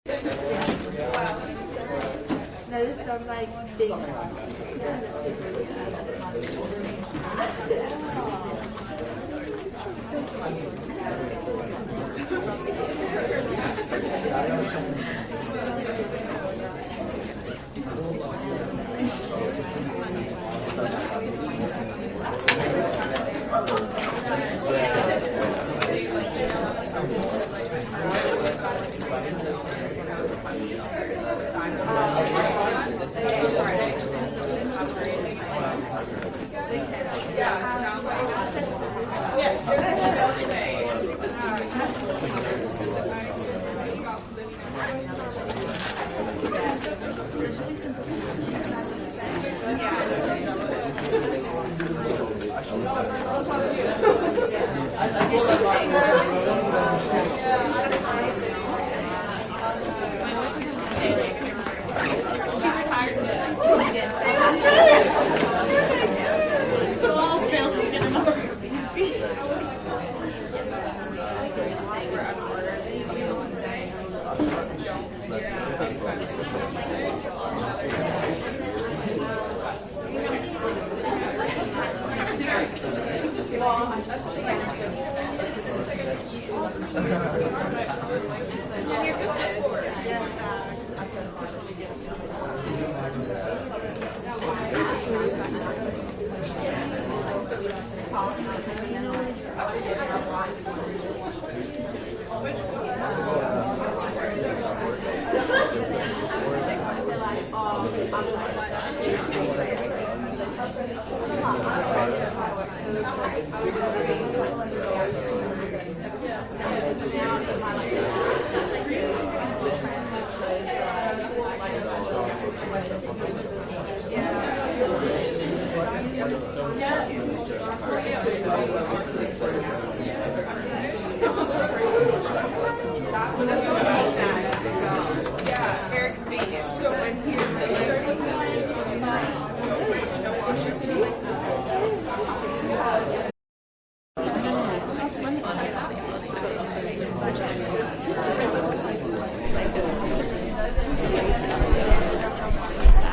Those sound like big.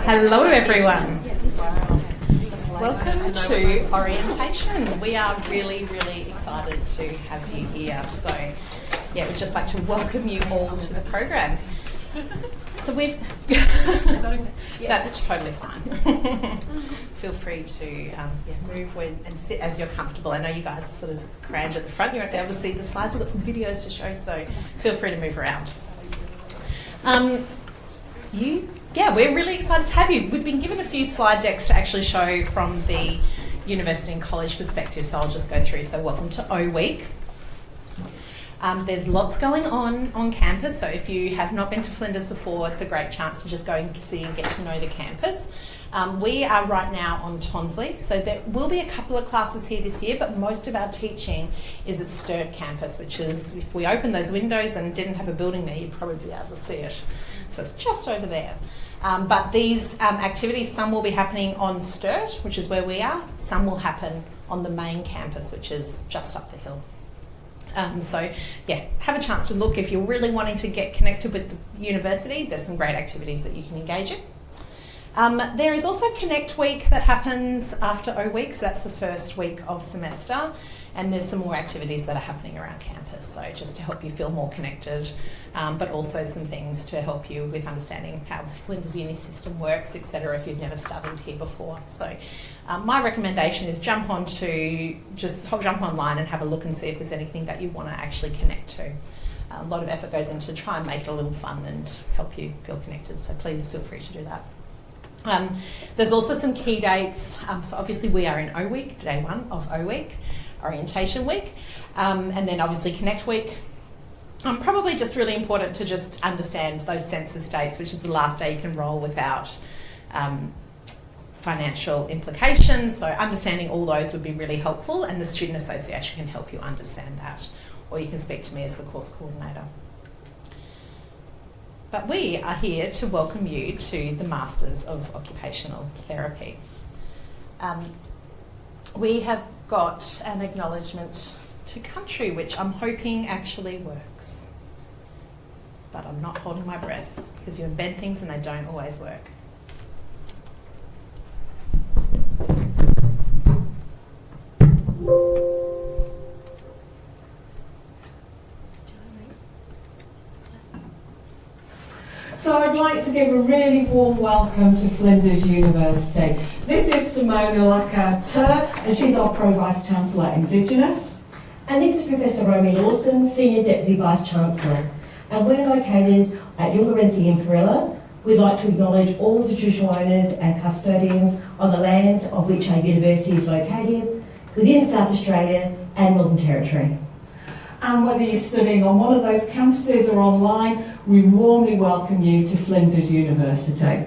Hello everyone. Welcome to orientation. We are really excited to have you here. So yeah, we'd just like to welcome you all to the program. So we've that's totally fine. Feel free to move and sit as you're comfortable. I know you guys are sort of crammed at the front. You won't be able to see the slides. We've got some videos to show, so feel free to move around. We're really excited to have you. We've been given a few slide decks to actually show from the university and college perspective, so I'll just go through. So welcome to O Week. There's lots going on campus, so if you have not been to Flinders before, it's a great chance to just go and see and get to know the campus. We are right now on Tonsley, so there will be a couple of classes here this year, but most of our teaching is at Sturt campus, which is, if we opened those windows and didn't have a building there, you'd probably be able to see it. So it's just over there. But these activities, some will be happening on Sturt, which is where we are. Some will happen on the main campus, which is just up the hill. Have a chance to look. If you're really wanting to get connected with the university, there's some great activities that you can engage in. There is also Connect Week that happens after O Week, so that's the first week of semester, and there's some more activities that are happening around campus, so just to help you feel more connected, but also some things to help you with understanding how the Flinders Uni system works, etc., if you've never studied here before. So my recommendation is jump online and have a look and see if there's anything that you want to actually connect to. A lot of effort goes into try and make it a little fun and help you feel connected, so please feel free to do that. There's also some key dates. So obviously we are in O Week, day one of O Week, Orientation Week, and then obviously Connect Week. Probably just really important to just understand those census dates, which is the last day you can roll without financial implications. So understanding all those would be really helpful, and the Student Association can help you understand that, or you can speak to me as the course coordinator. But we are here to welcome you to the Masters of Occupational Therapy. We have got an acknowledgement to country, which I'm hoping actually works. but I'm not holding my breath because you embed things and they don't always work. So I'd like to give a really warm welcome to Flinders University. This is Simona Laka-Tur, and she's our Pro Vice Chancellor Indigenous. And this is Professor Romy Lawson, Senior Deputy Vice Chancellor. And we're located at Yungarinthi in Perilla. We'd like to acknowledge all the traditional owners and custodians on the lands of which our university is located, within South Australia and Northern Territory. And whether you're studying on one of those campuses or online, we warmly welcome you to Flinders University.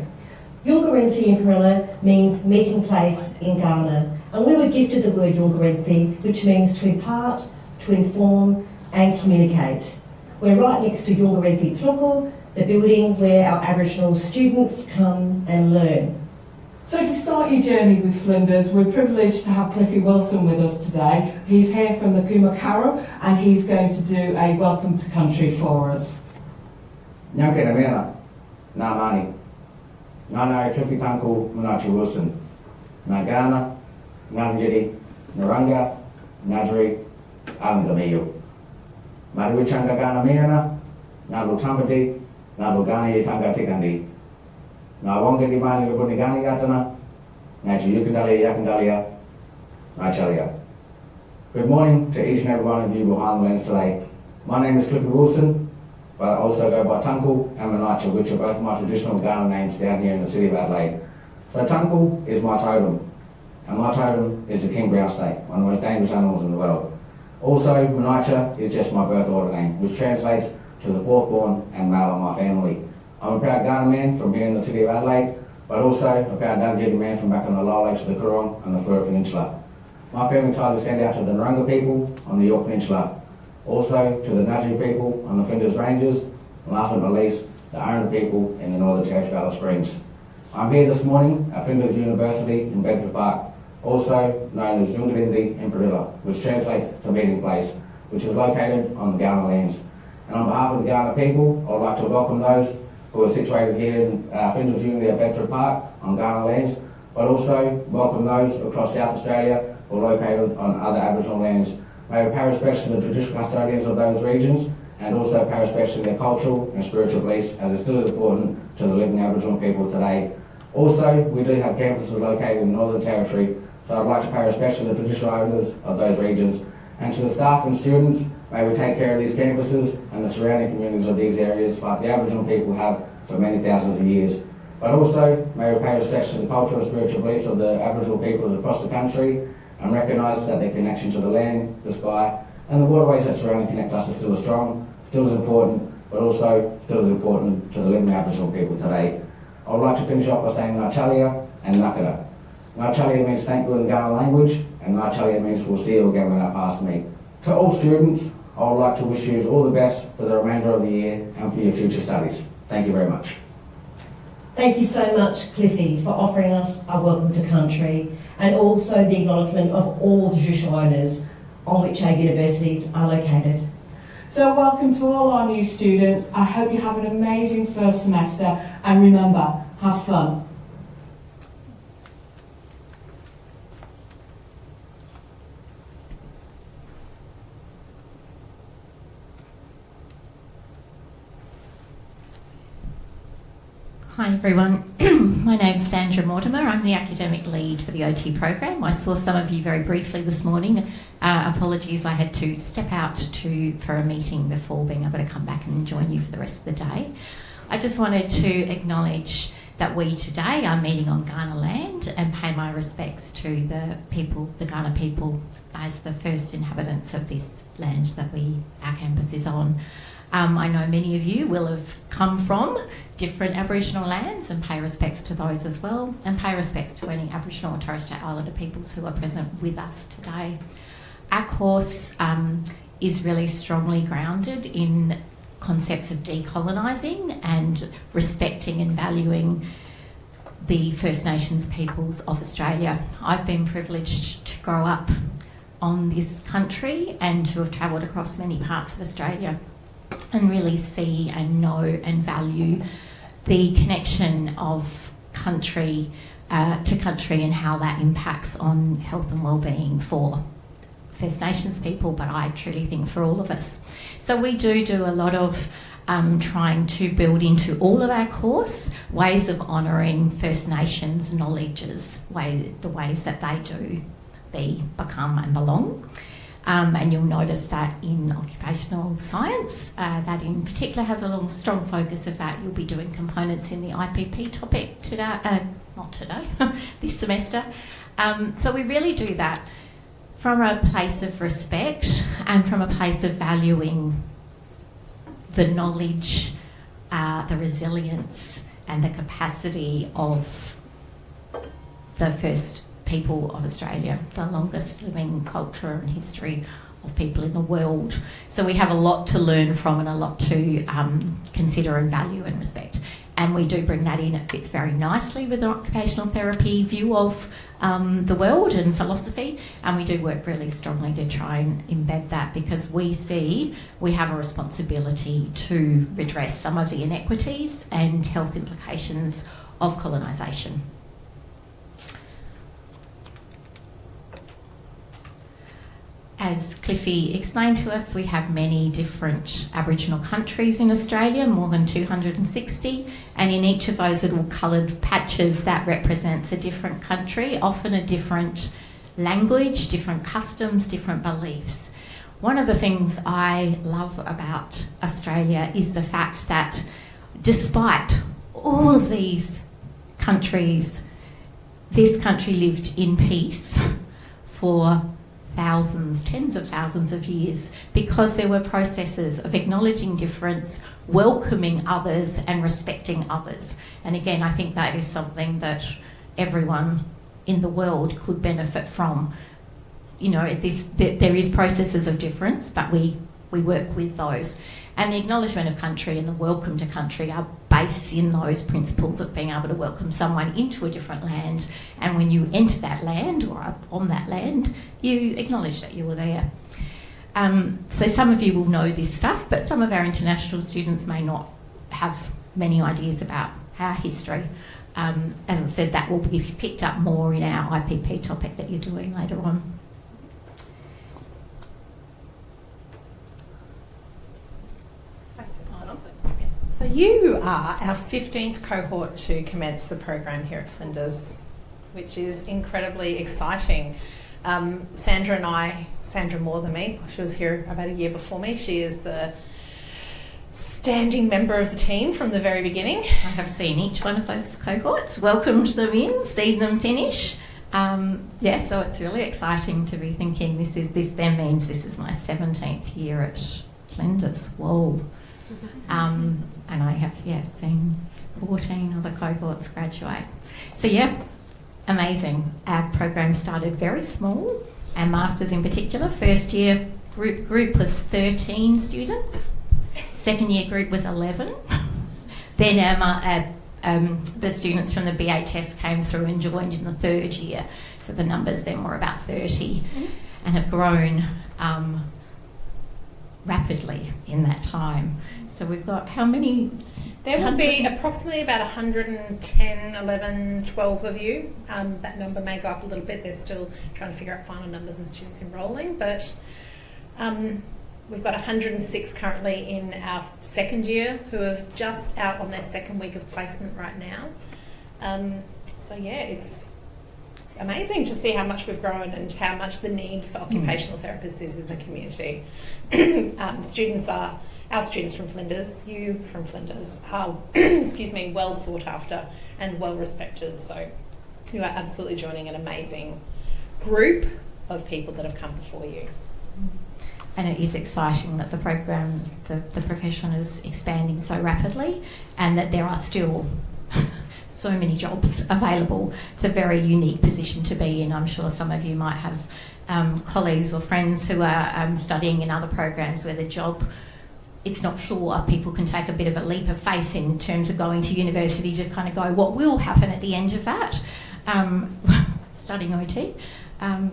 Yungarinthi in Perilla means meeting place in Ghana, and we were gifted the word Yungarinthi, which means to impart, to inform and communicate. We're right next to Yungarinthi Toko, the building where our Aboriginal students come and learn. So to start your journey with Flinders, we're privileged to have Cliffy Wilson with us today. He's here from the Kumakara and he's going to do a welcome to country for us. Nyanke na mena, na mani. Nana Cliffy Tanko Munachi Wilson. Na Ghana, Nanjiri, Naranga, Najri, Alandamayo. Mariwichanga Ghana mena, na Lutambadi, na Lugani Yatanga Tikandi. Na wonga di mani lubuni gani yatana, na Yukandali Yakandalia, na Chalia. Good morning to each and every one of you behind the lens today. My name is Cliffy Wilson, but I also go by Tunkel and Manacha, which are both my traditional Ghana names down here in the city of Adelaide. So Tunkel is my totem, and my totem is the king grouse snake, one of the most dangerous animals in the world. Also, Manacha is just my birth order name, which translates to the fourth born and male of my family. I'm a proud Ghana man from here in the city of Adelaide, but also a proud Dunghill man from back on the lower lakes of the Coorong and the Furua Peninsula. My family ties extend out to the Naranga people on the York Peninsula, also to the Ngati people on the Flinders Ranges, and last but not least, the Aranda people in the Northern Territory of Alice Springs. I'm here this morning at Flinders University in Bedford Park, also known as Yungarinthi in Perilla, which translates to meeting place, which is located on the Ghana lands. And on behalf of the Ghana people, I would like to welcome those who are situated here in Flinders Uni at Bedford Park on Ghana lands, but also welcome those across South Australia who are located on other Aboriginal lands. May we pay respect to the traditional custodians of those regions and also pay respect to their cultural and spiritual beliefs, as it still is important to the living Aboriginal people today. Also, we do have campuses located in the Northern Territory, so I'd like to pay respect to the traditional owners of those regions. And to the staff and students, may we take care of these campuses and the surrounding communities of these areas like the Aboriginal people have for many thousands of years. But also, may we pay respect to the cultural and spiritual beliefs of the Aboriginal peoples across the country and recognise that their connection to the land, the sky and the waterways that surround and connect us are still as strong, still as important, but also still as important to the living Aboriginal people today. I would like to finish off by saying Ngā Chalia and Nakara. Ngā Chalia means thank you in Ghana language, and Ngā Chalia means we'll see you again when that pass me. To all students, I would like to wish you all the best for the remainder of the year and for your future studies. Thank you very much. Thank you so much, Cliffy, for offering us a welcome to country and also the acknowledgement of all the traditional owners on which our universities are located. So welcome to all our new students. I hope you have an amazing first semester and remember, have fun. Hi everyone, my name's Sandra Mortimer. I'm the academic lead for the OT program. I saw some of you very briefly this morning. Apologies, I had to step out for a meeting before being able to come back and join you for the rest of the day. I just wanted to acknowledge that we today are meeting on Ghana land and pay my respects to the people, the Ghana people, as the first inhabitants of this land that our campus is on. I know many of you will have come from different Aboriginal lands and pay respects to those as well, and pay respects to any Aboriginal or Torres Strait Islander peoples who are present with us today. Our course is really strongly grounded in concepts of decolonising and respecting and valuing the First Nations peoples of Australia. I've been privileged to grow up on this country and to have travelled across many parts of Australia. and really see and know and value the connection of country to country and how that impacts on health and wellbeing for First Nations people, but I truly think for all of us. So we do a lot of trying to build into all of our course ways of honouring First Nations knowledges, the ways that they do be, become and belong. And you'll notice that in occupational science, that in particular has a strong focus of that. You'll be doing components in the IPP topic today, not today, this semester. So we really do that from a place of respect and from a place of valuing the knowledge, the resilience and the capacity of the first people of Australia, the longest living culture and history of people in the world. So we have a lot to learn from and a lot to consider and value and respect. And we do bring that in. It fits very nicely with an occupational therapy view of the world and philosophy. And we do work really strongly to try and embed that, because we see we have a responsibility to redress some of the inequities and health implications of colonisation. As Cliffy explained to us, we have many different Aboriginal countries in Australia, more than 260, and in each of those little coloured patches that represents a different country, often a different language, different customs, different beliefs. One of the things I love about Australia is the fact that despite all of these countries, this country lived in peace for thousands, tens of thousands of years, because there were processes of acknowledging difference, welcoming others and respecting others. And again, I think that is something that everyone in the world could benefit from. You know, there is processes of difference, but we work with those. And the acknowledgement of country and the welcome to country are based in those principles of being able to welcome someone into a different land. And when you enter that land or are on that land, you acknowledge that you were there. So some of you will know this stuff, but some of our international students may not have many ideas about our history. As I said, that will be picked up more in our IPP topic that you're doing later on. So you are our 15th cohort to commence the program here at Flinders, which is incredibly exciting. Sandra more than me, she was here about a year before me. She is the standing member of the team from the very beginning. I have seen each one of those cohorts, welcomed them in, seen them finish. So it's really exciting to be thinking this then means this is my 17th year at Flinders. Whoa. And I have, seen 14 other cohorts graduate. So amazing. Our program started very small, our masters in particular. First year group was 13 students. Second year group was 11. Then the students from the BHS came through and joined in the third year. So the numbers then were about 30 and have grown rapidly in that time. So we've got how many? There will be approximately about 110, 11, 12 of you. That number may go up a little bit. They're still trying to figure out final numbers and students enrolling, but we've got 106 currently in our second year who are just out on their second week of placement right now. It's amazing to see how much we've grown and how much the need for occupational therapists is in the community. Our students from Flinders, you from Flinders, are well sought after and well respected. So you are absolutely joining an amazing group of people that have come before you. And it is exciting that the program, the profession is expanding so rapidly, and that there are still so many jobs available. It's a very unique position to be in. I'm sure some of you might have colleagues or friends who are studying in other programs where the job, it's not sure. People can take a bit of a leap of faith in terms of going to university to kind of go, what will happen at the end of that? Studying OT,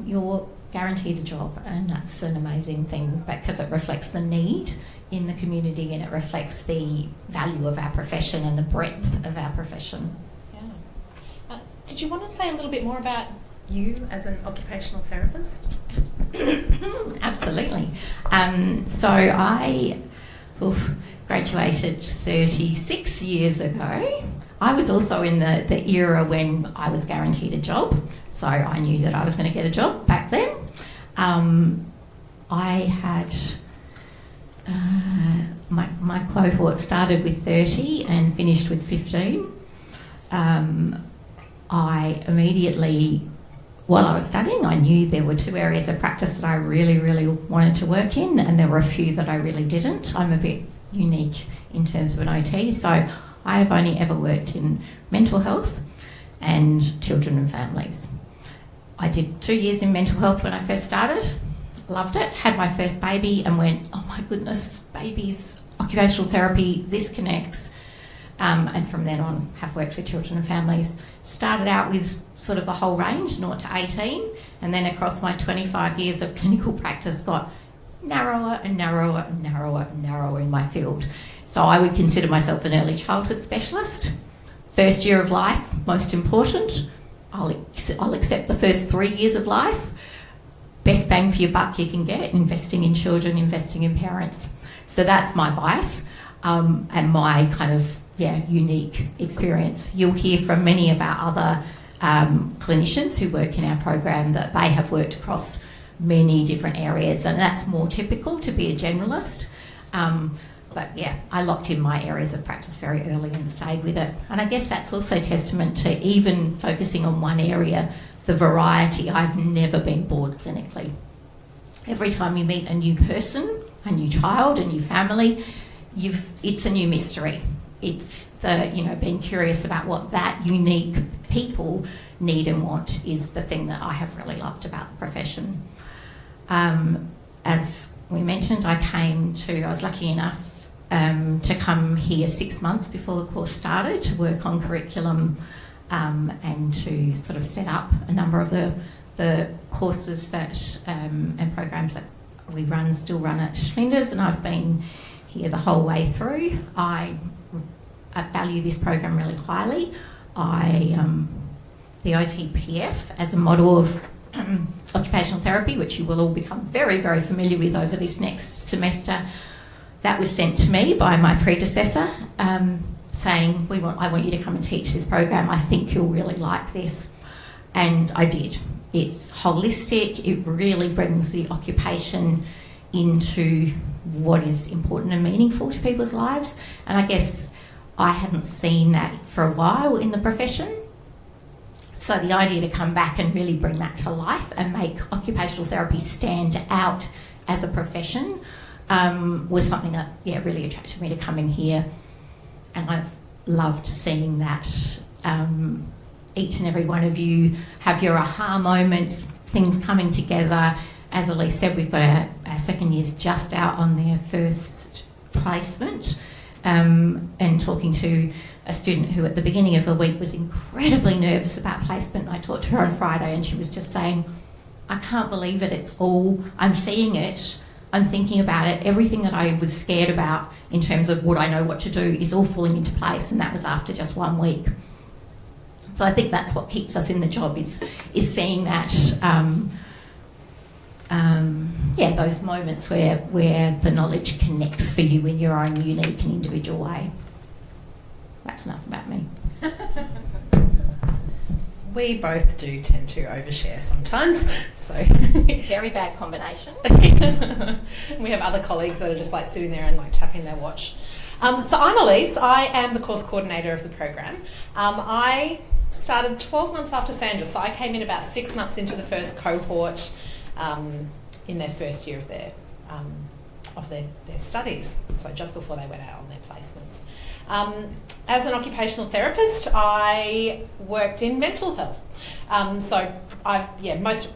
you're guaranteed a job, and that's an amazing thing because it reflects the need in the community, and it reflects the value of our profession and the breadth of our profession. Yeah. Did you want to say a little bit more about you as an occupational therapist? Absolutely. So I graduated 36 years ago. I was also in the era when I was guaranteed a job, so I knew that I was going to get a job back then. I had my cohort started with 30 and finished with 15. I immediately, while I was studying, I knew there were 2 areas of practice that I really, really wanted to work in, and there were a few that I really didn't. I'm a bit unique in terms of an OT, so I have only ever worked in mental health and children and families. I did 2 years in mental health when I first started, loved it, had my first baby and went, oh my goodness, babies, occupational therapy, this connects. And from then on have worked with children and families. Started out with sort of the whole range, 0 to 18, and then across my 25 years of clinical practice got narrower and narrower and narrower and narrower in my field. So I would consider myself an early childhood specialist. First year of life, most important. I'll accept the first 3 years of life. Best bang for your buck you can get, investing in children, investing in parents. So that's my bias and my kind of unique experience. You'll hear from many of our other clinicians who work in our program that they have worked across many different areas, and that's more typical to be a generalist. But yeah, I locked in my areas of practice very early and stayed with it. And I guess that's also testament to even focusing on one area, the variety. I've never been bored clinically. Every time you meet a new person, a new child, a new family, it's a new mystery. It's being curious about what that unique people need and want is the thing that I have really loved about the profession. As we mentioned, I was lucky enough to come here 6 months before the course started to work on curriculum and to sort of set up a number of the courses that and programs that we still run at Flinders, and I've been here the whole way through. I value this program really highly. The OTPF as a model of occupational therapy, which you will all become very, very familiar with over this next semester, that was sent to me by my predecessor saying, I want you to come and teach this program. I think you'll really like this. And I did. It's holistic. It really brings the occupation into what is important and meaningful to people's lives. And I guess I hadn't seen that for a while in the profession. So the idea to come back and really bring that to life and make occupational therapy stand out as a profession was something that really attracted me to coming here. And I've loved seeing that each and every one of you have your aha moments, things coming together. As Elise said, we've got our second years just out on their first placement, and talking to a student who at the beginning of the week was incredibly nervous about placement. I talked to her on Friday and she was just saying, I can't believe it, I'm seeing it, I'm thinking about it, everything that I was scared about in terms of would I know what to do is all falling into place, and that was after just 1 week. So I think that's what keeps us in the job is seeing that, those moments where the knowledge connects for you in your own unique and individual way. That's enough about me. We both do tend to overshare sometimes, so Very bad combination. we have other colleagues that are just like sitting there and like tapping their watch. So I'm Elise. I am the course coordinator of the program. I started 12 months after Sandra, so I came in about 6 months into the first cohort in their first year of their studies, so just before they went out on their placements. As an occupational therapist, I worked in mental health. So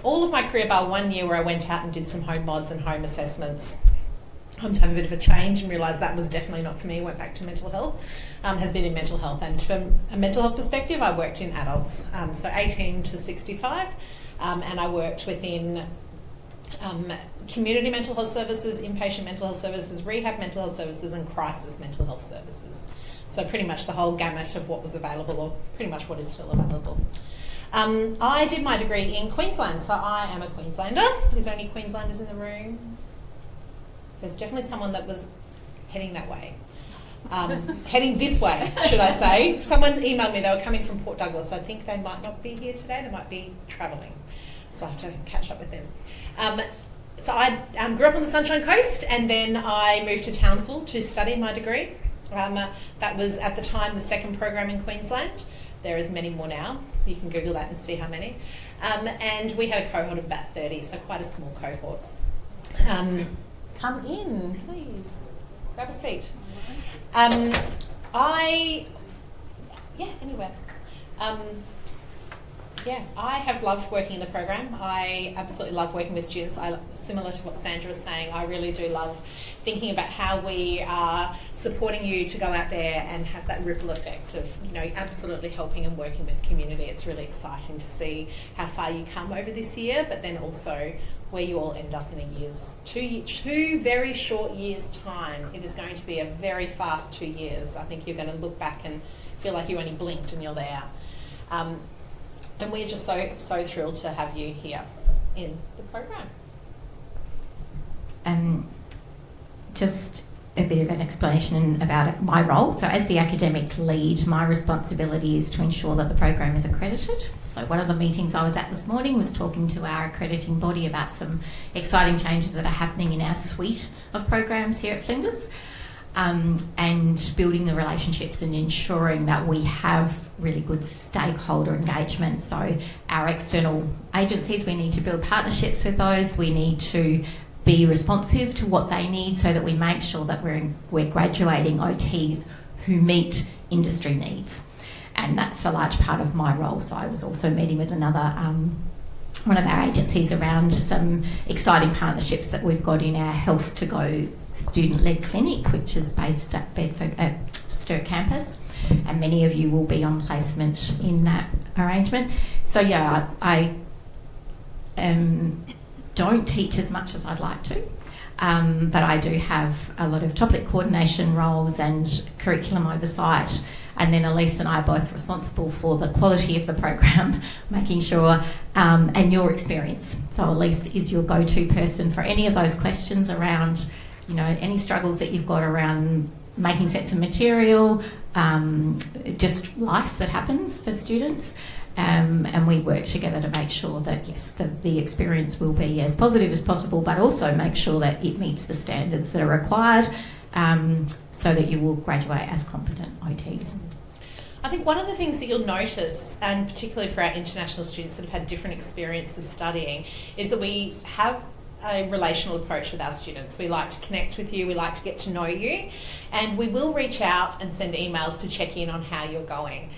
all of my career bar 1 year where I went out and did some home mods and home assessments to have a bit of a change and realised that was definitely not for me. Went back to mental health, has been in mental health, and from a mental health perspective, I worked in adults, so 18 to 65, and I worked within community mental health services, inpatient mental health services, rehab mental health services, and crisis mental health services. So pretty much the whole gamut of what was available, or pretty much what is still available. I did my degree in Queensland, so I am a Queenslander. Is there any Queenslanders in the room? There's definitely someone that was heading that way. Heading this way, should I say. Someone emailed me, they were coming from Port Douglas. I think they might not be here today, they might be travelling. So I have to catch up with them. So I grew up on the Sunshine Coast, and then I moved to Townsville to study my degree. That was at the time the second program in Queensland. There is many more now. You can Google that and see how many. And we had a cohort of about 30, so quite a small cohort. Come in, please. Grab a seat. I have loved working in the program. I absolutely love working with students. Similar to what Sandra was saying, I really do love thinking about how we are supporting you to go out there and have that ripple effect of, absolutely helping and working with community. It's really exciting to see how far you come over this year, but then also where you all end up in two very short years' time. It is going to be a very fast 2 years. I think you're going to look back and feel like you only blinked and you're there. And we're just so thrilled to have you here in the program. Just a bit of an explanation about my role. So as the academic lead, my responsibility is to ensure that the program is accredited. So one of the meetings I was at this morning was talking to our accrediting body about some exciting changes that are happening in our suite of programs here at Flinders. And building the relationships and ensuring that we have really good stakeholder engagement. So our external agencies, we need to build partnerships with those. We need to be responsive to what they need so that we make sure that we're graduating OTs who meet industry needs. And that's a large part of my role. So I was also meeting with another one of our agencies around some exciting partnerships that we've got in our Health to Go student-led clinic, which is based at Bedford at Sturt campus, and many of you will be on placement in that arrangement. So yeah, I don't teach as much as I'd like to, but I do have a lot of topic coordination roles and curriculum oversight. And then Elise and I are both responsible for the quality of the program, making sure, and your experience. So Elise is your go-to person for any of those questions around, any struggles that you've got around making sense of material, just life that happens for students. And we work together to make sure that, yes, the experience will be as positive as possible, but also make sure that it meets the standards that are required, so that you will graduate as competent OTs. I think one of the things that you'll notice, and particularly for our international students that have had different experiences studying, is that we have a relational approach with our students. We like to connect with you, we like to get to know you, and we will reach out and send emails to check in on how you're going.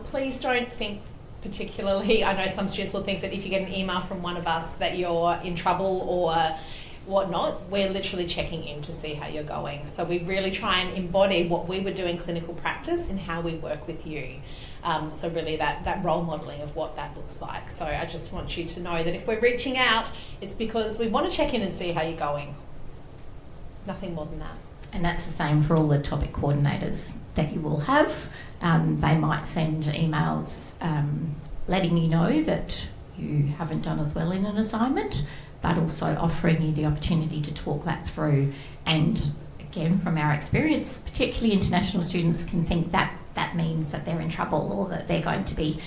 Please don't think particularly, I know some students will think that if you get an email from one of us that you're in trouble or whatnot. We're literally checking in to see how you're going. So we really try and embody what we would do in clinical practice in how we work with you. So really that role modelling of what that looks like. So I just want you to know that if we're reaching out, it's because we want to check in and see how you're going. Nothing more than that. And that's the same for all the topic coordinators that you will have. They might send emails letting you know that you haven't done as well in an assignment, but also offering you the opportunity to talk that through. And again, from our experience, particularly international students can think that that means that they're in trouble or that they're going to be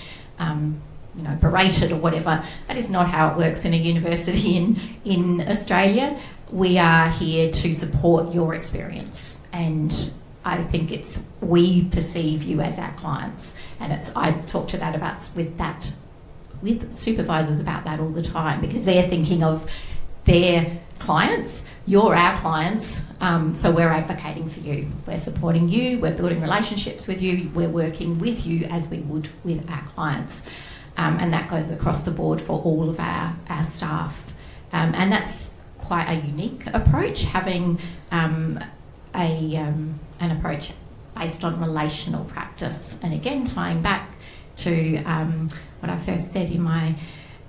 berated or whatever. That is not how it works in a university in Australia. We are here to support your experience, and I think we perceive you as our clients, and I talk to that with supervisors about that all the time, because they're thinking of their clients. You're our clients, so we're advocating for you. We're supporting you, we're building relationships with you, we're working with you as we would with our clients. And that goes across the board for all of our staff. And that's quite a unique approach, having an approach based on relational practice. And again, tying back to what I first said in my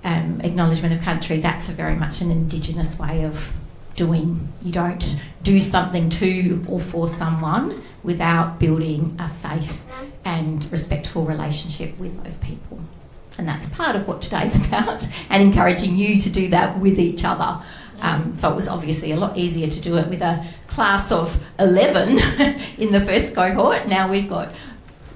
acknowledgement of country, that's very much an Indigenous way of doing. You don't do something to or for someone without building a safe and respectful relationship with those people. And that's part of what today's about, and encouraging you to do that with each other. So it was obviously a lot easier to do it with a class of 11 in the first cohort. Now we've got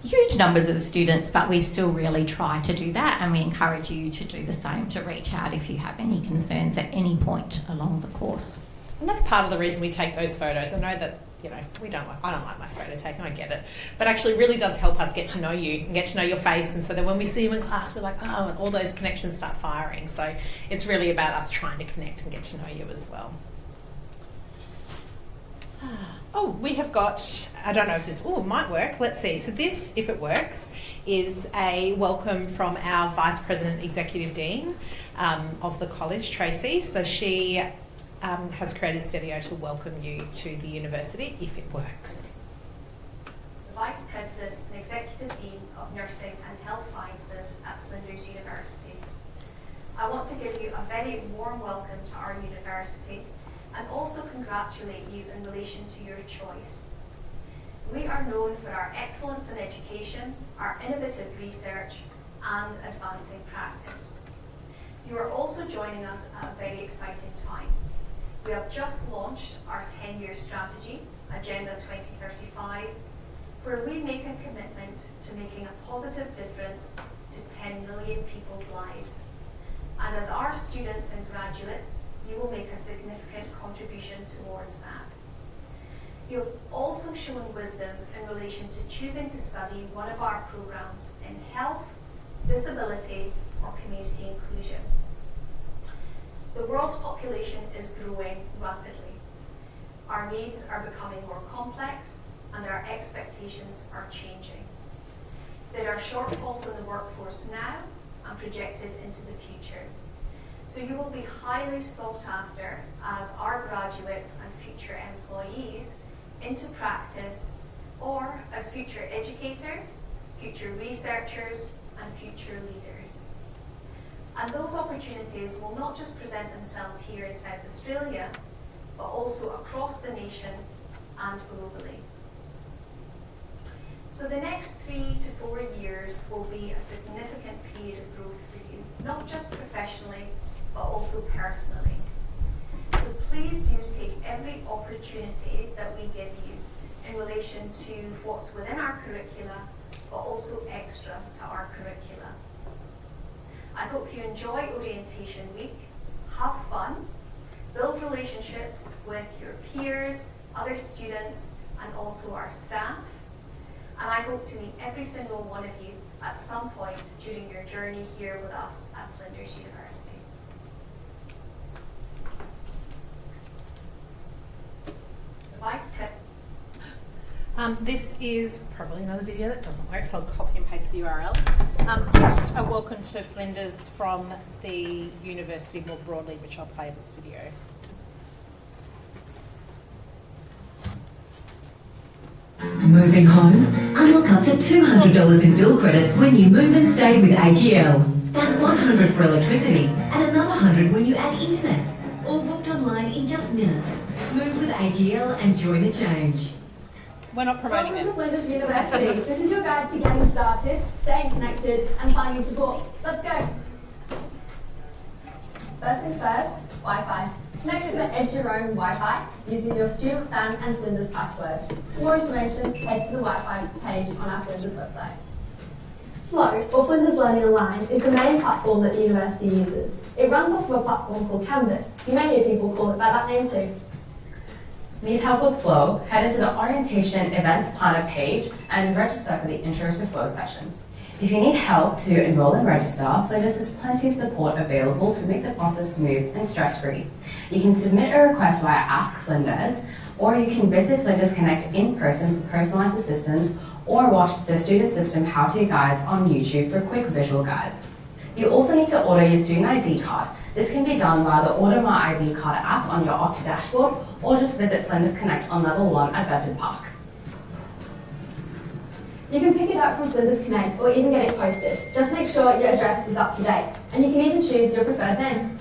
huge numbers of students, but we still really try to do that, and we encourage you to do the same, to reach out if you have any concerns at any point along the course. And that's part of the reason we take those photos. I know that, you know, I don't like my photo taken, I get it. But actually it really does help us get to know you and get to know your face, and so that when we see you in class we're like, oh, and all those connections start firing. So it's really about us trying to connect and get to know you as well. Oh, we have got, I don't know if this might work. Let's see. So this, if it works, is a welcome from our Vice President Executive Dean of the college, Tracy. So she has created this video to welcome you to the university, if it works. The Vice President and Executive Dean of Nursing and Health Sciences at Flinders University. I want to give you a very warm welcome to our university and also congratulate you in relation to your choice. We are known for our excellence in education, our innovative research, and advancing practice. You are also joining us at a very exciting time. We have just launched our 10-year strategy, Agenda 2035, where we make a commitment to making a positive difference to 10 million people's lives. And as our students and graduates, you will make a significant contribution towards that. You have also shown wisdom in relation to choosing to study one of our programs in health, disability, or community inclusion. The world's population is growing rapidly. Our needs are becoming more complex and our expectations are changing. There are shortfalls in the workforce now and projected into the future. So you will be highly sought after as our graduates and future employees into practice, or as future educators, future researchers, and future leaders. And those opportunities will not just present themselves here in South Australia, but also across the nation and globally. So the next 3 to 4 years will be a significant period of growth for you, not just professionally, but also personally. So please do take every opportunity that we give you in relation to what's within our curricula, but also extra to our curricula. I hope you enjoy Orientation Week, have fun, build relationships with your peers, other students, and also our staff. And I hope to meet every single one of you at some point during your journey here with us at Flinders University. The Vice President. This is probably another video that doesn't work, so I'll copy and paste the URL. Just a welcome to Flinders from the university more broadly, which I'll play this video. Moving home? Unlock up to $200 in bill credits when you move and stay with AGL. That's $100 for electricity and another $100 when you add internet. All booked online in just minutes. Move with AGL and join the change. We're not promoting Welcome it. to Flinders University. This is your guide to getting started, staying connected, and finding support. Let's go. First things first, Wi-Fi. Connect to the Edge Your Own Wi-Fi using your student, fan, and Flinders password. For more information, head to the Wi-Fi page on our Flinders website. Flow, or Flinders Learning Online, is the main platform that the university uses. It runs off of a platform called Canvas, so you may hear people call it by that name too. Need help with Flow? Head into the Orientation Events Planner page and register for the Intro to Flow session. If you need help to enroll and register, Flinders has plenty of support available to make the process smooth and stress-free. You can submit a request via Ask Flinders, or you can visit Flinders Connect in person for personalised assistance, or watch the Student System How-To Guides on YouTube for quick visual guides. You also need to order your student ID card. This can be done via the Order My ID Card app on your Okta dashboard, or just visit Flinders Connect on Level 1 at Bedford Park. You can pick it up from Flinders Connect or even get it posted. Just make sure your address is up to date, and you can even choose your preferred name.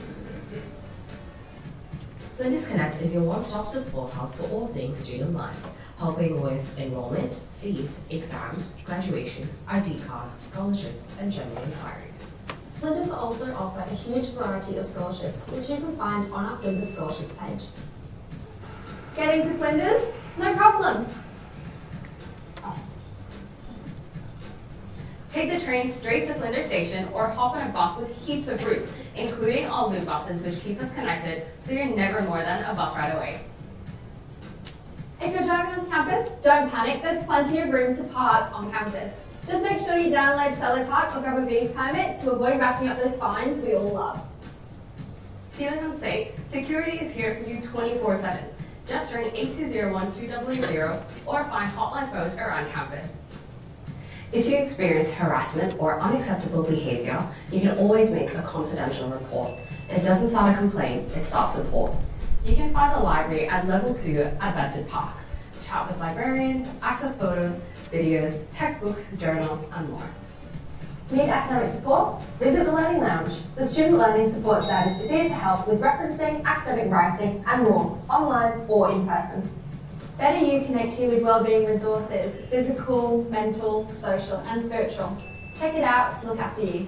Flinders Connect is your one-stop support hub for all things student life, helping with enrollment, fees, exams, graduations, ID cards, scholarships, and general inquiries. Flinders also offer a huge variety of scholarships, which you can find on our Flinders Scholarships page. Getting to Flinders? No problem. Take the train straight to Flinders Station or hop on a bus with heaps of routes, including all loop buses which keep us connected so you're never more than a bus ride away. If you're driving onto campus, don't panic, there's plenty of room to park on campus. Just make sure you download Cello Park or grab a V permit to avoid racking up those fines we all love. Feeling unsafe? Security is here for you 24/7. Just ring 8201-2000 or find hotline phones around campus. If you experience harassment or unacceptable behaviour, you can always make a confidential report. It doesn't start a complaint, it starts support. You can find the library at level 2 at Bedford Park. Chat with librarians, access photos, videos, textbooks, journals, and more. Need academic support? Visit the Learning Lounge. The Student Learning Support Service is here to help with referencing, academic writing, and more, online or in person. Better You connects you with wellbeing resources, physical, mental, social, and spiritual. Check it out to look after you.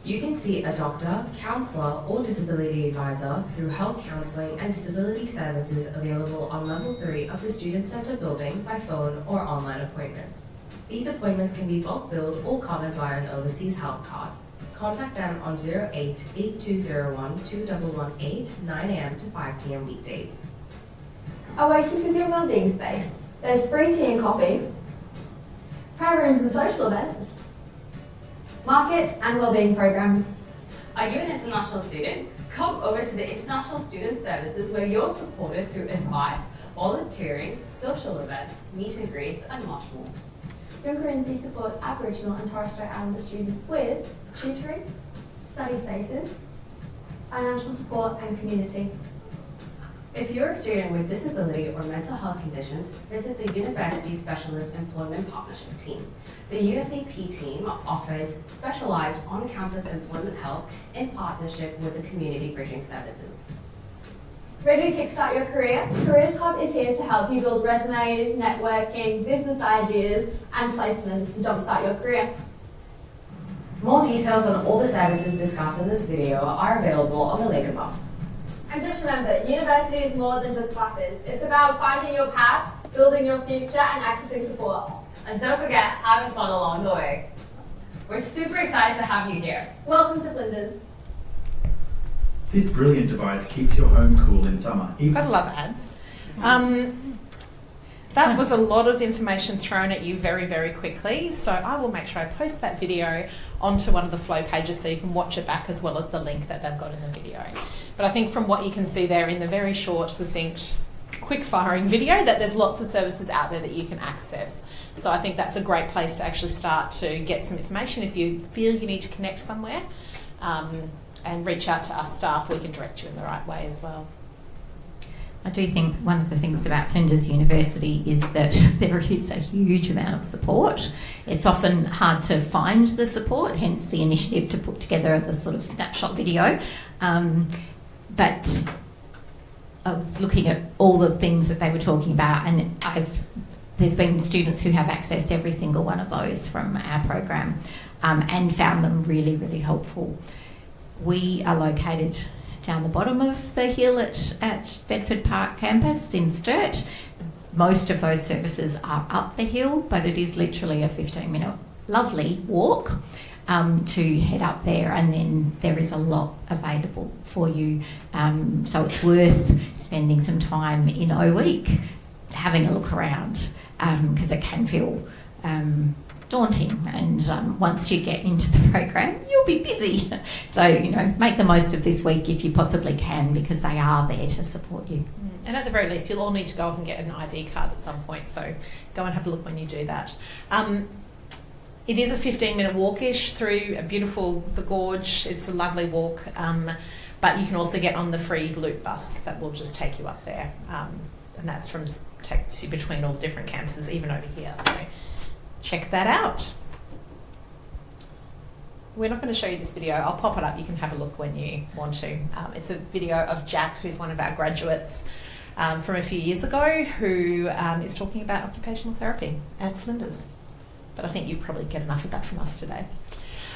You can see a doctor, counsellor, or disability advisor through health counselling and disability services available on level 3 of the Student Centre building by phone or online appointments. These appointments can be bulk billed or covered via an overseas health card. Contact them on 08 8201 2118 9 a.m. to 5 p.m. weekdays. Oasis is your wellbeing space. There's free tea and coffee, prayer rooms and social events, markets and wellbeing programs. Are you an international student? Come over to the International Student Services where you're supported through advice, volunteering, social events, meet and greets, and much more. Young Corinthians supports Aboriginal and Torres Strait Islander students with tutoring, study spaces, financial support and community. If you're a student with disability or mental health conditions, visit the University Specialist Employment Partnership Team. The USEP team offers specialised on-campus employment help in partnership with the Community Bridging Services. Ready to kickstart your career? Careers Hub is here to help you build resumes, networking, business ideas, and placements to jumpstart your career. More details on all the services discussed in this video are available on the link above. And just remember, university is more than just classes. It's about finding your path, building your future, and accessing support. And don't forget, having fun along the way. We're super excited to have you here. Welcome to Flinders. This brilliant device keeps your home cool in summer. Gotta love ads. That was a lot of information thrown at you very, very quickly. So I will make sure I post that video onto one of the flow pages so you can watch it back as well as the link that they've got in the video. But I think from what you can see there in the very short, succinct, quick-firing video that there's lots of services out there that you can access. So I think that's a great place to actually start to get some information if you feel you need to connect somewhere. And reach out to us staff, we can direct you in the right way as well. I do think one of the things about Flinders University is that there is a huge amount of support. It's often hard to find the support, hence the initiative to put together the sort of snapshot video. But of looking at all the things that they were talking about, and there's been students who have accessed every single one of those from our program and found them really, really helpful. We are located down the bottom of the hill at Bedford Park campus in Sturt. Most of those services are up the hill, but it is literally a 15-minute lovely walk to head up there, and then there is a lot available for you. So it's worth spending some time in O Week having a look around because it can feel daunting, and once you get into the program you'll be busy. So make the most of this week if you possibly can, because they are there to support you. And at the very least you'll all need to go up and get an ID card at some point, so go and have a look when you do that. It is a 15-minute walkish through the gorge. It's a lovely walk, but you can also get on the free loop bus that will just take you up there, and that's takes you between all the different campuses, even over here. So check that out. We're not going to show you this video. I'll pop it up. You can have a look when you want to. It's a video of Jack, who's one of our graduates from a few years ago, who is talking about occupational therapy at Flinders. But I think you probably get enough of that from us today.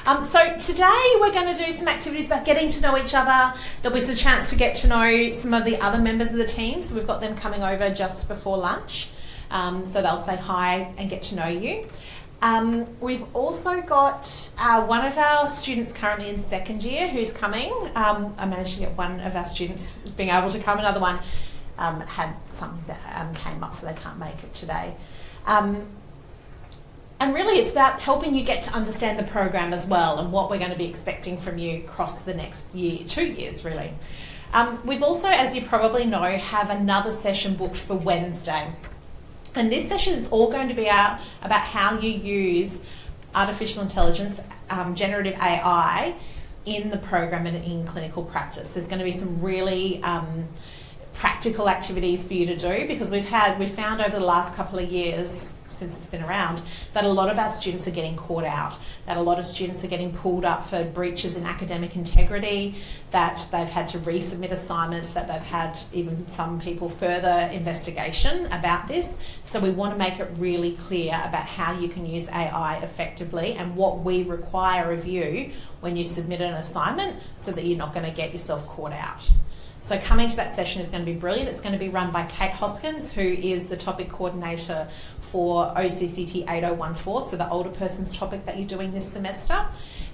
So today we're going to do some activities about getting to know each other. There'll be some chance to get to know some of the other members of the team. So we've got them coming over just before lunch. So they'll say hi and get to know you. We've also got one of our students currently in second year who's coming. I managed to get one of our students being able to come. Another one had something that came up, so they can't make it today. And really it's about helping you get to understand the program as well and what we're going to be expecting from you across the next year, 2 years really. We've also, as you probably know, have another session booked for Wednesday. And this session is all going to be about how you use artificial intelligence, generative AI, in the program and in clinical practice. There's going to be some really practical activities for you to do, because we've found over the last couple of years since it's been around that a lot of our students are getting caught out, that a lot of students are getting pulled up for breaches in academic integrity, that they've had to resubmit assignments, that they've had even some people further investigation about this. So we want to make it really clear about how you can use AI effectively and what we require of you when you submit an assignment, so that you're not going to get yourself caught out. So coming to that session is going to be brilliant. It's going to be run by Kate Hoskins, who is the topic coordinator for OCCT 8014, so the older person's topic that you're doing this semester,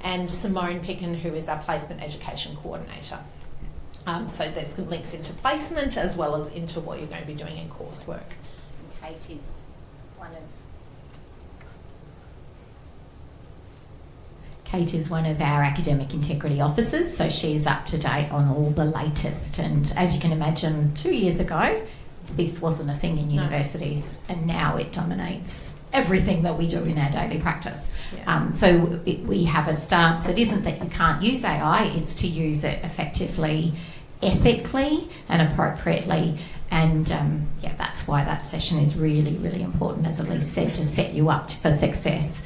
and Simone Picken, who is our placement education coordinator. So there's some links into placement as well as into what you're going to be doing in coursework. Kate is Kate is one of our academic integrity officers, so she's up to date on all the latest. And as you can imagine, 2 years ago, this wasn't a thing in universities, and now it dominates everything that we do in our daily practice. Yeah. So we have a stance that isn't that you can't use AI, it's to use it effectively, ethically and appropriately. And yeah, that's why that session is really, really important, as Elise said, to set you up for success.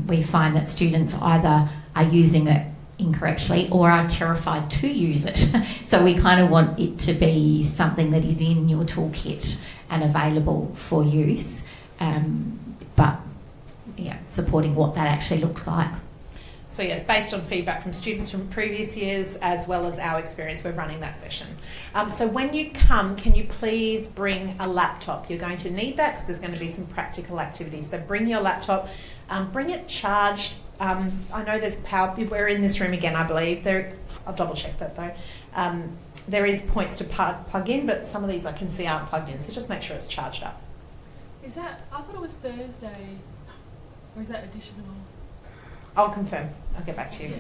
We find that students either are using it incorrectly or are terrified to use it. So we kind of want it to be something that is in your toolkit and available for use, but yeah, supporting what that actually looks like. So yes, based on feedback from students from previous years as well as our experience, we're running that session. So when you come, can you please bring a laptop? You're going to need that because there's going to be some practical activities. So bring your laptop, bring it charged. I know there's power, we're in this room again, I believe. I'll double check that though. There is points to plug in, but some of these I can see aren't plugged in, so just make sure it's charged up. Is that, I thought it was Thursday, or is that additional? I'll confirm. I'll get back to you.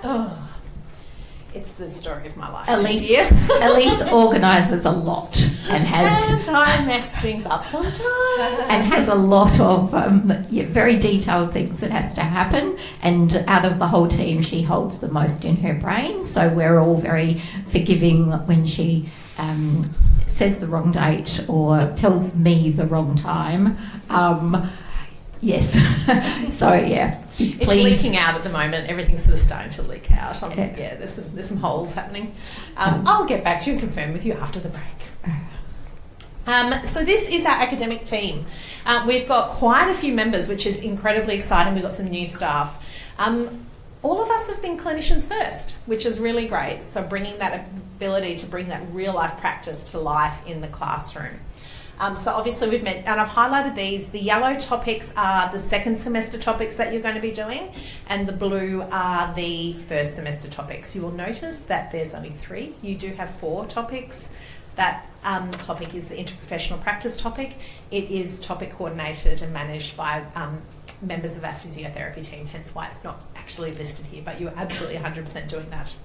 Oh, it's the story of my life. Elise organises a lot and has time mess things up sometimes, and has a lot of very detailed things that has to happen. And out of the whole team, she holds the most in her brain. So we're all very forgiving when she says the wrong date or tells me the wrong time. Yes. So yeah, it's leaking out at the moment. Everything's sort of starting to leak out. Yeah, there's some holes happening. I'll get back to you and confirm with you after the break. So this is our academic team. We've got quite a few members, which is incredibly exciting. We've got some new staff. All of us have been clinicians first, which is really great. So bringing that ability to bring that real life practice to life in the classroom. So obviously we've met, and I've highlighted these. The yellow topics are the second semester topics that you're going to be doing, and the blue are the first semester topics. You will notice that there's only 3. You do have 4 topics. That topic is the interprofessional practice topic. It is topic coordinated and managed by members of our physiotherapy team, hence why it's not actually listed here, but you're absolutely 100% doing that.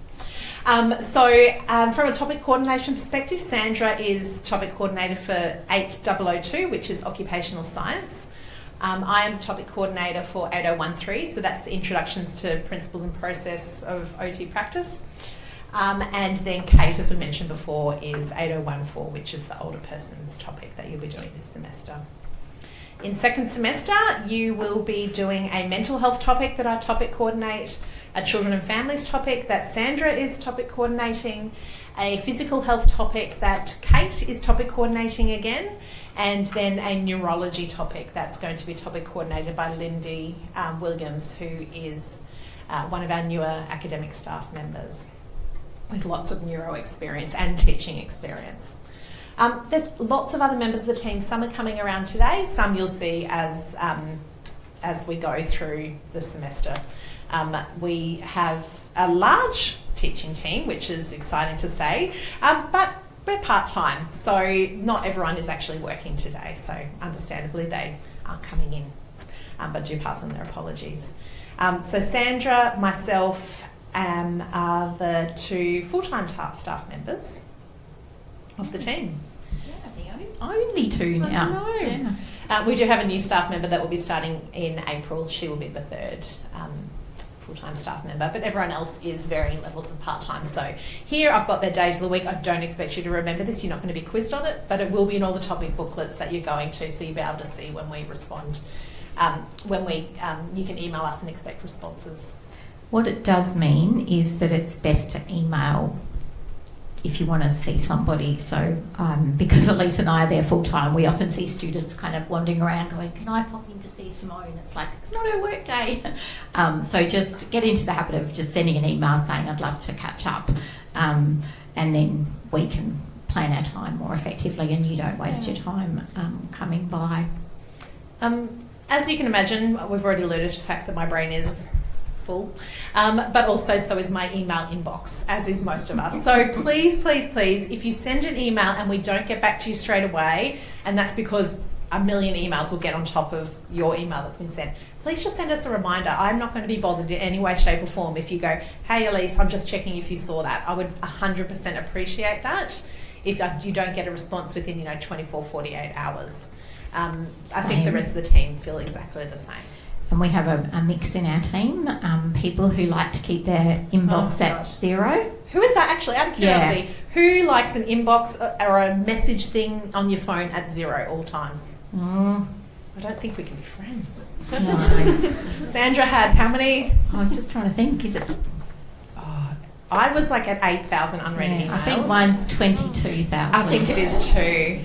From a topic coordination perspective, Sandra is topic coordinator for 8002, which is occupational science. I am the topic coordinator for 8013, so that's the introductions to principles and process of OT practice. And then Kate, as we mentioned before, is 8014, which is the older person's topic that you'll be doing this semester. In second semester, you will be doing a mental health topic that I topic coordinate, a children and families topic that Sandra is topic coordinating, a physical health topic that Kate is topic coordinating again, and then a neurology topic that's going to be topic coordinated by Lindy Williams, who is one of our newer academic staff members with lots of neuro experience and teaching experience. There's lots of other members of the team. Some are coming around today, some you'll see as we go through the semester. We have a large teaching team, which is exciting to say, but we're part-time, so not everyone is actually working today, so understandably they are coming in, but do pass on their apologies. So Sandra, myself, are the 2 full-time staff members of the team. Yeah, the only 2 now. I know. Yeah. We do have a new staff member that will be starting in April. She will be the 3rd full-time staff member, but everyone else is varying levels of part-time. So here I've got their days of the week. I don't expect you to remember this. You're not going to be quizzed on it, but it will be in all the topic booklets that you're going to, so you'll be able to see when we respond. You can email us and expect responses. What it does mean is that it's best to email if you want to see somebody. So because Elise and I are there full time, we often see students kind of wandering around going, can I pop in to see Simone? It's like, it's not her work day. So just get into the habit of just sending an email saying I'd love to catch up, and then we can plan our time more effectively and you don't waste your time coming by. As you can imagine, we've already alluded to the fact that my brain is full, but also so is my email inbox, as is most of us. So please, please, please, if you send an email and we don't get back to you straight away, and that's because a million emails will get on top of your email that's been sent, please just send us a reminder. I'm not going to be bothered in any way, shape or form if you go, hey Elise, I'm just checking if you saw that. I would 100% appreciate that if you don't get a response within 24, 48 hours. I think the rest of the team feel exactly the same. And we have a mix in our team, people who like to keep their inbox at 0. Who is that actually, out of curiosity? Yeah. Who likes an inbox or a message thing on your phone at 0 all times? I don't think we can be friends. No. Sandra had how many? I was just trying to think, is it? I was like at 8,000 unread emails. I think mine's 22,000. I think it is too.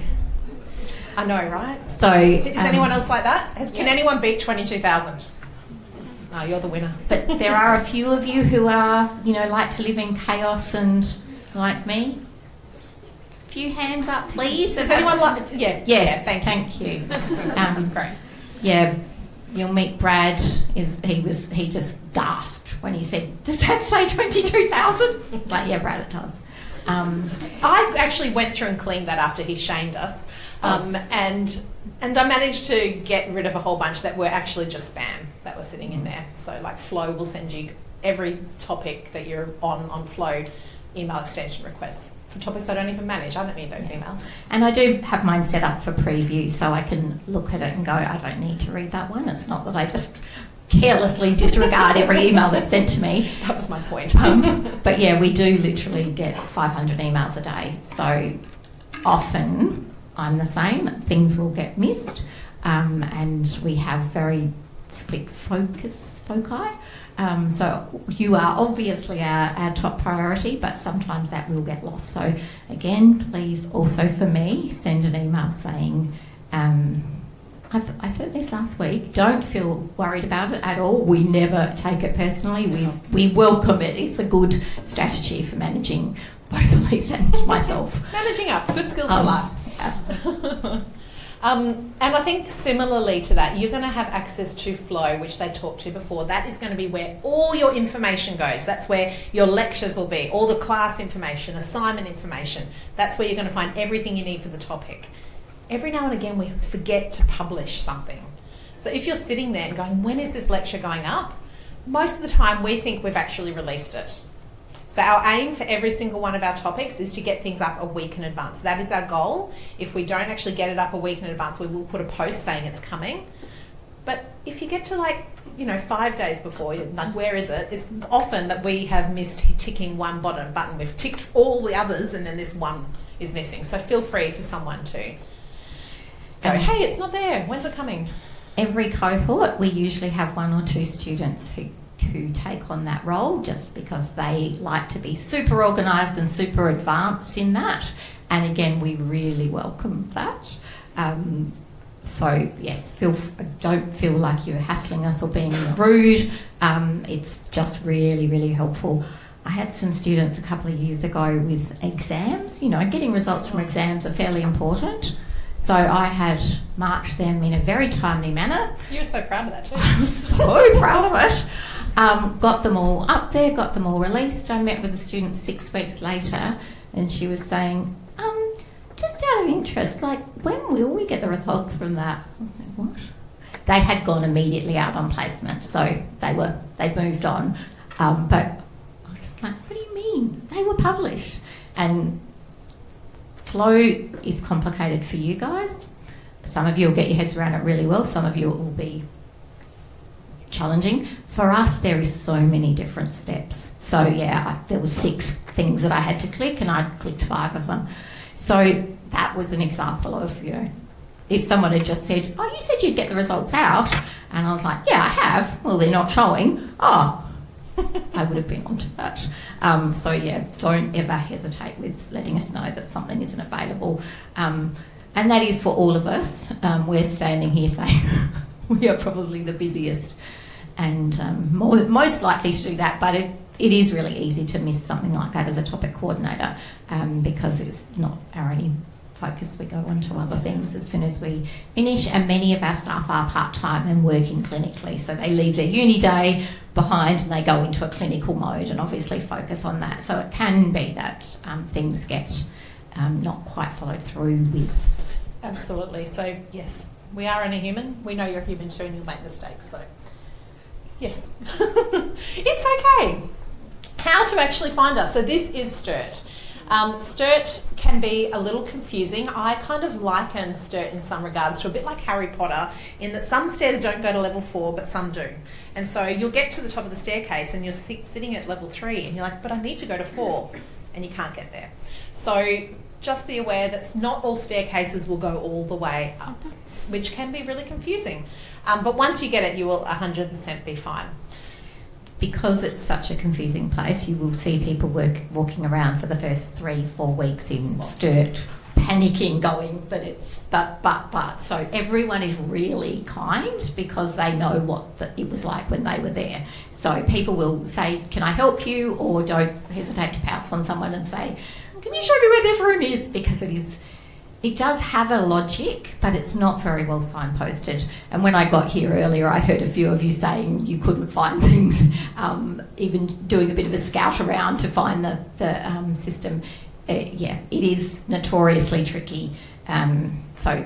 I know, right? So, is anyone else like that? Can anyone beat 22,000? No, you're the winner. But there are a few of you who are, like to live in chaos and like me. Just a few hands up, please. Does anyone like? Yeah. Yes. Yeah, thank you. Great. Yeah. You'll meet Brad. He just gasped when he said, "Does that say 22,000?" It's like, yeah, Brad, it does. I actually went through and cleaned that after he shamed us, and I managed to get rid of a whole bunch that were actually just spam that was sitting in there. So like Flow will send you every topic that you're on Flow email extension requests for topics I don't even manage. I don't need those emails. And I do have mine set up for preview so I can look at it and go, I don't need to read that one. It's not that I just carelessly disregard every email that's sent to me. That was my point. But yeah, we do literally get 500 emails a day. So often I'm the same. Things will get missed. And we have very split foci. So you are obviously our top priority, but sometimes that will get lost. So again, please also for me, send an email saying, I said this last week, don't feel worried about it at all. We never take it personally. We welcome it. It's a good strategy for managing both Elise and myself. Managing up, good skills for life. And I think similarly to that, you're going to have access to Flow, which they talked to before. That is going to be where all your information goes. That's where your lectures will be, all the class information, assignment information. That's where you're going to find everything you need for the topic. Every now and again, we forget to publish something. So if you're sitting there and going, when is this lecture going up? Most of the time, we think we've actually released it. So our aim for every single one of our topics is to get things up a week in advance. That is our goal. If we don't actually get it up a week in advance, we will put a post saying it's coming. But if you get to 5 days before, like, where is it? It's often that we have missed ticking one button. We've ticked all the others and then this one is missing. So feel free for someone to go, hey, it's not there, when's it coming? Every cohort, we usually have 1 or 2 students who take on that role just because they like to be super organised and super advanced in that. And again, we really welcome that. So yes, don't feel like you're hassling us or being rude. It's just really, really helpful. I had some students a couple of years ago with exams. You know, getting results from exams are fairly important. So I had marked them in a very timely manner. You were so proud of that too. I was so proud of it. Got them all up there, got them all released. I met with a student 6 weeks later and she was saying, just out of interest, like, when will we get the results from that? I was like, what? They had gone immediately out on placement, so they'd moved on. But I was just like, what do you mean? They were published. And flow is complicated for you guys. Some of you will get your heads around it really well. Some of you it will be challenging. For us, there is so many different steps. So yeah, there was 6 things that I had to click and I clicked 5 of them. So that was an example of, you know, if someone had just said, oh, you said you'd get the results out. And I was like, yeah, I have. Well, they're not showing. Oh, I would have been onto that. So yeah, don't ever hesitate with letting us know that something isn't available. And that is for all of us. We're standing here saying we are probably the busiest and most likely to do that, but it is really easy to miss something like that as a topic coordinator because it's not our only focus. We go on to other things as soon as we finish, and many of our staff are part-time and working clinically, so they leave their uni day behind and they go into a clinical mode and obviously focus on that. So it can be that things get not quite followed through with. Absolutely. So yes, we are only human. We know you're human too and you'll make mistakes, so yes. It's okay. How to actually find us. So this is STIRT. STIRT can be a little confusing. I kind of liken STIRT in some regards to a bit like Harry Potter in that some stairs don't go to level 4 but some do. And so you'll get to the top of the staircase and you're sitting at level 3 and you're like, but I need to go to 4 and you can't get there. So just be aware that not all staircases will go all the way up, which can be really confusing. But once you get it, you will 100% be fine. Because it's such a confusing place, you will see people walking around for the first 3-4 weeks in STIRT, panicking, going, but so everyone is really kind because they know what it was like when they were there. So people will say, can I help you? Or don't hesitate to pounce on someone and say, can you show me where this room is? Because it does have a logic, but it's not very well signposted. And when I got here earlier, I heard a few of you saying you couldn't find things, even doing a bit of a scout around to find the system. Yeah, it is notoriously tricky. So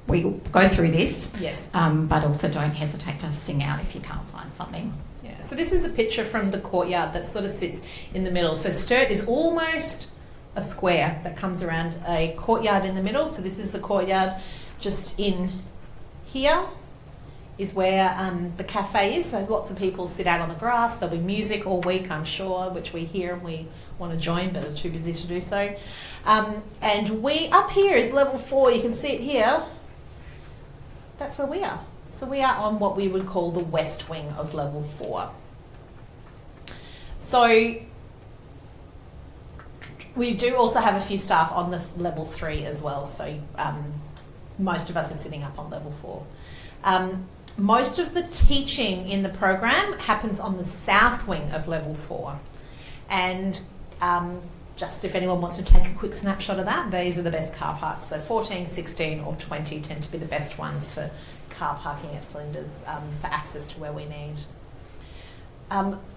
we'll go through this, yes, but also don't hesitate to sing out if you can't find something. Yeah. So this is a picture from the courtyard that sort of sits in the middle. So STIRT is almost a square that comes around a courtyard in the middle. So this is the courtyard. Just in here is where the cafe is. So lots of people sit out on the grass. There'll be music all week, I'm sure, which we hear and we want to join but are too busy to do so. And we, up here is level 4. You can see it here. That's where we are. So we are on what we would call the west wing of level 4. So we do also have a few staff on the level 3 as well, so most of us are sitting up on level 4. Most of the teaching in the program happens on the south wing of level 4. And just if anyone wants to take a quick snapshot of that, these are the best car parks. So 14, 16 or 20 tend to be the best ones for car parking at Flinders for access to where we need.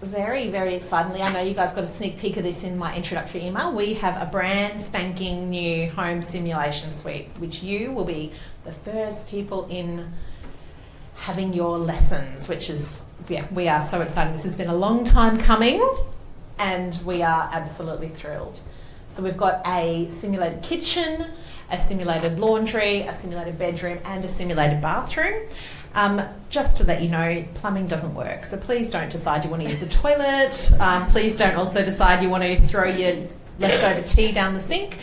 Very, very excitingly, I know you guys got a sneak peek of this in my introductory email. We have a brand spanking new home simulation suite, which you will be the first people in having your lessons, which is, yeah, we are so excited. This has been a long time coming and we are absolutely thrilled. So we've got a simulated kitchen, a simulated laundry, a simulated bedroom and a simulated bathroom. Just to let you know, plumbing doesn't work, so please don't decide you want to use the toilet. Please don't also decide you want to throw your leftover tea down the sink.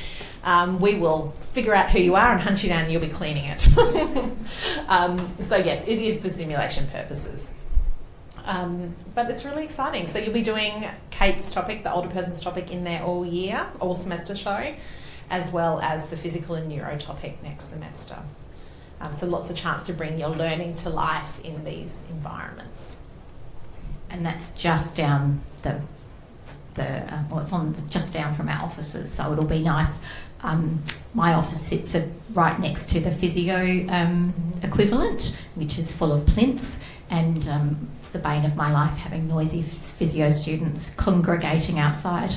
we will figure out who you are and hunt you down and you'll be cleaning it. So yes, it is for simulation purposes. But it's really exciting. So you'll be doing Kate's topic, the older person's topic, in there all year, all semester, as well as the physical and neuro topic next semester. So lots of chance to bring your learning to life in these environments. And that's just down it's on just down from our offices, so it'll be nice. My office sits right next to the physio equivalent, which is full of plinths, and it's the bane of my life having noisy physio students congregating outside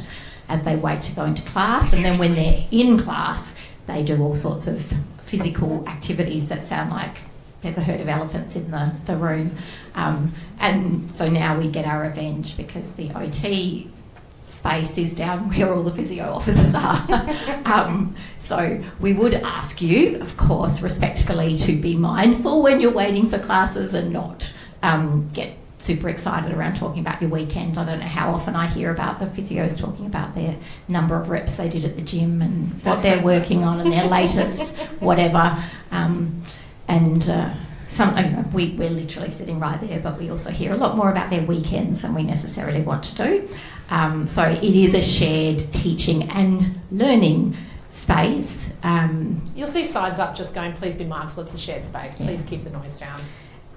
as they wait to go into class, and then when they're in class they do all sorts of physical activities that sound like there's a herd of elephants in the room, and so now we get our revenge because the OT space is down where all the physio offices are. So we would ask you, of course, respectfully, to be mindful when you're waiting for classes and not get super excited around talking about your weekend. I don't know how often I hear about the physios talking about their number of reps they did at the gym and what they're working on and their latest whatever. We're literally sitting right there, but we also hear a lot more about their weekends than we necessarily want to do. So it is a shared teaching and learning space. You'll see signs up just going, please be mindful, it's a shared space, please keep the noise down.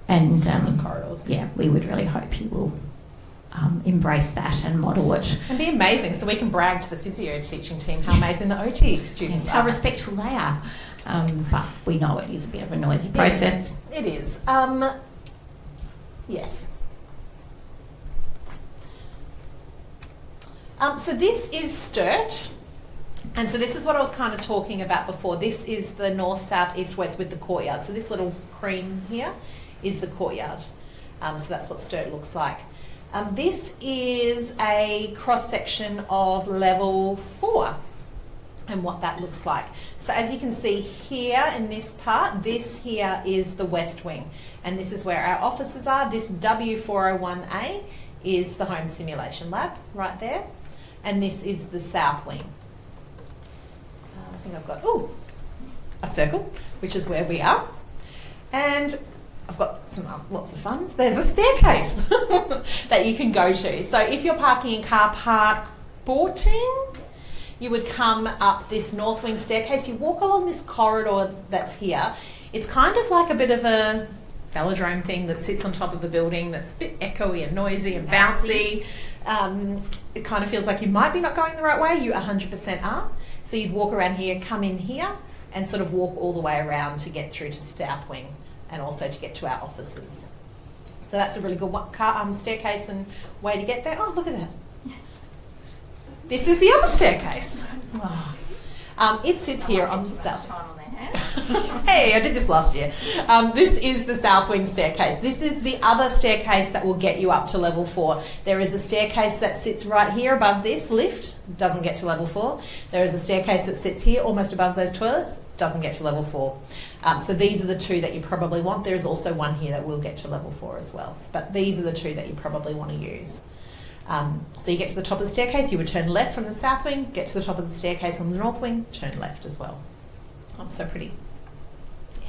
And the corridors. Yeah, we would really hope you will embrace that and model it. And be amazing, so we can brag to the physio teaching team how amazing the OT students are. How respectful they are. But we know it is a bit of a noisy process. It is. Yes. So this is STIRT. And so this is what I was kind of talking about before. This is the north, south, east, west with the courtyard. So this little cream here is the courtyard. So that's what STIRT looks like. This is a cross-section of level 4 and what that looks like. So as you can see here in this part, this here is the west wing. And this is where our offices are. This W401A is the home simulation lab right there. And this is the south wing. I think I've got, a circle, which is where we are. And I've got some lots of funds. There's a staircase that you can go to. So if you're parking in car park 14, you would come up this north wing staircase. You walk along this corridor that's here. It's kind of like a bit of a velodrome thing that sits on top of the building that's a bit echoey and noisy and bouncy. It kind of feels like you might be not going the right way. You 100% are. So you'd walk around here, come in here, and sort of walk all the way around to get through to South Wing and also to get to our offices. So that's a really good staircase and way to get there. Oh, look at that. This is the other staircase. It sits here on the south. Hey, I did this last year. This is the south wing staircase. This is the other staircase that will get you up to level 4. There is a staircase that sits right here above this lift, doesn't get to level 4. There is a staircase that sits here almost above those toilets, doesn't get to level 4. So these are the two that you probably want. There is also one here that will get to level 4 as well. But these are the two that you probably want to use. So you get to the top of the staircase, you would turn left from the south wing, get to the top of the staircase on the north wing, turn left as well. So pretty. Yeah.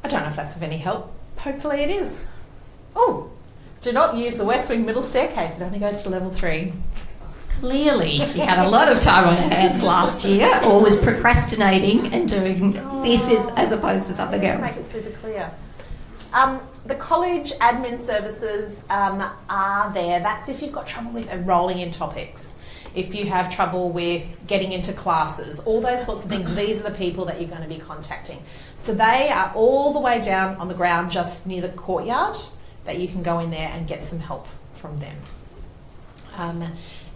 I don't know if that's of any help. Hopefully it is. Oh, do not use the west wing middle staircase. It only goes to level 3. Clearly, she had a lot of time on her hands last year, or was procrastinating and doing this as opposed to something else. Let's make it super clear. The college admin services are there. That's if you've got trouble with enrolling in topics, if you have trouble with getting into classes, all those sorts of things. These are the people that you're going to be contacting. So they are all the way down on the ground just near the courtyard that you can go in there and get some help from them.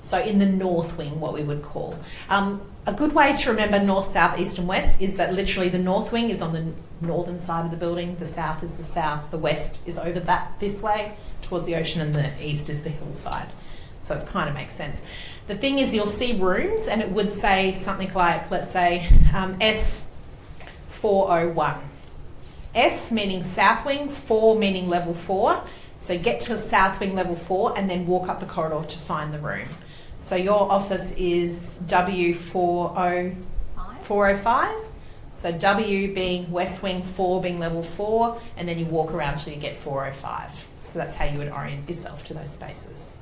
So in the north wing, what we would call. A good way to remember north, south, east and west is that literally the north wing is on the northern side of the building, the south is the south, the west is over this way towards the ocean, and the east is the hillside. So it kind of makes sense. The thing is, you'll see rooms and it would say something like, let's say, S401. S meaning south wing, 4 meaning level 4. So get to south wing level 4 and then walk up the corridor to find the room. So your office is W405. So W being West Wing, 4 being level 4, and then you walk around till you get 405. So that's how you would orient yourself to those spaces.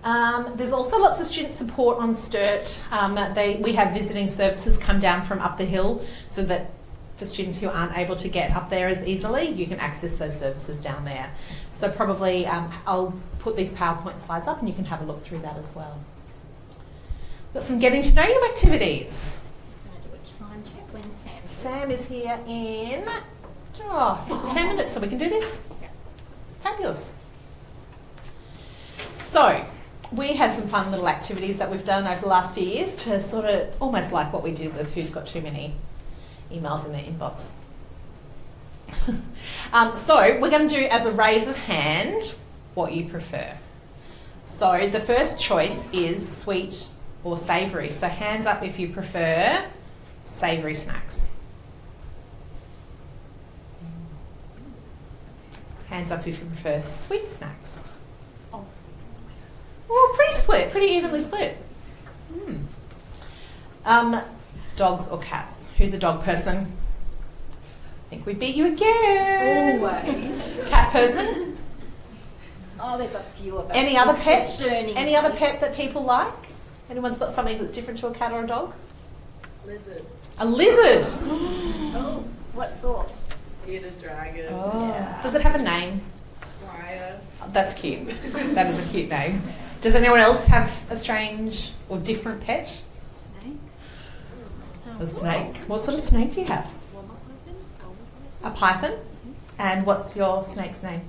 There's also lots of student support on STIRT. We have visiting services come down from up the hill, so that for students who aren't able to get up there as easily, you can access those services down there. So probably I'll put these PowerPoint slides up and you can have a look through that as well. Got some getting to know you activities. Sam is here in 10 minutes, so we can do this. Fabulous. So we had some fun little activities that we've done over the last few years to sort of almost like what we did with Who's Got Too Many Emails in Their Inbox. So we're going to do as a raise of hand what you prefer. So the first choice is sweet or savoury. So hands up if you prefer savoury snacks. Hands up if you prefer sweet snacks. Oh, pretty split, pretty evenly split. Dogs or cats? Who's a dog person? I think we beat you again. Always. Cat person? Oh, there's a few of us. Any other pet? Discerning Any other taste. pet that people like? Anyone's got something that's different to a cat or a dog? Lizard. A lizard? Oh, what sort? Bearded dragon. Oh. Yeah. Does it have a name? Squire. Oh, that's cute. That is a cute name. Does anyone else have a strange or different pet? Snake. A snake. What sort of snake do you have? A python? And what's your snake's name?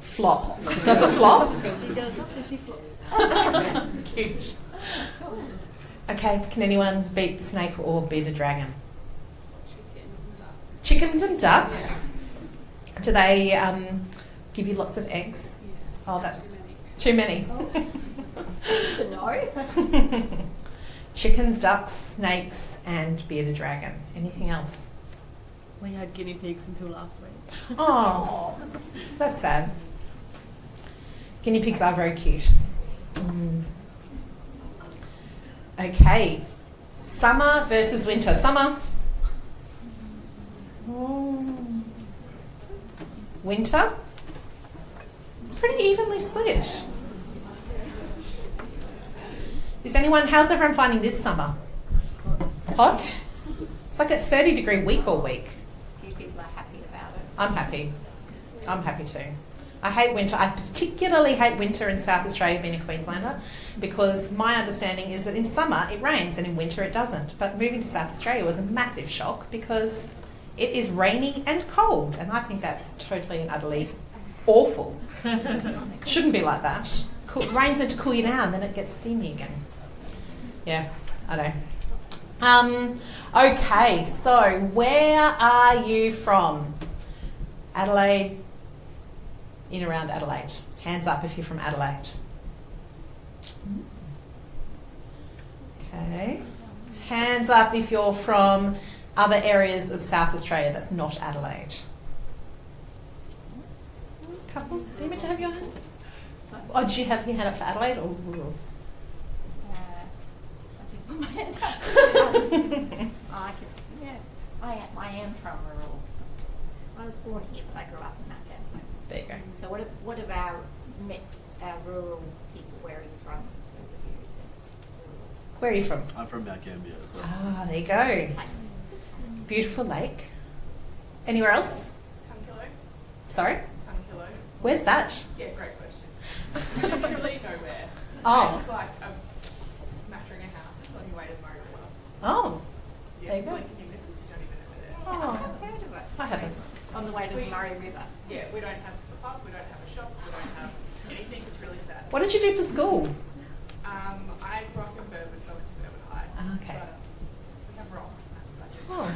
Flop. Flop. Does it flop? She goes up and she flops. Cute. Okay, can anyone beat snake or beat a dragon? Chickens and ducks. Do they give you lots of eggs? Oh, that's too many. To know. Chickens, ducks, snakes, and bearded dragon. Anything else? We had guinea pigs until last week. Oh, that's sad. Guinea pigs are very cute. Okay, summer versus winter. Summer. Winter. It's pretty evenly split. How's everyone finding this summer? Hot? It's like a 30-degree week all week. A few people are happy about it. I'm happy. I'm happy too. I hate winter. I particularly hate winter in South Australia, being a Queenslander, because my understanding is that in summer it rains and in winter it doesn't. But moving to South Australia was a massive shock because it is rainy and cold, and I think that's totally and utterly awful. Shouldn't be like that. Rain's meant to cool you down, then it gets steamy again. Yeah, I know. Okay, so where are you from? Adelaide? In around Adelaide. Hands up if you're from Adelaide. Okay. Hands up if you're from other areas of South Australia that's not Adelaide. Couple? Do you meant to have your hands up? Oh, did you have your hand up for Adelaide or rural? I did put my hand up. I am from rural. I was born here, but I grew up in that area. There you go. So what of our rural people? Where are you from? Those of you who said Where are you from? I'm from Mount Gambier as well. Ah, there you go. Beautiful lake. Anywhere else? Tunkillo. Sorry? Tunkillo. Where's that? Yeah, great question. Literally nowhere. Oh. It's like a smattering of houses on your way to the Murray River. Oh. Yeah, There you go. blinking your missus, you don't even know where they are. Oh. I've heard of it. I haven't. On the way to the Murray River. Yeah, we don't have a pub, we don't have a shop, we don't have anything. It's really sad. What did you do for school? I grew up in Burwood, so I went to Burwood High. Ah, okay. But we have rocks. That's it. Oh,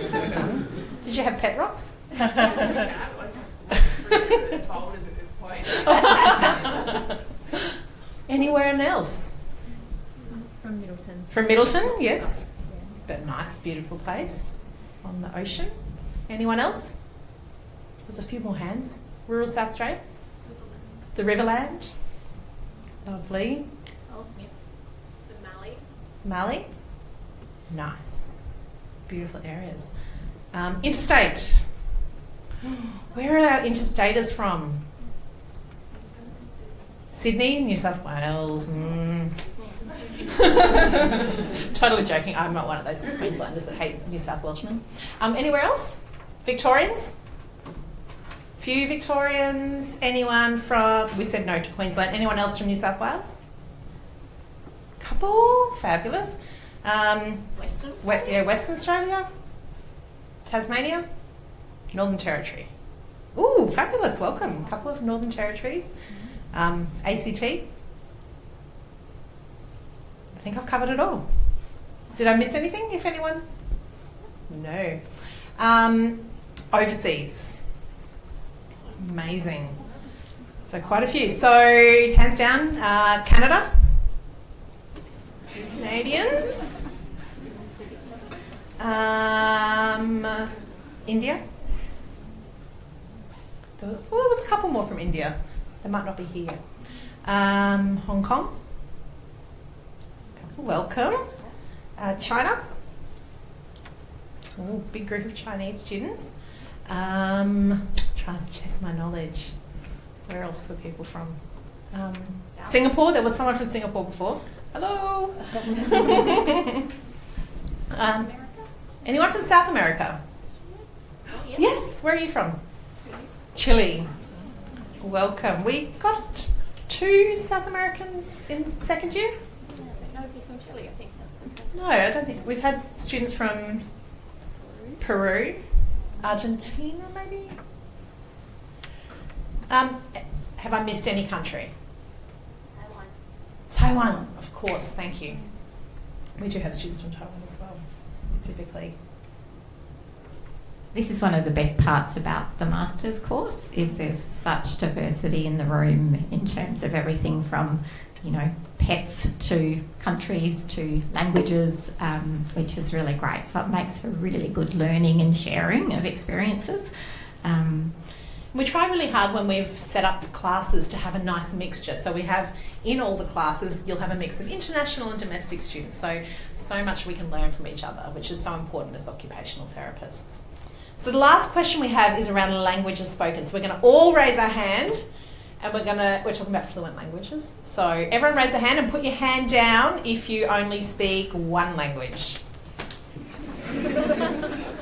that's fun. Did you have pet rocks? Yeah, like, it's told us at this point. Anywhere else? From Middleton. From Middleton, yes. But nice, beautiful place on the ocean. Anyone else? There's a few more hands. Rural South Australia? The Riverland? Lovely. Oh, yep. The Mallee. Mallee. Nice. Beautiful areas. Interstate. Where are our interstaters from? Sydney, New South Wales. Totally joking. I'm not one of those Queenslanders that hate New South Welshmen. Anywhere else? Victorians? Few Victorians. Anyone from? We said no to Queensland. Anyone else from New South Wales? Couple. Fabulous. Western Australia? Western Australia. Tasmania. Northern Territory. Ooh, fabulous. Welcome. A couple of Northern Territories. ACT. I think I've covered it all. Did I miss anything, if anyone? No. Overseas. Amazing. So quite a few. So hands down, Canada. Canadians. India. There was a couple more from India. They might not be here. Hong Kong. Welcome. China. Oh, big group of Chinese students. Trying to test my knowledge. Where else were people from? Singapore. There was someone from Singapore before. Hello. Anyone from South America? Yes. Where are you from? Chile. Welcome. We got 2 South Americans in second year. Nobody from Chile, I think that's. No, I don't think. We've had students from Peru, Argentina maybe. Have I missed any country? Taiwan, of course, thank you. We do have students from Taiwan as well, typically. This is one of the best parts about the master's course, is there's such diversity in the room in terms of everything from, pets to countries to languages, which is really great. So it makes for really good learning and sharing of experiences. We try really hard when we've set up classes to have a nice mixture. So we have, in all the classes, you'll have a mix of international and domestic students. So much we can learn from each other, which is so important as occupational therapists. So the last question we have is around languages spoken. So we're going to all raise our hand, and we're talking about fluent languages. So everyone raise their hand and put your hand down if you only speak one language.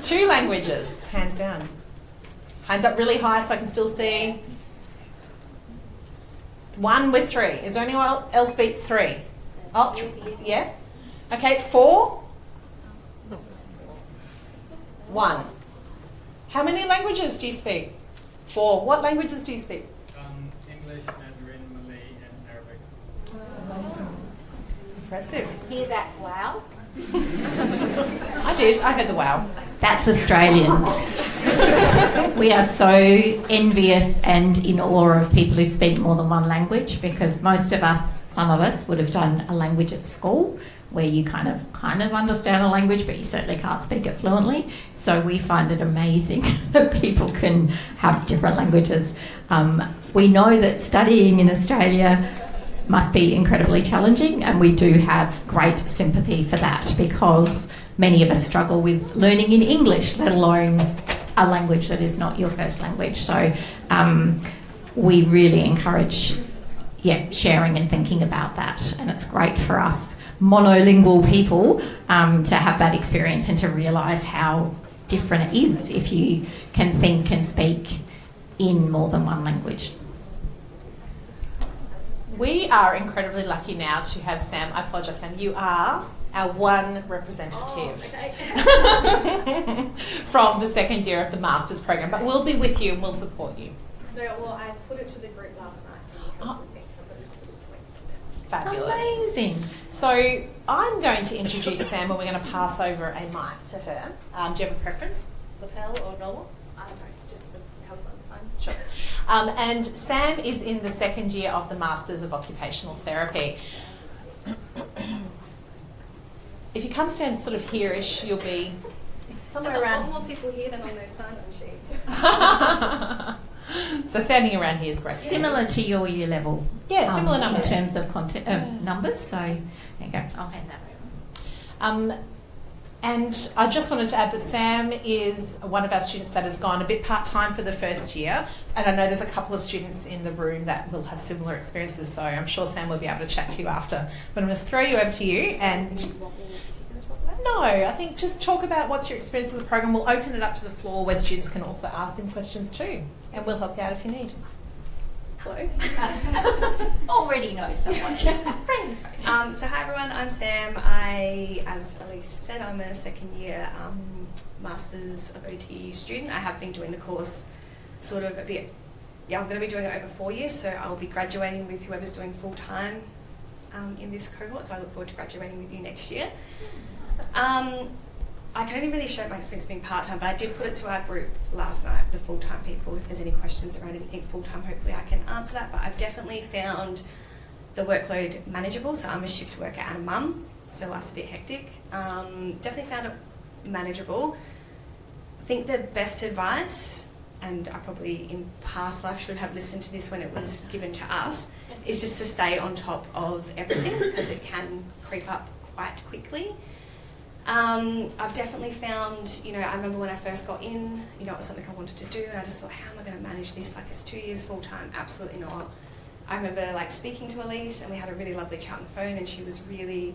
2 languages, hands down. Hands up really high so I can still see. 1 with 3. Is there anyone else beats 3? Oh, 3. Yeah. Okay, 4. 1. How many languages do you speak? 4. What languages do you speak? English, Mandarin, Malay, and Arabic. Impressive. Hear that? Wow. I did. I heard the wow. That's Australians. We are so envious and in awe of people who speak more than one language, because some of us would have done a language at school where you kind of understand a language, but you certainly can't speak it fluently. So we find it amazing that people can have different languages. We know that studying in Australia must be incredibly challenging, and we do have great sympathy for that, because many of us struggle with learning in English, let alone a language that is not your first language. So we really encourage sharing and thinking about that, and it's great for us monolingual people to have that experience and to realise how different it is if you can think and speak in more than one language. We are incredibly lucky now to have Sam. I apologise, Sam. You are our one representative from the second year of the Masters program, but we'll be with you and we'll support you. No, well, I put it to the group last night. Fabulous. Amazing. So I'm going to introduce Sam, and we're going to pass over a mic to her. Do you have a preference, lapel or normal? I don't know, just the held one's fine. Sure. And Sam is in the second year of the Masters of Occupational Therapy. If you come stand sort of here-ish, you'll be somewhere There's around. a lot more people here than on those sign-on sheets. So standing around here is great. Similar to your year level. Yeah, similar numbers. In terms of content, numbers. So there you go. I'll hand that over. And I just wanted to add that Sam is one of our students that has gone a bit part-time for the first year. And I know there's a couple of students in the room that will have similar experiences, so I'm sure Sam will be able to chat to you after. But I'm going to throw you over to you and... No, I think just talk about what's your experience of the program. We'll open it up to the floor where students can also ask them questions too. And we'll help you out if you need. Hello. Already know somebody. So hi everyone, I'm Sam. As Elise said, I'm a second year Masters of OT student. I have been doing the course sort of a bit, I'm going to be doing it over 4 years, so I'll be graduating with whoever's doing full time in this cohort, so I look forward to graduating with you next year. I can only really share my experience being part-time, but I did put it to our group last night, the full-time people. If there's any questions around anything full-time, hopefully I can answer that. But I've definitely found the workload manageable. So I'm a shift worker and a mum, so life's a bit hectic. Definitely found it manageable. I think the best advice, and I probably in past life should have listened to this when it was given to us, is just to stay on top of everything because it can creep up quite quickly. I've definitely found, I remember when I first got in, it was something I wanted to do, and I just thought, how am I going to manage this? Like, it's 2 years full time, absolutely not. I remember speaking to Elise, and we had a really lovely chat on the phone, and she was really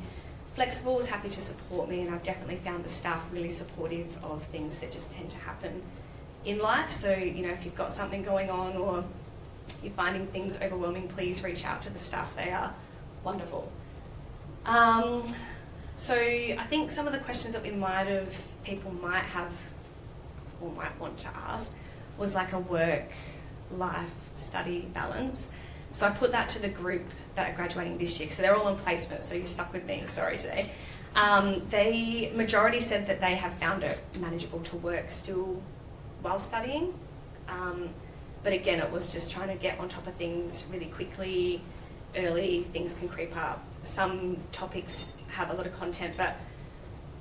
flexible, was happy to support me, and I've definitely found the staff really supportive of things that just tend to happen in life. So, if you've got something going on or you're finding things overwhelming, please reach out to the staff. They are wonderful. So I think some of the questions that people might have or might want to ask was like a work-life-study balance. So I put that to the group that are graduating this year. So they're all on placement, so you're stuck with me, sorry today. The majority said that they have found it manageable to work still while studying. But again, it was just trying to get on top of things really quickly, early, things can creep up. Some topics have a lot of content, but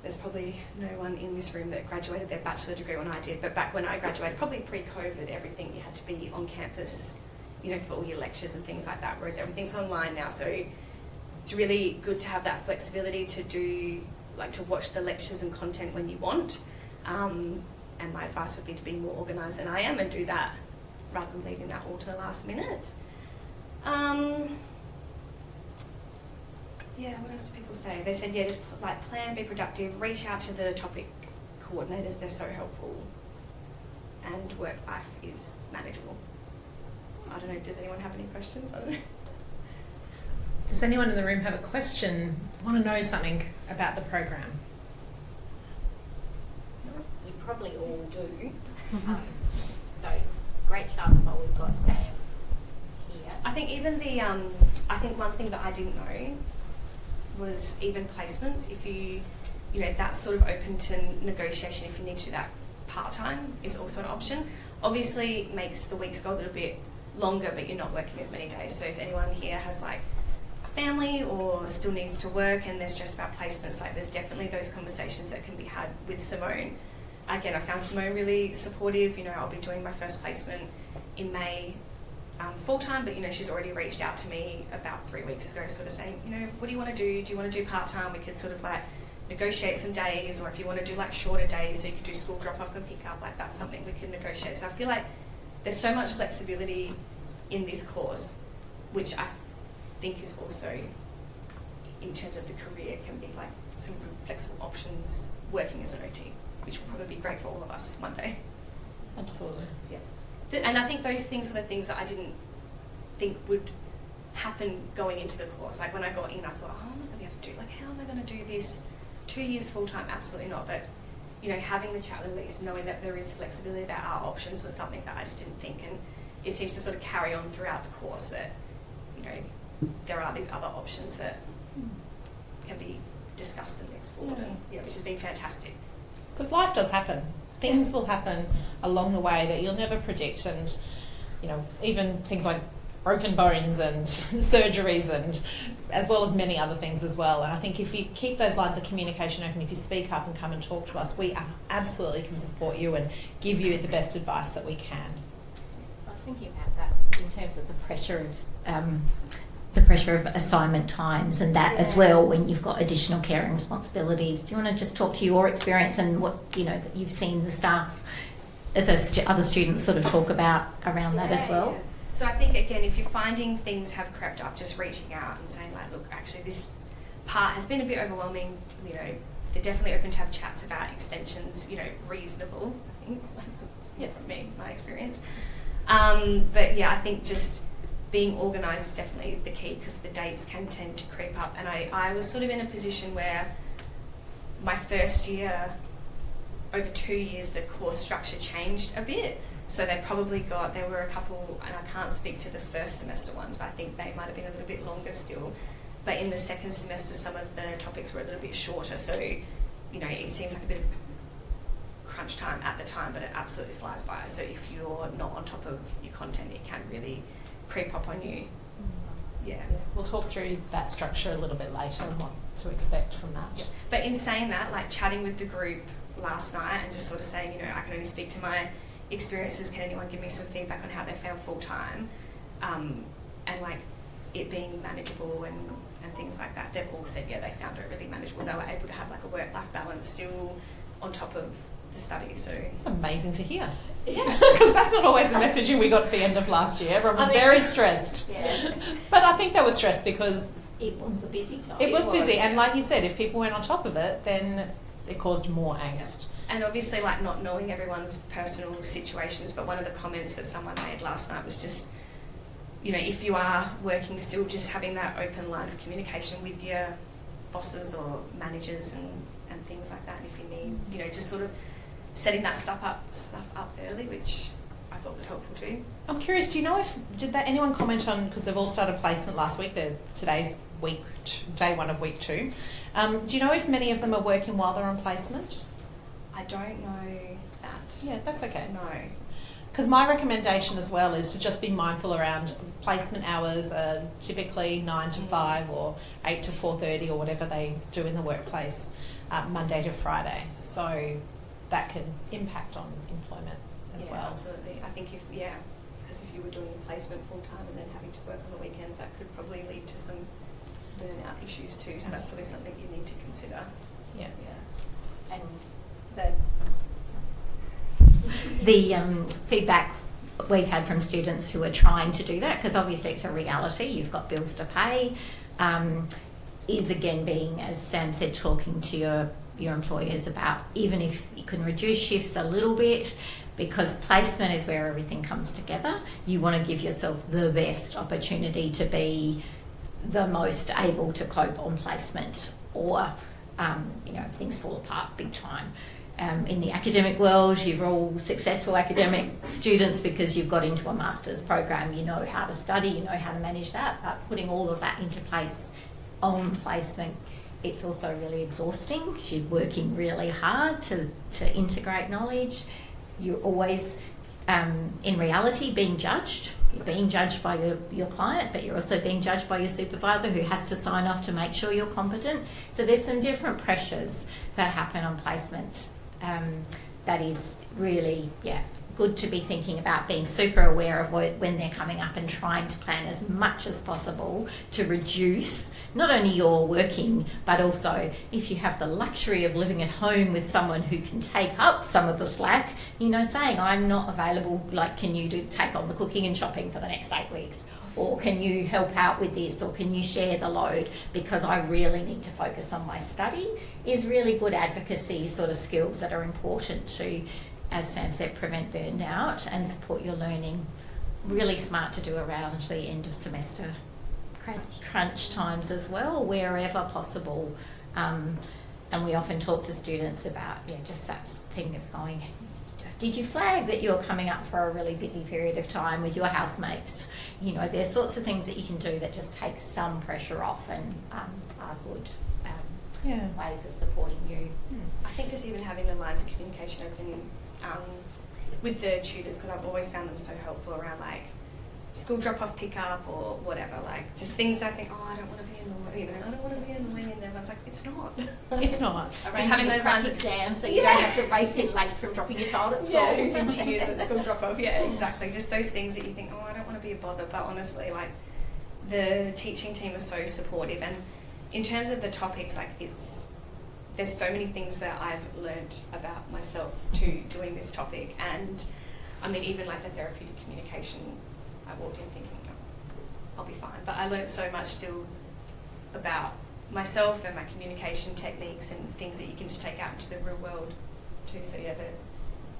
there's probably no one in this room that graduated their bachelor degree when I did, but back when I graduated, probably pre-COVID, everything you had to be on campus, for all your lectures and things like that, whereas everything's online now, so it's really good to have that flexibility to do, to watch the lectures and content when you want, and my advice would be to be more organised than I am and do that rather than leaving that all to the last minute. What else do people say? They said, just plan, be productive, reach out to the topic coordinators, they're so helpful, and work life is manageable. I don't know, does anyone have any questions? I don't know. Does anyone in the room have a question, want to know something about the program? You probably all do. So, great chance while we've got Sam here. I think even I think one thing that I didn't know was even placements. If that's sort of open to negotiation if you need to do that part-time is also an option. Obviously makes the weeks go a little bit longer, but you're not working as many days. So if anyone here has a family or still needs to work and they're stressed about placements, there's definitely those conversations that can be had with Simone. Again, I found Simone really supportive. I'll be doing my first placement in May full-time, but she's already reached out to me about 3 weeks ago sort of saying, what do you want to do? Do you want to do part-time? We could sort of negotiate some days, or if you want to do shorter days so you could do school drop-off and pick up, that's something we can negotiate. So I feel there's so much flexibility in this course, which I think is also, in terms of the career, can be some flexible options working as an OT, which will probably be great for all of us one day. Absolutely. Yeah. And I think those things were the things that I didn't think would happen going into the course. When I got in, I thought, I'm not going to be able to do, how am I going to do this 2 years full-time? Absolutely not. But, having the chat with Elise, knowing that there is flexibility, there are options, was something that I just didn't think. And it seems to sort of carry on throughout the course that, there are these other options that can be discussed and explored, and which has been fantastic. Because life does happen. Things will happen along the way that you'll never predict, and even things like broken bones and surgeries, and as well as many other things as well. And I think if you keep those lines of communication open, if you speak up and come and talk to us, we absolutely can support you and give you the best advice that we can. thinking about that in terms of the pressure of assignment times and that as well when you've got additional caring responsibilities. Do you want to just talk to your experience and what that you've seen the staff, the other students sort of talk about around that as well? Yeah. So I think again, if you're finding things have crept up, just reaching out and saying like, look, actually this part has been a bit overwhelming. They're definitely open to have chats about extensions. Reasonable. I think. Yes, my experience. But yeah, I think just being organised is definitely the key because the dates can tend to creep up. And I was sort of in a position where my first year, over 2 years, the course structure changed a bit. So there were a couple, and I can't speak to the first semester ones, but I think they might have been a little bit longer still. But in the second semester, some of the topics were a little bit shorter. So, it seems like a bit of crunch time at the time, but it absolutely flies by. So if you're not on top of your content, it can really creep up on you. Yeah. We'll talk through that structure a little bit later and what to expect from that. Yeah. But in saying that, like chatting with the group last night and just sort of saying, I can only speak to my experiences. Can anyone give me some feedback on how they found full time? And like it being manageable and things like that. They've all said, yeah, they found it really manageable. They were able to have like a work-life balance still on top of the study. So it's amazing to hear. Yeah, because that's not always the messaging we got at the end of last year. Everyone was very stressed. Yeah. But I think they were stressed because it was the busy time. It was busy, and like you said, if people went on top of it, then it caused more angst. And obviously, like not knowing everyone's personal situations, but one of the comments that someone made last night was just, if you are working still, just having that open line of communication with your bosses or managers and things like that. And if you need, just sort of setting that stuff up early, which I thought was helpful too. I'm curious, do you know did anyone comment on, because they've all started placement last week, today's week, day 1 of week 2. Do you know if many of them are working while they're on placement? I don't know that. Yeah, that's okay. No. Because my recommendation as well is to just be mindful around placement hours are typically 9 to 5 or 8 to 4:30 or whatever they do in the workplace, Monday to Friday. So that can impact on employment as well. Absolutely. I think because if you were doing placement full time and then having to work on the weekends, that could probably lead to some burnout issues too. So that's probably something you need to consider. Yeah. And the feedback we've had from students who are trying to do that, because obviously it's a reality, you've got bills to pay, is again being, as Sam said, talking to your employers about even if you can reduce shifts a little bit, because placement is where everything comes together. You want to give yourself the best opportunity to be the most able to cope on placement, or things fall apart big time. In the academic world, you're all successful academic students because you've got into a master's program, you know how to study, you know how to manage that, but putting all of that into place on placement, it's also really exhausting because you're working really hard to integrate knowledge. You're always, in reality, being judged. You're being judged by your client, but you're also being judged by your supervisor who has to sign off to make sure you're competent. So there's some different pressures that happen on placement. That is really, good to be thinking about, being super aware of when they're coming up and trying to plan as much as possible to reduce not only your working, but also if you have the luxury of living at home with someone who can take up some of the slack, saying, I'm not available, like, can you take on the cooking and shopping for the next 8 weeks? Or can you help out with this? Or can you share the load because I really need to focus on my study? Is really good advocacy sort of skills that are important to, as Sam said, prevent burnout and support your learning. Really smart to do around the end of semester crunch times as well, wherever possible. And we often talk to students about, just that thing of going, did you flag that you're coming up for a really busy period of time with your housemates? There's sorts of things that you can do that just take some pressure off and are good ways of supporting you. I think just even having the lines of communication open with the tutors, because I've always found them so helpful around school drop-off pickup or whatever, like just things that I think, oh, I don't want to be annoying, I don't want to be annoying, and everyone's like, it's not. It's not. Just having those lines of exams so you don't have to race in late from dropping your child at school. Yeah, who's in tears at school drop-off, yeah, exactly. Just those things that you think, oh, I don't want to be a bother, but honestly, like, the teaching team are so supportive, and in terms of the topics, like, there's so many things that I've learnt about myself to doing this topic, and I mean, even like the therapeutic communication, I walked in thinking, oh, I'll be fine. But I learnt so much still about myself and my communication techniques and things that you can just take out into the real world too. So yeah,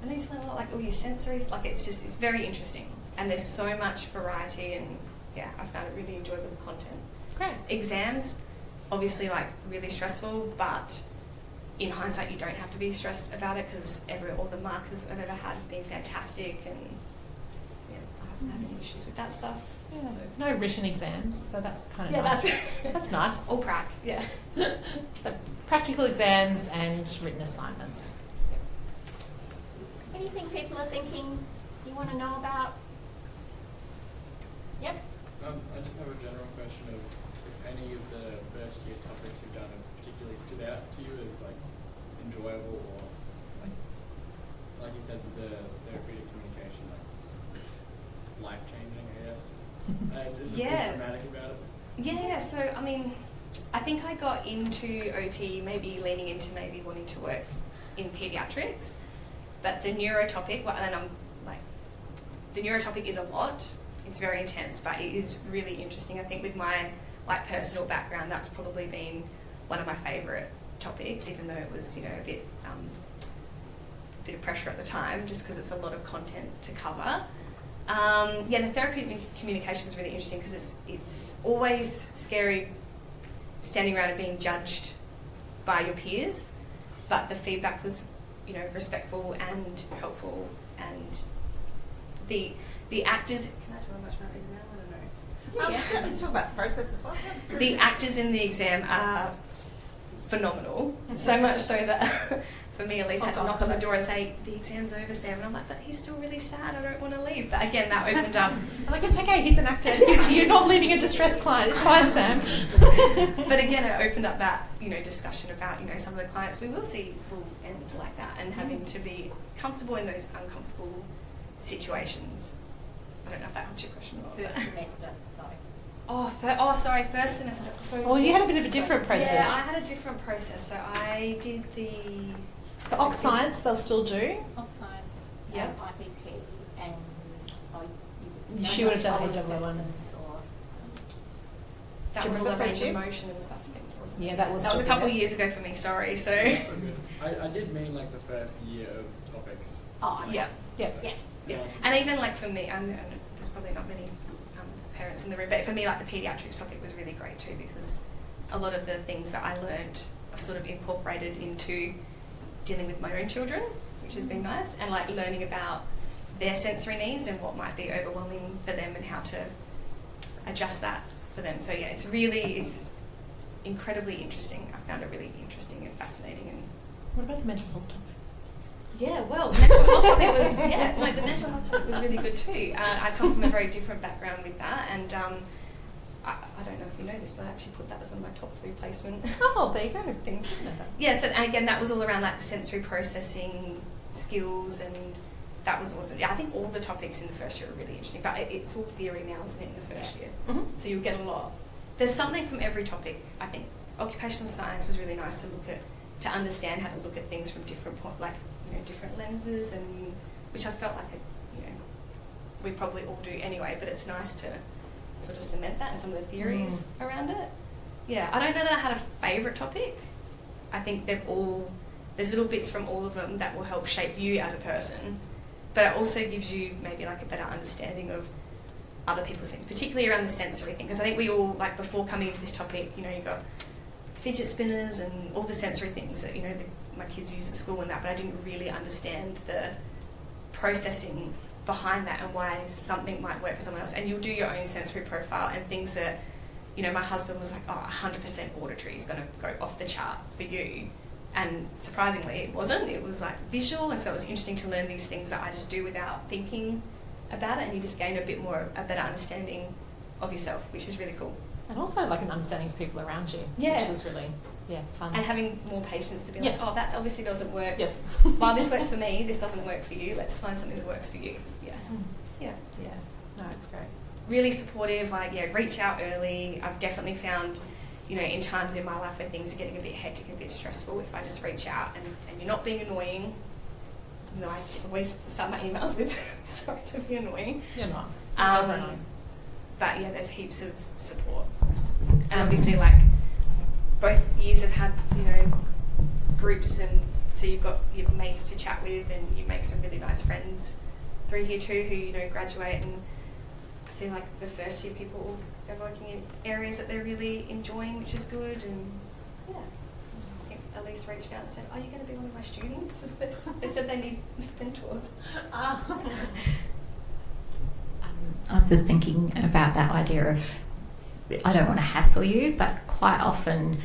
I know you just learn a lot, like all your sensories, like it's very interesting. And there's so much variety, and yeah, I found it really enjoyable content. Great. Exams, obviously like really stressful, but in hindsight you don't have to be stressed about it because all the markers I've ever had have been fantastic, and yeah, I haven't had any issues with that stuff. Yeah. So, no written exams, so that's kind of yeah, nice. That's nice. All prac, yeah. So practical exams and written assignments. Anything people are thinking you want to know about? Yep. I just have a general question of if any of the first year topics you've done have particularly stood out to you as like enjoyable, or like you said, the therapeutic communication, like life changing, I guess. Is Yeah. it dramatic about it? Yeah, so I mean, I think I got into OT maybe leaning into maybe wanting to work in paediatrics, but the neuro topic, the neuro topic is a lot. It's very intense, but it is really interesting. I think with my like personal background, that's probably been one of my favourite topics, even though it was, you know, a bit of pressure at the time, just because it's a lot of content to cover. Yeah, the therapeutic communication was really interesting because it's always scary standing around and being judged by your peers, but the feedback was, you know, respectful and helpful, and the actors. Can I tell them much about the exam? I don't know. Yeah, we can talk about the process as well. The actors in the exam are phenomenal, so much so that for me at least I had to knock on the door and say, the exam's over, Sam, and I'm like, but he's still really sad, I don't want to leave. But again, that opened up. I'm like, it's okay, he's an actor, you're not leaving a distressed client, it's fine, Sam. But again, it opened up that, you know, discussion about, you know, some of the clients we will see will end like that, and having to be comfortable in those uncomfortable situations. I don't know if that helps your question or not. First semester, sorry. Sorry, first semester. So well, you had a bit of a different process. Yeah, I had a different process. So I did So Oc Science they'll still do? Oc Science, yep. IPP, and she would have done the double one. That was all the range of motion and stuff. Wasn't yeah, it? that was a couple of years ago for me. Sorry. So. I did mean like the first year of topics. Oh yeah, yeah, So, yeah, yeah. And even like for me, I know there's probably not many parents in the room, but for me, like the paediatrics topic was really great too, because a lot of the things that I learned I've sort of incorporated into dealing with my own children, which has been nice, and like learning about their sensory needs and what might be overwhelming for them and how to adjust that for them. So yeah, it's incredibly interesting. I found it really interesting and fascinating. And what about the mental health topic? Yeah, well, the mental health topic was the mental health topic was really good too. I come from a very different background with that, and I don't know if you know this, but I actually put that as one of my top 3 placement. Oh, there you go. Things. Yeah, so again, that was all around like the sensory processing skills, and that was awesome. Yeah, I think all the topics in the first year are really interesting, but it's all theory now, isn't it, in the first year? Mm-hmm. So you'll get a lot. There's something from every topic. I think occupational science was really nice to understand how to look at things from different different lenses, and which I felt like we probably all do anyway, but it's nice to sort of cement that and some of the theories around it. Yeah, I don't know that I had a favourite topic. I think there's little bits from all of them that will help shape you as a person, but it also gives you maybe like a better understanding of other people's things, particularly around the sensory thing, because I think we all, like before coming into this topic, you've got fidget spinners and all the sensory things that, my kids use at school and that, but I didn't really understand the processing behind that and why something might work for someone else. And you'll do your own sensory profile and things that, my husband was like, 100% auditory is going to go off the chart for you. And surprisingly, it wasn't. It was like visual, and so it was interesting to learn these things that I just do without thinking about it, and you just gain a better understanding of yourself, which is really cool. And also like an understanding of people around you, Yeah. which is really fun. And having more patience to be Yes. like, oh, that obviously doesn't work. Yes. While this works for me, this doesn't work for you. Let's find something that works for you. Yeah. Yeah. Yeah. No, it's great. Really supportive, reach out early. I've definitely found, in times in my life where things are getting a bit hectic, a bit stressful, if I just reach out and you're not being annoying, I always start my emails with, sorry to be annoying. You're not. But yeah, there's heaps of support. And obviously, both years have had, groups, and so you've got your mates to chat with, and you make some really nice friends through here too who, graduate, and I feel like the first year people are working in areas that they're really enjoying, which is good. And yeah, I think Elise reached out and said, "Are you going to be one of my students?" They said they need mentors. I was just thinking about that idea of, I don't want to hassle you, but quite often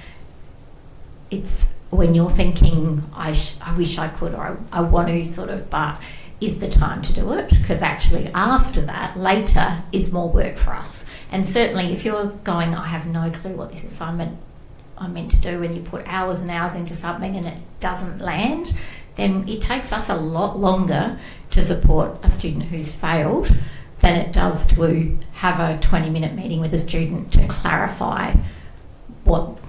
it's when you're thinking, I wish I could, or I want to but is the time to do it? Because actually after that, later is more work for us. And certainly if you're going, I have no clue what this assignment I'm meant to do, and you put hours and hours into something and it doesn't land, then it takes us a lot longer to support a student who's failed than it does to have a 20-minute meeting with a student to clarify what,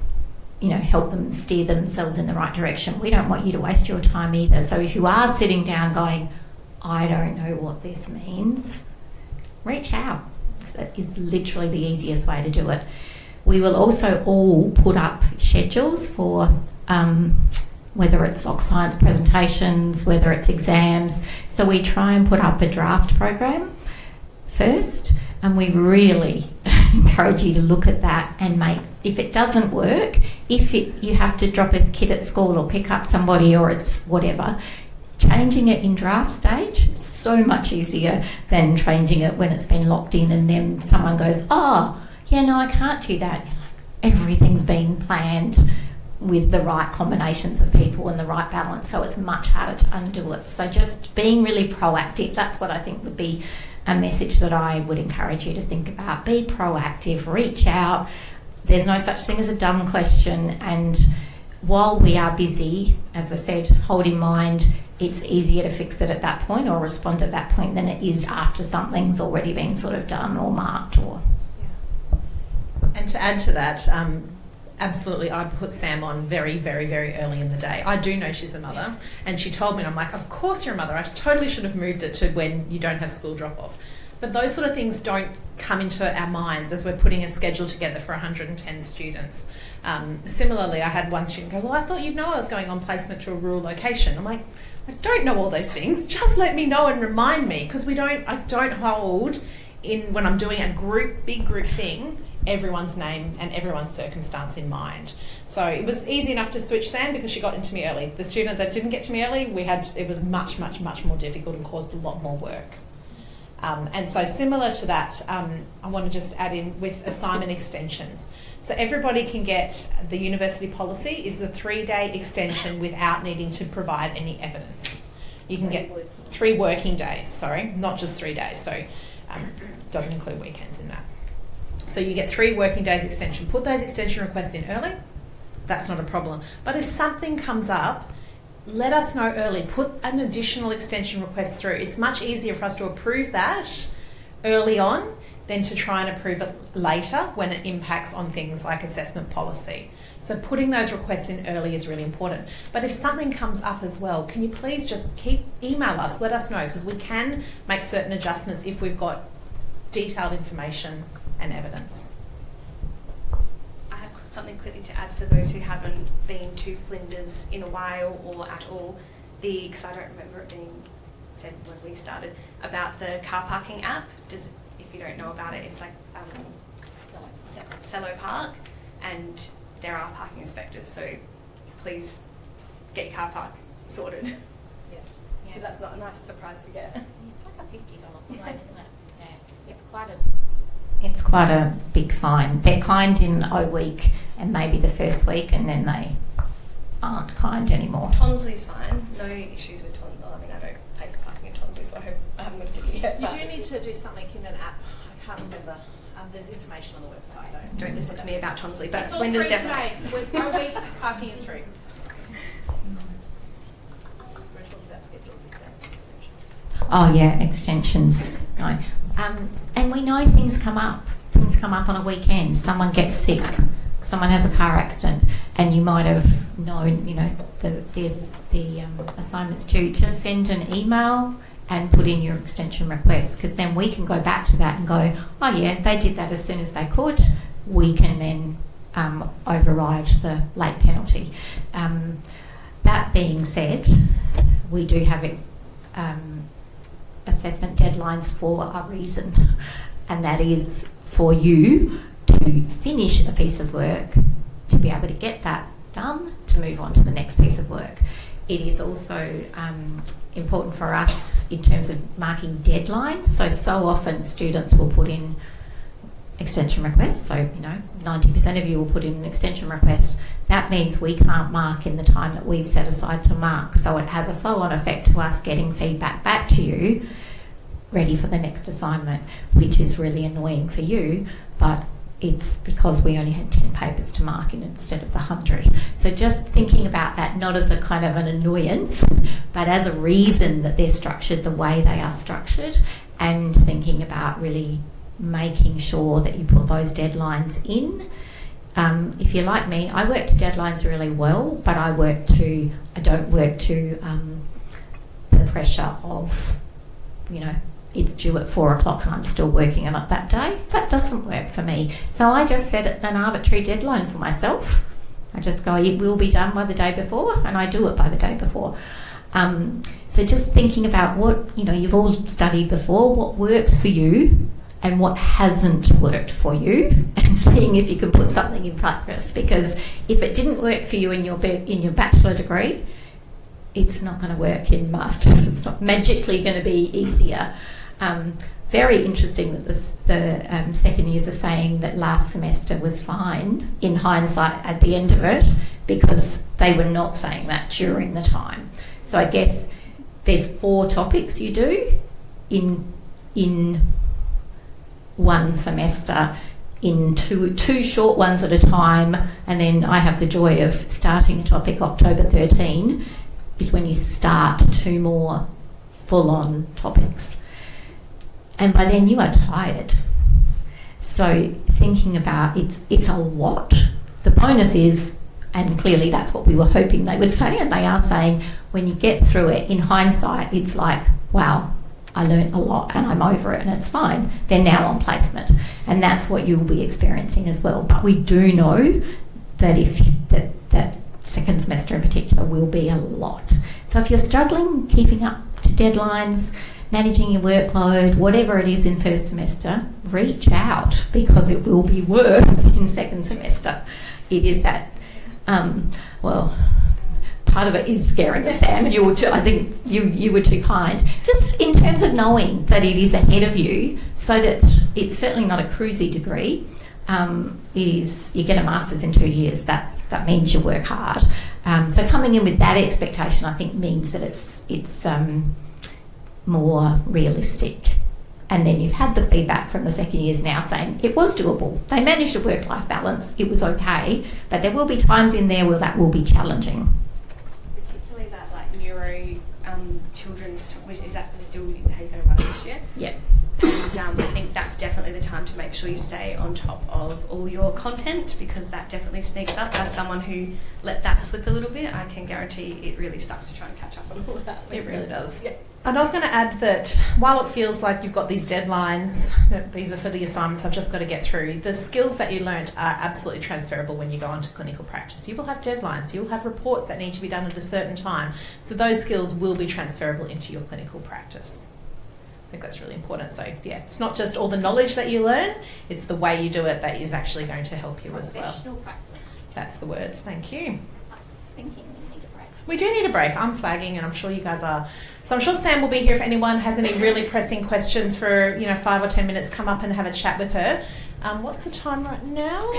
help them steer themselves in the right direction. We don't want you to waste your time either. So if you are sitting down going, I don't know what this means, reach out, because that is literally the easiest way to do it. We will also all put up schedules for whether it's Oc Science presentations, whether it's exams. So we try and put up a draft program first, and we really encourage you to look at that and if it doesn't work, you have to drop a kid at school or pick up somebody or it's whatever, changing it in draft stage is so much easier than changing it when it's been locked in and then someone goes, oh, yeah, no, I can't do that. Everything's been planned with the right combinations of people and the right balance, so it's much harder to undo it. So just being really proactive, that's what I think would be a message that I would encourage you to think about. Be proactive, reach out. There's no such thing as a dumb question, and while we are busy, as I said, hold in mind it's easier to fix it at that point or respond at that point than it is after something's already been sort of done or marked. And to add to that, absolutely, I put Sam on very, very, very early in the day. I do know she's a mother, and she told me, and I'm like, of course you're a mother. I totally should have moved it to when you don't have school drop-off. But those sort of things don't come into our minds as we're putting a schedule together for 110 students. Similarly, I had one student go, well, I thought you'd know I was going on placement to a rural location. I'm like, I don't know all those things. Just let me know and remind me, because I don't hold in, when I'm doing a big group thing, everyone's name and everyone's circumstance in mind. So it was easy enough to switch Sam because she got into me early. The student that didn't get to me early, it was much, much, much more difficult and caused a lot more work. And so similar to that, I want to just add in with assignment extensions. So everybody can get, the university policy is a 3-day extension without needing to provide any evidence. You can get 3 working days, not just 3 days. So doesn't include weekends in that. So you get 3 working days extension. Put those extension requests in early. That's not a problem. But if something comes up, let us know early. Put an additional extension request through. It's much easier for us to approve that early on than to try and approve it later when it impacts on things like assessment policy. So putting those requests in early is really important. But if something comes up as well, can you please just email us, let us know, because we can make certain adjustments if we've got detailed information and evidence. I have something quickly to add for those who haven't been to Flinders in a while or at all, because I don't remember it being said when we started, about the car parking app. If you don't know about it, it's like Cello Park, and there are parking inspectors, so please get your car park sorted. Yes, because that's not a nice surprise to get. It's like a $50 fine, isn't it? Yeah, it's quite a big fine. They're kind in a week and maybe the first week, and then they aren't kind anymore. Tonsley's fine. No issues with Tonsley. I mean, I don't pay for parking in Tonsley, so I hope I haven't got a ticket yet. You do need to do something in an app. I can't remember. There's information on the website though. Don't listen to me about Tonsley, but it's all Flinders free definitely. today. With pro week, parking is free. We're talking about schedules, exams. Oh yeah, extensions. No. And we know things come up. Things come up on a weekend. Someone gets sick. Someone has a car accident, and you might have known, there's the assignments due. Just send an email and put in your extension request, because then we can go back to that and go, oh yeah, they did that as soon as they could. We can then override the late penalty. That being said, we do have assessment deadlines for a reason, and that is for you to finish a piece of work, to be able to get that done, to move on to the next piece of work. It is also important for us in terms of marking deadlines. So often students will put in extension requests. So, 90% of you will put in an extension request. That means we can't mark in the time that we've set aside to mark. So it has a flow-on effect to us getting feedback back to you, ready for the next assignment, which is really annoying for you, but it's because we only had 10 papers to mark in instead of the 100. So just thinking about that, not as a kind of an annoyance, but as a reason that they're structured the way they are structured, and thinking about really making sure that you put those deadlines in. If you're like me, I work to deadlines really well, but I don't work to the pressure of, it's due at 4 o'clock and I'm still working on it that day. That doesn't work for me. So I just set an arbitrary deadline for myself. I just go, it will be done by the day before, and I do it by the day before. So just thinking about what, you've all studied before, what works for you and what hasn't worked for you, and seeing if you can put something in practice. Because if it didn't work for you in your bachelor degree, it's not going to work in masters. It's not magically going to be easier. Very interesting that the second years are saying that last semester was fine in hindsight at the end of it, because they were not saying that during the time. So I guess there's 4 topics you do in one semester, in two short ones at a time, and then I have the joy of starting a topic October 13 is when you start 2 more full-on topics. And by then you are tired. So thinking about it's a lot. The bonus is, and clearly that's what we were hoping they would say, and they are saying, when you get through it, in hindsight, it's like, wow, I learned a lot and I'm over it and it's fine. They're now on placement. And that's what you'll be experiencing as well. But we do know that that second semester in particular will be a lot. So if you're struggling keeping up to deadlines, managing your workload, whatever it is in first semester, reach out, because it will be worse in second semester. It is that, part of it is scaring us, Sam. I think you were too kind. Just in terms of knowing that it is ahead of you, so that it's certainly not a cruisy degree. It is, you get a master's in 2 years. That means you work hard. So coming in with that expectation, I think, means that it's more realistic. And then you've had the feedback from the second years now saying it was doable. They managed a work-life balance. It was okay, but there will be times in there where that will be challenging. Particularly that neuro children's, is that still how you're going to run it this year? Yeah. And I think that's definitely the time to make sure you stay on top of all your content, because that definitely sneaks up. As someone who let that slip a little bit, I can guarantee it really sucks to try and catch up on all of that. It really does. Yeah. And I was going to add that while it feels like you've got these deadlines, that these are for the assignments I've just got to get through, the skills that you learnt are absolutely transferable when you go into clinical practice. You will have deadlines, you'll have reports that need to be done at a certain time. So those skills will be transferable into your clinical practice. I think that's really important. So yeah, it's not just all the knowledge that you learn, it's the way you do it that is actually going to help you as well. Professional practice. That's the words. Thank you. Thinking we need a break. We do need a break. I'm flagging, and I'm sure you guys are. So I'm sure Sam will be here if anyone has any really pressing questions for 5 or 10 minutes. Come up and have a chat with her. What's the time right now?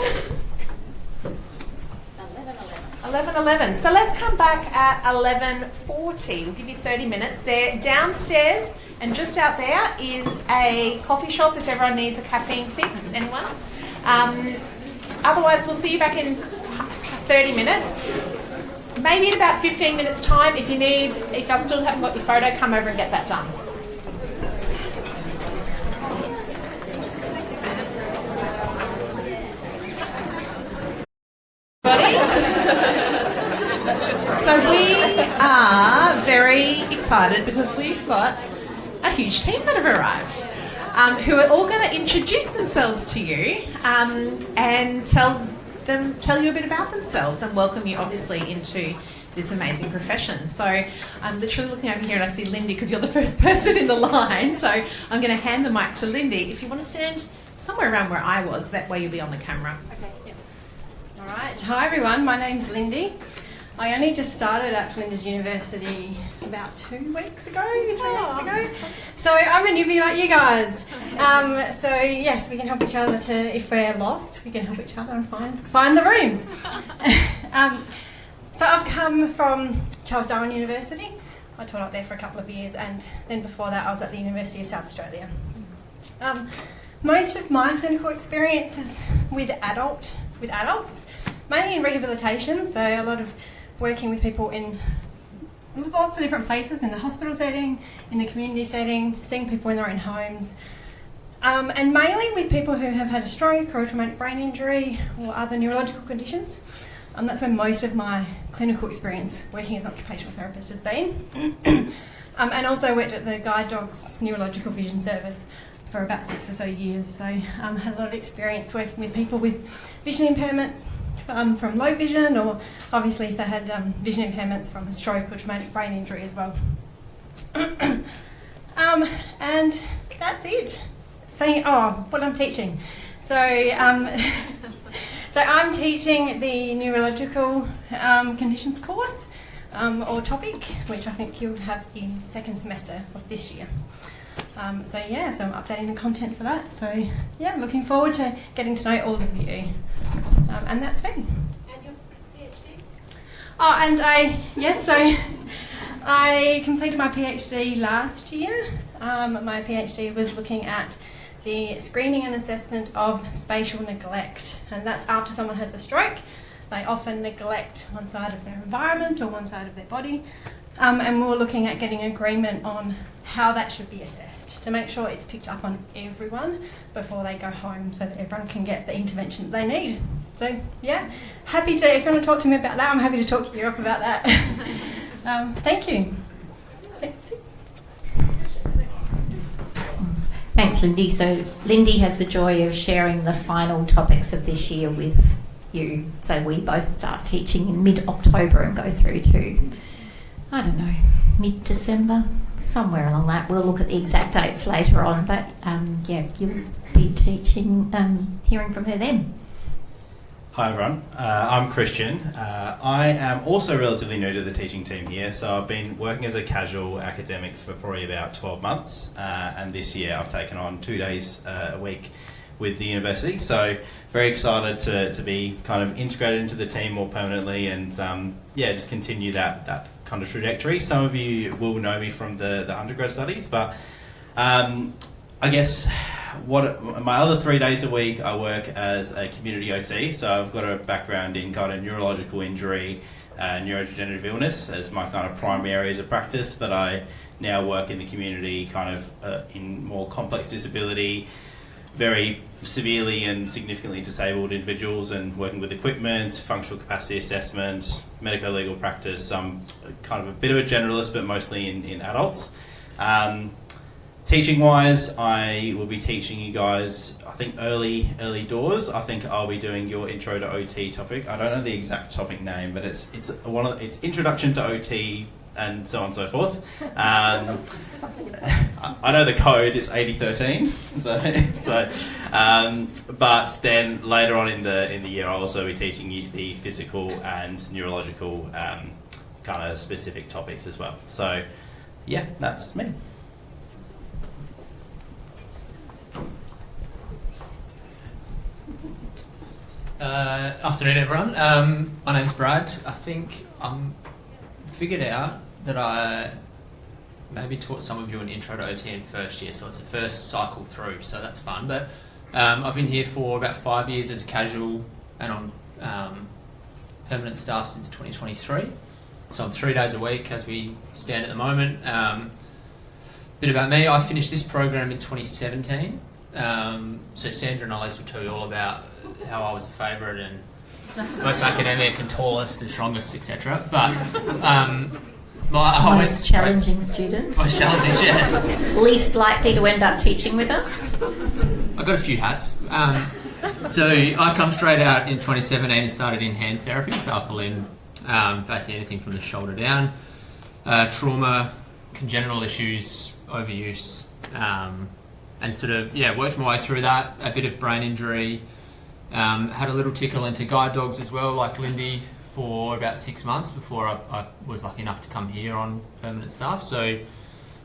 11:11. So let's come back at 11:40. We'll give you 30 minutes. They're downstairs And just out there is a coffee shop if everyone needs a caffeine fix. Anyone? Otherwise, we'll see you back in 30 minutes. Maybe in about 15 minutes' time, if I still haven't got your photo, come over and get that done. So we are very excited because we've got a huge team that have arrived who are all going to introduce themselves to you and tell you a bit about themselves and welcome you obviously into this amazing profession. So I'm literally looking over here and I see Lindy because you're the first person in the line. So I'm going to hand the mic to Lindy. If you want to stand somewhere around where I was, that way you'll be on the camera. Okay, yeah. All right. Hi everyone, my name's Lindy. I only just started at Flinders University about 2 weeks ago, 3 weeks ago. So I'm a newbie like you guys. So yes, we can help each other if we're lost, we can help each other and find the rooms. So I've come from Charles Darwin University. I taught up there for a couple of years, and then before that I was at the University of South Australia. Most of my clinical experience is with adults, mainly in rehabilitation, so a lot of working with people in lots of different places, in the hospital setting, in the community setting, seeing people in their own homes, and mainly with people who have had a stroke or a traumatic brain injury or other neurological conditions. That's where most of my clinical experience working as an occupational therapist has been. And also worked at the Guide Dogs Neurological Vision Service for about 6 or so years. So had a lot of experience working with people with vision impairments from low vision, or obviously if they had vision impairments from a stroke or traumatic brain injury as well. And that's it. So, what I'm teaching. So, so I'm teaching the neurological conditions course or topic, which I think you'll have in second semester of this year. So I'm updating the content for that. So yeah, looking forward to getting to know all of you. And that's me. And your PhD? Oh, and I completed my PhD last year. My PhD was looking at the screening and assessment of spatial neglect, and that's after someone has a stroke. They often neglect one side of their environment or one side of their body, and we were looking at getting agreement on how that should be assessed to make sure it's picked up on everyone before they go home so that everyone can get the intervention that they need. So yeah, happy to, if you want to talk to me about that, I'm happy to talk you up about that. Thank you. Thanks, Lindy. So Lindy has the joy of sharing the final topics of this year with you. So we both start teaching in mid-October and go through to, I don't know, mid-December, somewhere along that. We'll look at the exact dates later on, but you'll be teaching, hearing from her then. Hi everyone, I'm Christian. I am also relatively new to the teaching team here, so I've been working as a casual academic for probably about 12 months, and this year I've taken on 2 days a week with the university, so very excited to be kind of integrated into the team more permanently and just continue that kind of trajectory. Some of you will know me from the undergrad studies, but I guess my other 3 days a week I work as a community OT, so I've got a background in kind of neurological injury, neurodegenerative illness as my kind of primary areas of practice, but I now work in the community kind of in more complex disability, very severely and significantly disabled individuals, and working with equipment, functional capacity assessment, medico-legal practice. I'm kind of a bit of a generalist, but mostly in adults. Teaching-wise, I will be teaching you guys, I think, early doors. I think I'll be doing your Intro to OT topic. I don't know the exact topic name, but it's Introduction to OT and so on and so forth. I know the code, it's 8013. But then later on in the year, I'll also be teaching you the physical and neurological kind of specific topics as well. So yeah, that's me. Afternoon, everyone. My name's Brad. I think I'm figured out that maybe taught some of you an intro to OT in first year, so it's the first cycle through, so that's fun. But I've been here for about 5 years as a casual and on permanent staff since 2023. So I'm 3 days a week as we stand at the moment. Bit about me, I finished this program in 2017. So Sandra and Alice will tell you all about how I was a favourite and most academic and tallest and strongest, etc. But most challenging student. Most challenging, yeah. Least likely to end up teaching with us. I got a few hats. So I come straight out in 2017 and started in hand therapy, so upper limb, basically anything from the shoulder down, trauma, congenital issues, overuse, and sort of, worked my way through that, a bit of brain injury, had a little tickle into guide dogs as well, like Lindy, for about 6 months before I was lucky enough to come here on permanent staff. So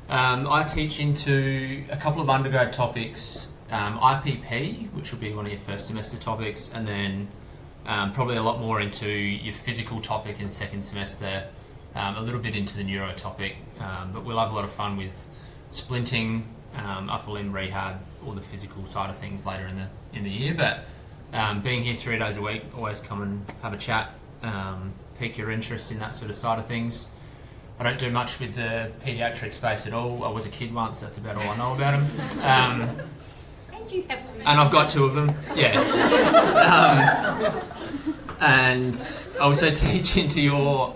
I teach into a couple of undergrad topics, IPP, which will be one of your first semester topics, and then probably a lot more into your physical topic in second semester, a little bit into the neuro topic, but we'll have a lot of fun with splinting, upper limb rehab, all the physical side of things later in the year. But being here 3 days a week, always come and have a chat, pique your interest in that sort of side of things. I don't do much with the paediatric space at all. I was a kid once, that's about all I know about them. And you have to. And I've got 2 of them, yeah. And I also teach into your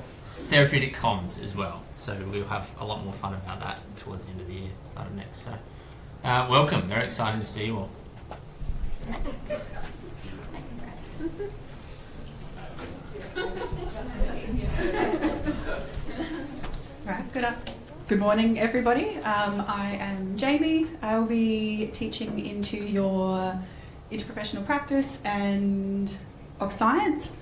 therapeutic comms as well. So we'll have a lot more fun about that towards the end of the year, start of next. So welcome, very excited to see you all. Right, good morning everybody. I am Jamie. I will be teaching into your interprofessional practice and Oc Science.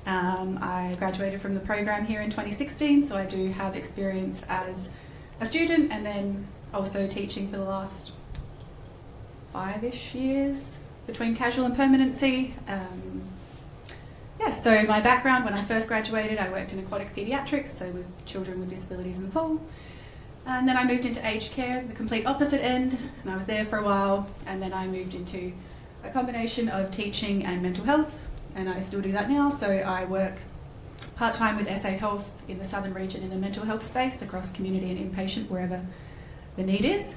I graduated from the program here in 2016, so I do have experience as a student and then also teaching for the last 5-ish years between casual and permanency. So my background, when I first graduated, I worked in aquatic paediatrics, so with children with disabilities in the pool. And then I moved into aged care, the complete opposite end, and I was there for a while. And then I moved into a combination of teaching and mental health, and I still do that now. So I work part-time with SA Health in the southern region in the mental health space across community and inpatient, wherever the need is.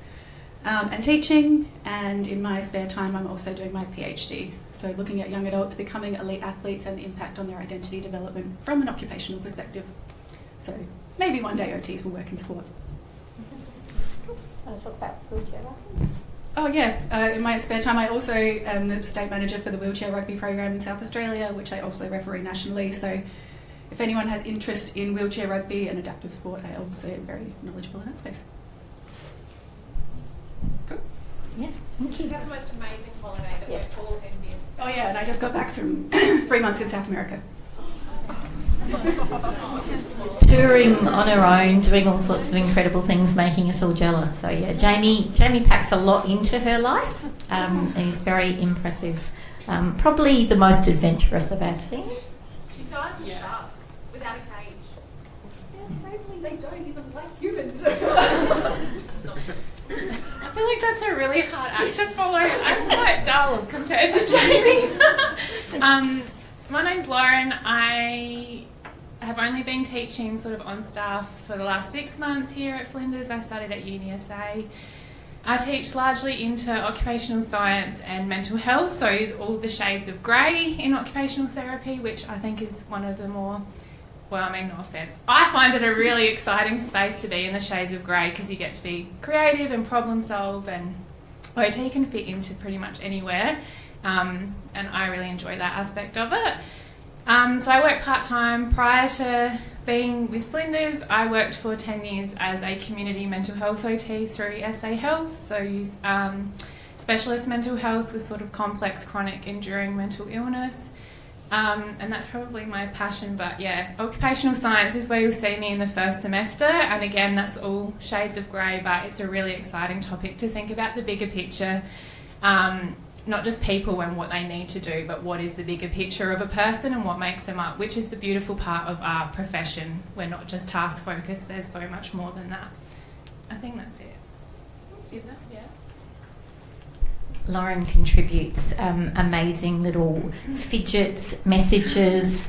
And teaching, and in my spare time I'm also doing my PhD, so looking at young adults becoming elite athletes and the impact on their identity development from an occupational perspective. So maybe one day OTs will work in sport. Want to talk about wheelchair rugby? Oh yeah, in my spare time I also am the state manager for the wheelchair rugby program in South Australia, which I also referee nationally, so if anyone has interest in wheelchair rugby and adaptive sport, I also am very knowledgeable in that space. Yeah, thank you. You had the most amazing holiday that we're all envious Oh yeah, and I just got back from 3 months in South America. Touring on her own, doing all sorts of incredible things, making us all jealous. So yeah, Jamie packs a lot into her life, and is very impressive. Probably the most adventurous of our team. She died with sharks without a cage. They're friendly, they don't even like humans. I feel like that's a really hard act to follow. I'm quite dull compared to Jamie. My name's Lauren. I have only been teaching sort of on staff for the last 6 months here at Flinders. I started at UniSA. I teach largely into occupational science and mental health, so all the shades of grey in occupational therapy, which I think is one of the more, well, I mean, no offence, I find it a really exciting space to be in the shades of grey because you get to be creative and problem solve, and OT can fit into pretty much anywhere, and I really enjoy that aspect of it. So I work part-time. Prior to being with Flinders, I worked for 10 years as a community mental health OT through SA Health, so use specialist mental health with sort of complex, chronic, enduring mental illness. And that's probably my passion, but yeah, occupational science is where you'll see me in the first semester, and again, that's all shades of grey, but it's a really exciting topic to think about the bigger picture. Not just people and what they need to do, but what is the bigger picture of a person and what makes them up, which is the beautiful part of our profession. We're not just task focused, there's so much more than that. I think that's it. Yeah. Lauren contributes amazing little fidgets, messages,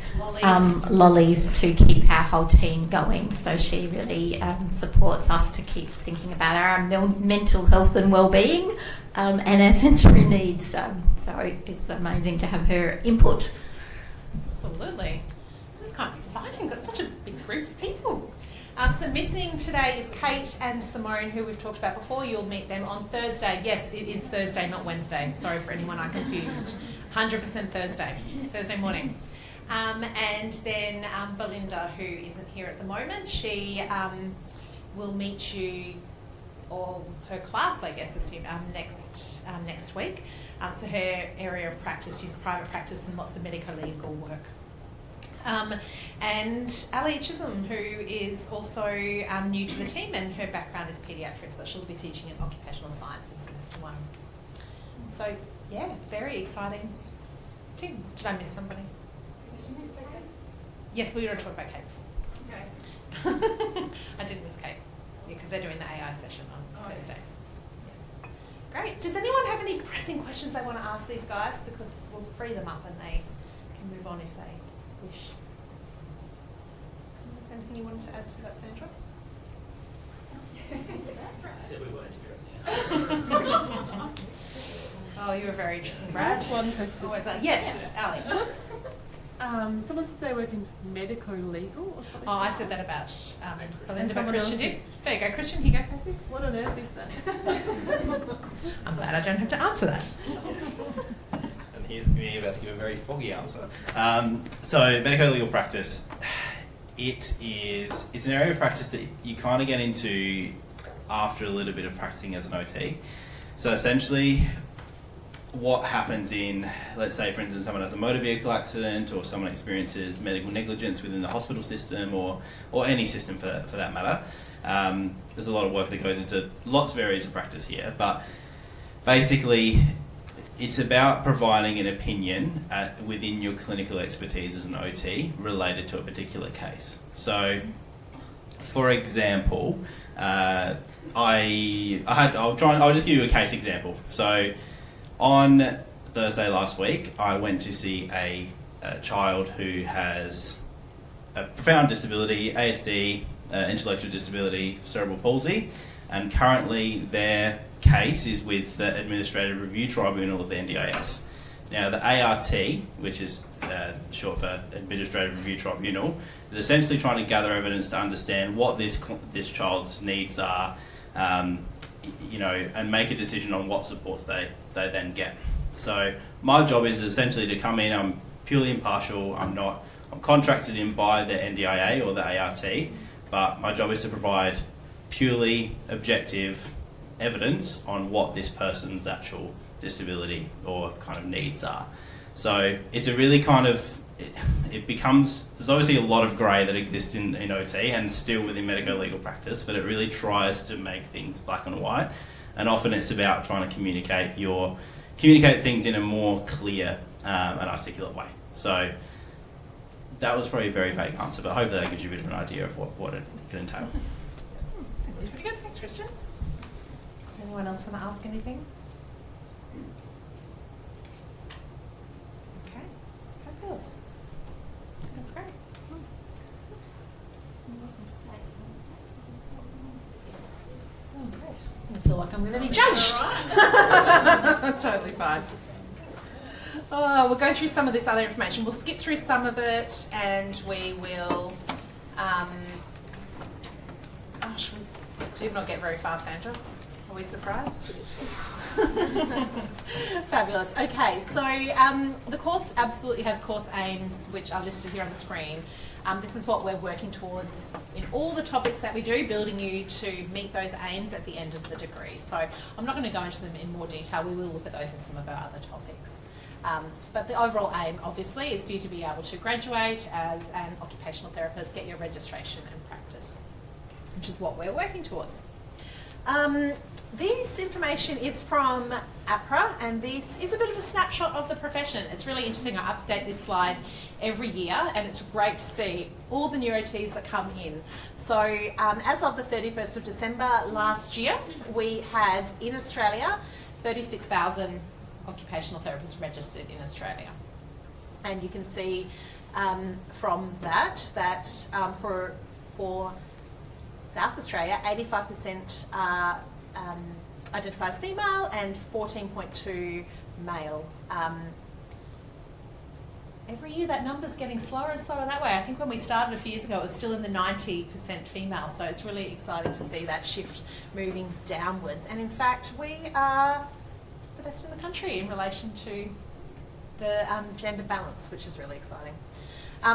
lollies to keep our whole team going. So she really supports us to keep thinking about our mental health and well-being and our sensory needs. So it's amazing to have her input. Absolutely. This is kind of exciting. Got such a big group of people. So missing today is Kate and Simone, who we've talked about before. You'll meet them on Thursday. Yes, it is Thursday, not Wednesday. Sorry for anyone I confused. 100% Thursday morning. And then Belinda, who isn't here at the moment, she will meet you, or her class, I guess, next week. So her area of practice is private practice and lots of medical legal work. And Ali Chisholm, who is also new to the team, and her background is paediatrics, but she'll be teaching in occupational science in semester 1. So, yeah, very exciting. Tim, did I miss somebody? Yes, we already talked about Kate before. Okay. I didn't miss Kate, because they're doing the AI session on Thursday. Yeah. Great. Does anyone have any pressing questions they want to ask these guys? Because we'll free them up and they can move on if they wish. Is there anything you wanted to add to that, Sandra? I said we weren't interesting. Oh, you were very interesting, Brad. That's one question. Always yes, Ali. Someone said they work in medico-legal or something. Oh, I said that about Belinda, but someone Christian else did. There you go, Christian, here you go, take this. What on earth is that? I'm glad I don't have to answer that. And here's me about to give a very foggy answer. So medico-legal practice, it's an area of practice that you kind of get into after a little bit of practicing as an OT. So essentially, what happens in, let's say, for instance, someone has a motor vehicle accident, or someone experiences medical negligence within the hospital system, or any system for that matter. There's a lot of work that goes into lots of areas of practice here, but basically it's about providing an opinion within your clinical expertise as an OT related to a particular case. So, for example, I'll just give you a case example. So, on Thursday last week, I went to see a child who has a profound disability, ASD, intellectual disability, cerebral palsy, and currently their case is with the Administrative Review Tribunal of the NDIS. Now, the ART, which is short for Administrative Review Tribunal, is essentially trying to gather evidence to understand what this child's needs are, and make a decision on what supports they then get. So my job is essentially to come in. I'm purely impartial. I'm contracted in by the NDIA or the ART, but my job is to provide purely objective evidence on what this person's actual disability or kind of needs are. So it's a really kind of, it becomes, there's obviously a lot of grey that exists in OT and still within medico-legal practice, but it really tries to make things black and white, and often it's about trying to communicate things in a more clear and articulate way. So that was probably a very vague answer, but hopefully that gives you a bit of an idea of what it can entail. That's pretty good, thanks Christian. Does anyone else want to ask anything? Okay, fabulous. That's great. Oh, great. I feel like I'm going to be judged. Totally fine. We'll go through some of this other information. We'll skip through some of it, and we will. Did not get very far, Sandra. Are we surprised? Fabulous. Okay, so the course absolutely has course aims, which are listed here on the screen. This is what we're working towards in all the topics that we do, building you to meet those aims at the end of the degree. So I'm not going to go into them in more detail. We will look at those in some of our other topics. But the overall aim, obviously, is for you to be able to graduate as an occupational therapist, get your registration and practice, which is what we're working towards. This information is from APRA, and this is a bit of a snapshot of the profession. It's really interesting. I update this slide every year, and it's great to see all the new OTs that come in. So as of the 31st of December last year, we had in Australia 36,000 occupational therapists registered in Australia. And you can see from that for South Australia, 85% identify as female and 14.2 male. Every year that number's getting slower and slower that way. I think when we started a few years ago it was still in the 90% female, so it's really exciting to see that shift moving downwards. And in fact we are the best in the country in relation to the gender balance, which is really exciting.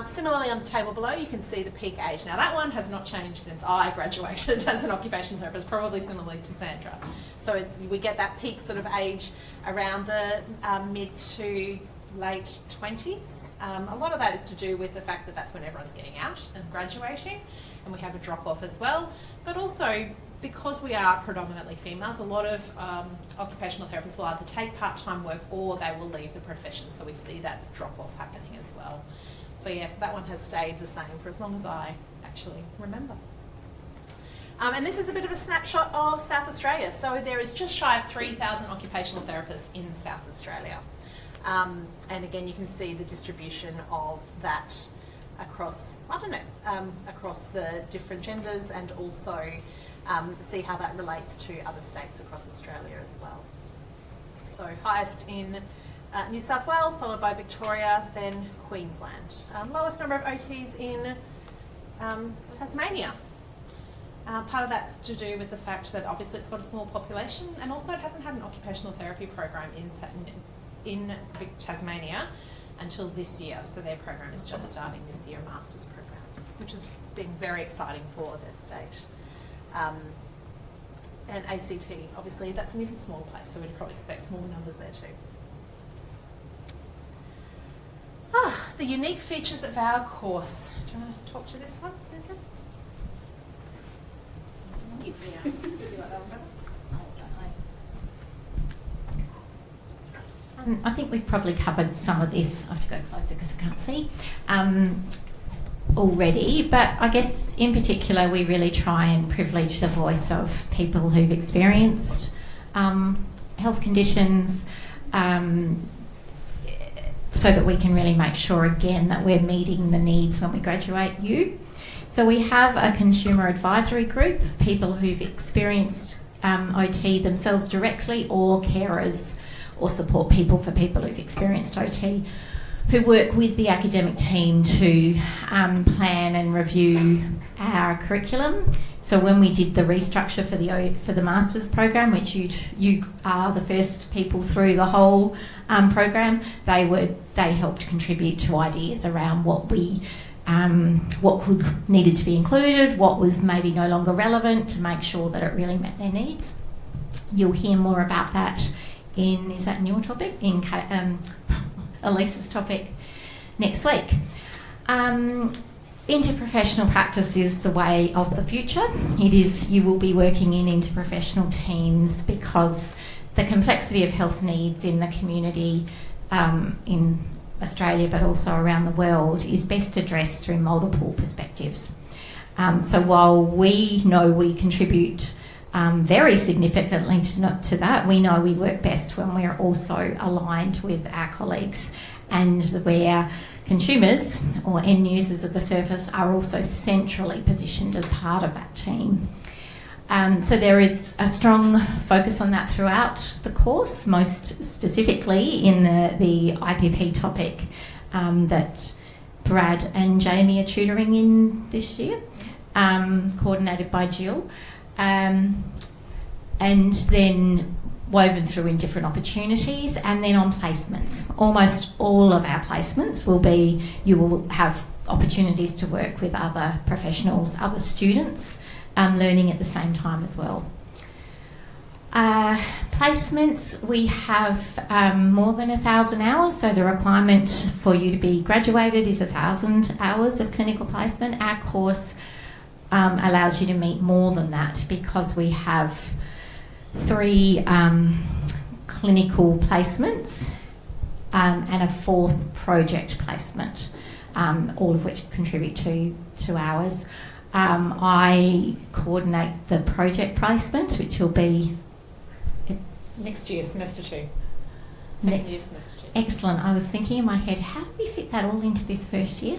Similarly, on the table below, you can see the peak age. Now, that one has not changed since I graduated as an occupational therapist, probably similarly to Sandra. So we get that peak sort of age around the mid to late 20s. A lot of that is to do with the fact that that's when everyone's getting out and graduating, and we have a drop-off as well. But also, because we are predominantly females, a lot of occupational therapists will either take part-time work or they will leave the profession. So we see that drop-off happening as well. So yeah, that one has stayed the same for as long as I actually remember. And this is a bit of a snapshot of South Australia. So there is just shy of 3,000 occupational therapists in South Australia. And again, you can see the distribution of that across, across the different genders, and also see how that relates to other states across Australia as well. So highest in New South Wales, followed by Victoria, then Queensland. Lowest number of OTs in Tasmania. Part of that's to do with the fact that obviously it's got a small population, and also it hasn't had an occupational therapy program in Tasmania until this year. So their program is just starting this year, a master's program, which has been very exciting for their state. And ACT, obviously, that's an even smaller place, so we'd probably expect smaller numbers there too. The unique features of our course. Do you want to talk to this one, Sandra? I think we've probably covered some of this. I have to go closer because I can't see already, but I guess in particular we really try and privilege the voice of people who've experienced health conditions, so that we can really make sure again that we're meeting the needs when we graduate you. So we have a consumer advisory group of people who've experienced OT themselves directly, or carers or support people for people who've experienced OT, who work with the academic team to plan and review our curriculum. So when we did the restructure for the master's program, which you are the first people through the whole program, they helped contribute to ideas around what needed to be included, what was maybe no longer relevant, to make sure that it really met their needs. You'll hear more about that is that in your topic? In Elise's topic next week. Interprofessional practice is the way of the future. You will be working in interprofessional teams because the complexity of health needs in the community in Australia, but also around the world, is best addressed through multiple perspectives. So while we know we contribute very significantly to that, we know we work best when we're also aligned with our colleagues, and where consumers or end users of the service are also centrally positioned as part of that team. So there is a strong focus on that throughout the course, most specifically in the IPP topic that Brad and Jamie are tutoring in this year, coordinated by Jill. And then woven through in different opportunities, and then on placements. Almost all of our placements you will have opportunities to work with other professionals, other students, learning at the same time as well. Placements, we have more than 1,000 hours, so the requirement for you to be graduated is 1,000 hours of clinical placement. Our course allows you to meet more than that, because we have 3 clinical placements, and a 4th project placement, all of which contribute to 2 hours. I coordinate the project placement, which will be next year, semester 2. Second year, semester 2. Excellent. I was thinking in my head, how do we fit that all into this first year?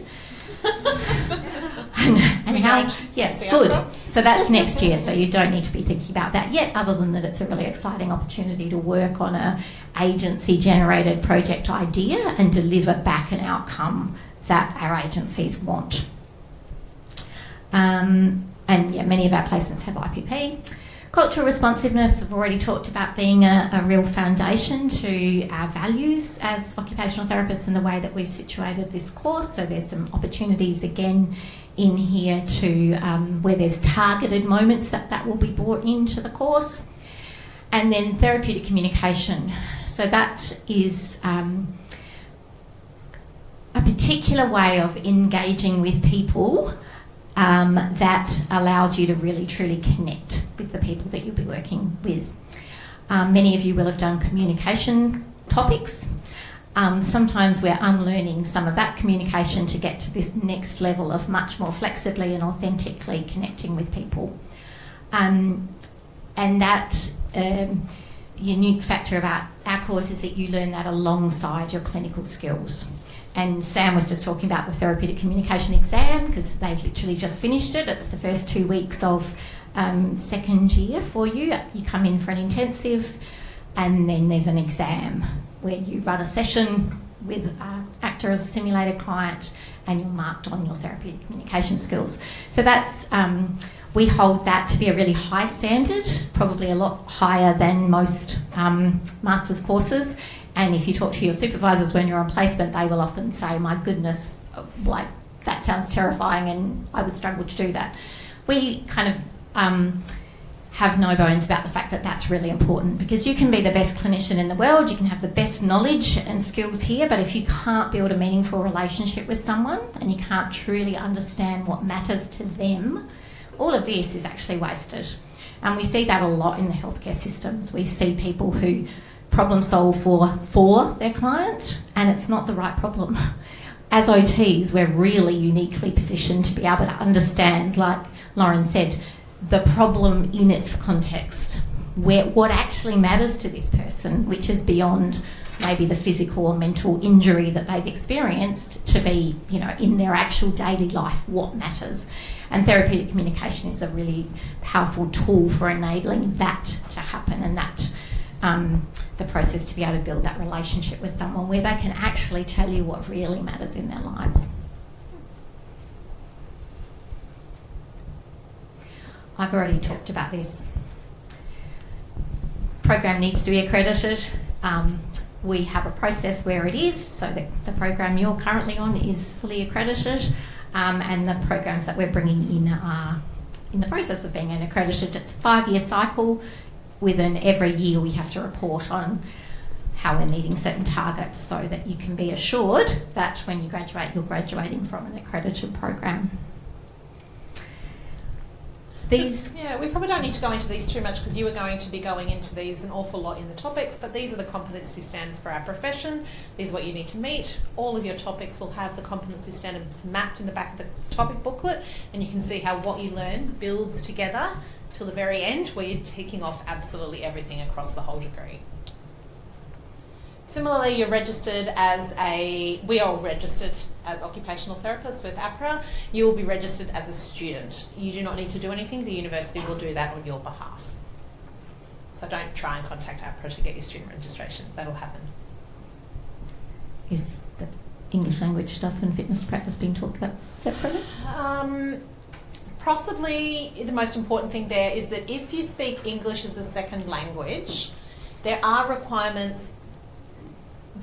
and We how? don't. Yeah, That's the good. answer. So that's next year. So you don't need to be thinking about that yet, other than that it's a really exciting opportunity to work on a agency-generated project idea and deliver back an outcome that our agencies want. And yeah, many of our placements have IPP. Cultural responsiveness, I've already talked about being a real foundation to our values as occupational therapists and the way that we've situated this course. So there's some opportunities again in here to where there's targeted moments that will be brought into the course. And then therapeutic communication. So that is a particular way of engaging with people that allows you to really truly connect with the people that you'll be working with. Many of you will have done communication topics. Sometimes we're unlearning some of that communication to get to this next level of much more flexibly and authentically connecting with people. And that unique factor about our course is that you learn that alongside your clinical skills. And Sam was just talking about the therapeutic communication exam because they've literally just finished it. It's the first 2 weeks of second year for you. You come in for an intensive and then there's an exam where you run a session with an actor as a simulated client and you're marked on your therapeutic communication skills. So that's, we hold that to be a really high standard, probably a lot higher than most master's courses. And if you talk to your supervisors when you're on placement, they will often say, my goodness, like that sounds terrifying and I would struggle to do that. We kind of have no bones about the fact that that's really important because you can be the best clinician in the world, you can have the best knowledge and skills here, but if you can't build a meaningful relationship with someone and you can't truly understand what matters to them, all of this is actually wasted. And we see that a lot in the healthcare systems. We see people who problem solve for their client and it's not the right problem. As OTs, we're really uniquely positioned to be able to understand, like Lauren said, the problem in its context, what actually matters to this person, which is beyond maybe the physical or mental injury that they've experienced to be, you know, in their actual daily life, what matters. And therapeutic communication is a really powerful tool for enabling that to happen and that the process to be able to build that relationship with someone where they can actually tell you what really matters in their lives. I've already talked about this. Program needs to be accredited. We have a process where it is, so that the program you're currently on is fully accredited, and the programs that we're bringing in are in the process of being accredited. It's a 5-year cycle. Within every year we have to report on how we're meeting certain targets so that you can be assured that when you graduate, you're graduating from an accredited program. Yeah, we probably don't need to go into these too much because you are going to be going into these an awful lot in the topics, but these are the competency standards for our profession. These are what you need to meet. All of your topics will have the competency standards mapped in the back of the topic booklet, and you can see how what you learn builds together till the very end where you're ticking off absolutely everything across the whole degree. Similarly, you're registered as we are all registered as occupational therapists with APRA. You will be registered as a student. You do not need to do anything. The university will do that on your behalf. So don't try and contact APRA to get your student registration. That'll happen. Is the English language stuff and fitness practice being talked about separately? Possibly the most important thing there is that if you speak English as a second language, there are requirements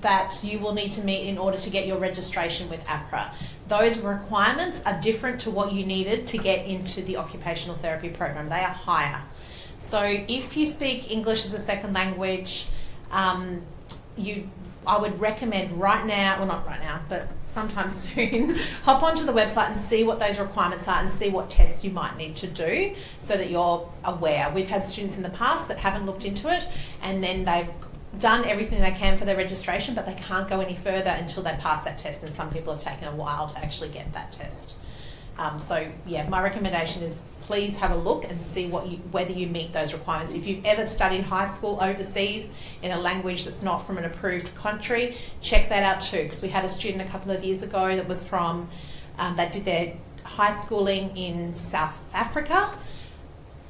that you will need to meet in order to get your registration with APRA. Those requirements are different to what you needed to get into the occupational therapy program. They are higher. So if you speak English as a second language, I would recommend right now, well not right now, but sometime soon, hop onto the website and see what those requirements are and see what tests you might need to do so that you're aware. We've had students in the past that haven't looked into it and then they've done everything they can for their registration, but they can't go any further until they pass that test, and some people have taken a while to actually get that test. So yeah, my recommendation is please have a look and see whether you meet those requirements. If you've ever studied high school overseas in a language that's not from an approved country, check that out too, because we had a student a couple of years ago that was from, they did their high schooling in South Africa,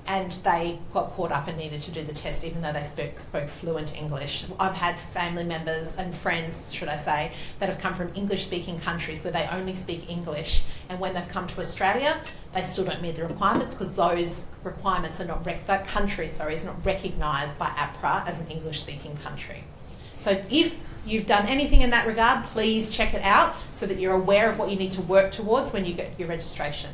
and they got caught up and needed to do the test even though they spoke fluent English. I've had family members and friends, should I say, that have come from English-speaking countries where they only speak English, and when they've come to Australia, they still don't meet the requirements because those requirements are not, that country, sorry, is not recognised by APRA as an English-speaking country. So if you've done anything in that regard, please check it out so that you're aware of what you need to work towards when you get your registration.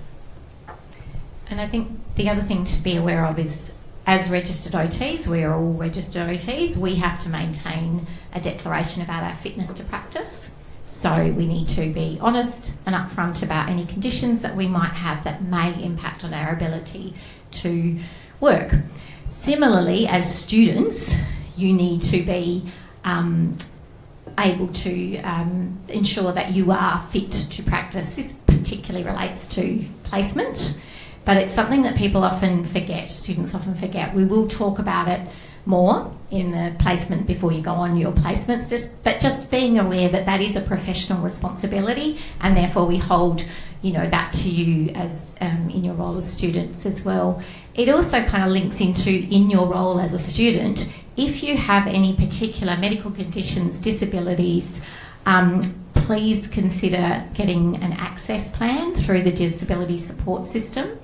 And I think the other thing to be aware of is, as registered OTs, we are all registered OTs, we have to maintain a declaration about our fitness to practice. So we need to be honest and upfront about any conditions that we might have that may impact on our ability to work. Similarly, as students, you need to be able to ensure that you are fit to practice. This particularly relates to placement, but it's something that people often forget, students often forget. We will talk about it more in the placement before you go on your placements, but just being aware that that is a professional responsibility, and therefore we hold that to you as in your role as students as well. It also kind of links into, in your role as a student, if you have any particular medical conditions, disabilities, please consider getting an access plan through the disability support system.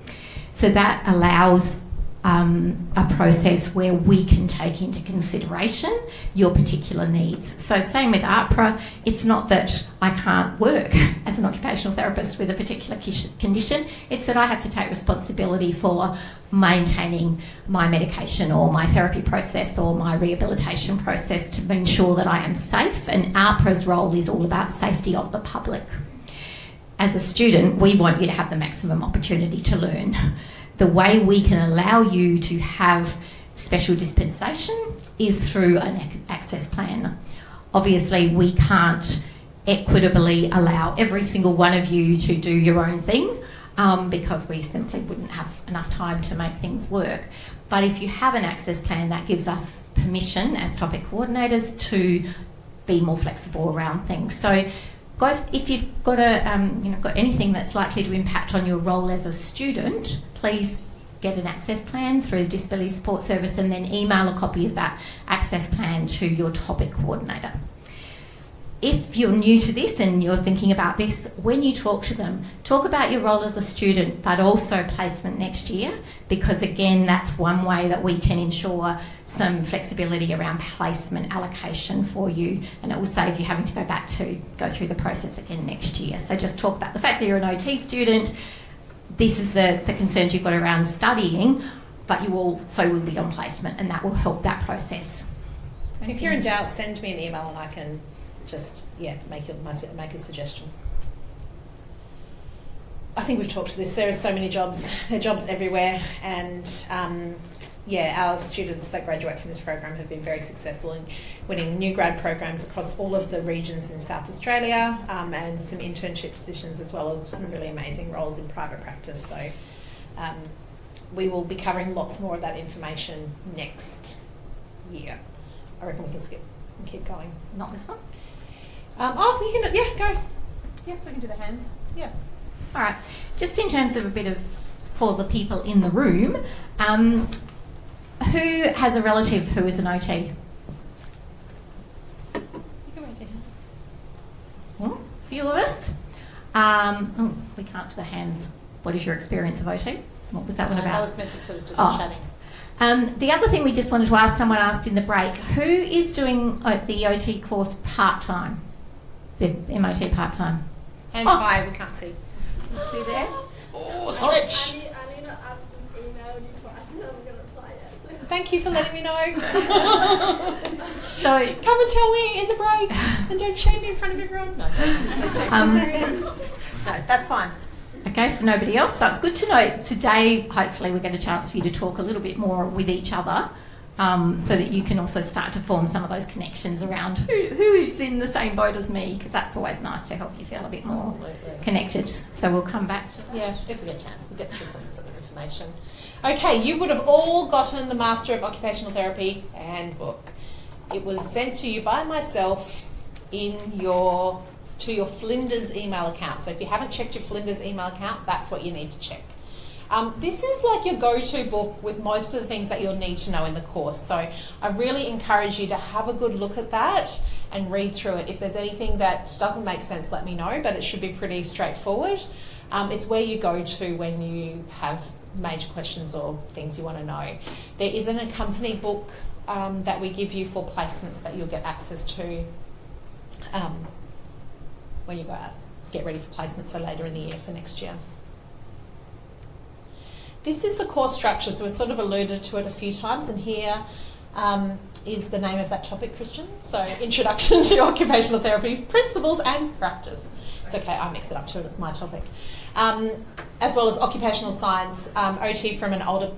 So that allows a process where we can take into consideration your particular needs. So same with APRA, it's not that I can't work as an occupational therapist with a particular condition, it's that I have to take responsibility for maintaining my medication or my therapy process or my rehabilitation process to ensure that I am safe, and APRA's role is all about safety of the public. As a student, we want you to have the maximum opportunity to learn. The way we can allow you to have special dispensation is through an access plan. Obviously, we can't equitably allow every single one of you to do your own thing because we simply wouldn't have enough time to make things work. But if you have an access plan, that gives us permission as topic coordinators to be more flexible around things. So guys, if you've got got anything that's likely to impact on your role as a student, please get an access plan through the Disability Support Service and then email a copy of that access plan to your topic coordinator. If you're new to this and you're thinking about this, when you talk to them, talk about your role as a student, but also placement next year, because again, that's one way that we can ensure some flexibility around placement allocation for you, and it will save you having to go through the process again next year. So just talk about the fact that you're an OT student. This is the concerns you've got around studying, but you also will be on placement, and that will help that process. And if you're in doubt, send me an email and I can just make a suggestion. I think we've talked to this. There are so many jobs. There are jobs everywhere, and our students that graduate from this program have been very successful in winning new grad programs across all of the regions in South Australia, and some internship positions as well as some really amazing roles in private practice. So we will be covering lots more of that information next year. I reckon we can skip and keep going. Not this one? We can, go. Yes, we can do the hands. Yeah. All right. Just in terms of a bit of, for the people in the room, who has a relative who is an OT? You can raise your hand. A few of us. We can't do the hands. What is your experience of OT? What was that one about? That was meant to sort of just chatting. The other thing we just wanted to ask, someone asked in the break, who is doing the OT course part-time? The MOT part-time? Hands high, we can't see. See there? Oh, stretch. Thank you for letting me know. So come and tell me in the break, and don't shame me in front of everyone. No, no, that's fine. Okay, so nobody else. So it's good to know today, hopefully we get a chance for you to talk a little bit more with each other, so that you can also start to form some of those connections around who's in the same boat as me, because that's always nice to help you feel a bit more connected. So we'll come back to that. Yeah, if we get a chance, we'll get through some other information. Okay, you would have all gotten the Master of Occupational Therapy handbook. It was sent to you by myself to your Flinders email account. So if you haven't checked your Flinders email account, that's what you need to check. This is like your go-to book with most of the things that you'll need to know in the course. So I really encourage you to have a good look at that and read through it. If there's anything that doesn't make sense, let me know, but it should be pretty straightforward. It's where you go to when you have major questions or things you want to know. There is an accompany book that we give you for placements that you'll get access to when you go out, get ready for placements, so later in the year for next year. This is the course structure, so we've sort of alluded to it a few times, and here is the name of that topic, Christian. So, Introduction to Occupational Therapy Principles and Practice. It's okay, I mix it up too, it's my topic. As well as Occupational Science, OT from an older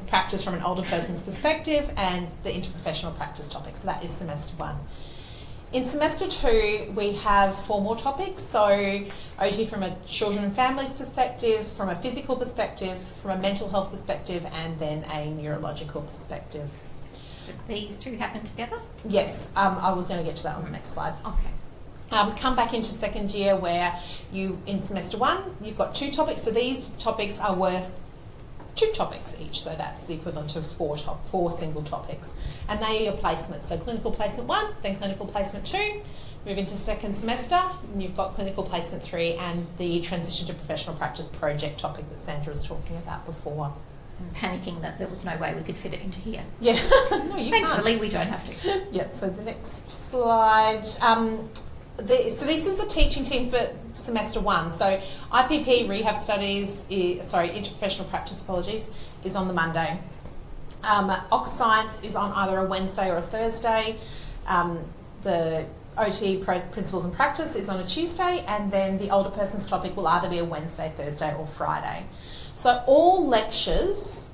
practice from an older person's perspective, and the interprofessional practice topic. So that is semester 1. In semester 2, we have 4 more topics. So OT from a children and families perspective, from a physical perspective, from a mental health perspective, and then a neurological perspective. So these two happen together? Yes, I was going to get to that on the next slide. Okay. Come back into second year where in semester 1, you've got 2 topics. So these topics are worth 2 topics each, so that's the equivalent of 4 single topics. And they are your placements. So clinical placement 1, then clinical placement 2. Move into second semester, and you've got clinical placement 3 and the transition to professional practice project topic that Sandra was talking about before. I'm panicking that there was no way we could fit it into here. Yeah, no, you Thankfully, can't. we don't have to. Yep, so the next slide. So this is the teaching team for semester 1. So IPP, rehab studies, interprofessional practice, is on the Monday. Oc Science is on either a Wednesday or a Thursday. The OT Principles and Practice is on a Tuesday, and then the older person's topic will either be a Wednesday, Thursday or Friday. So all lectures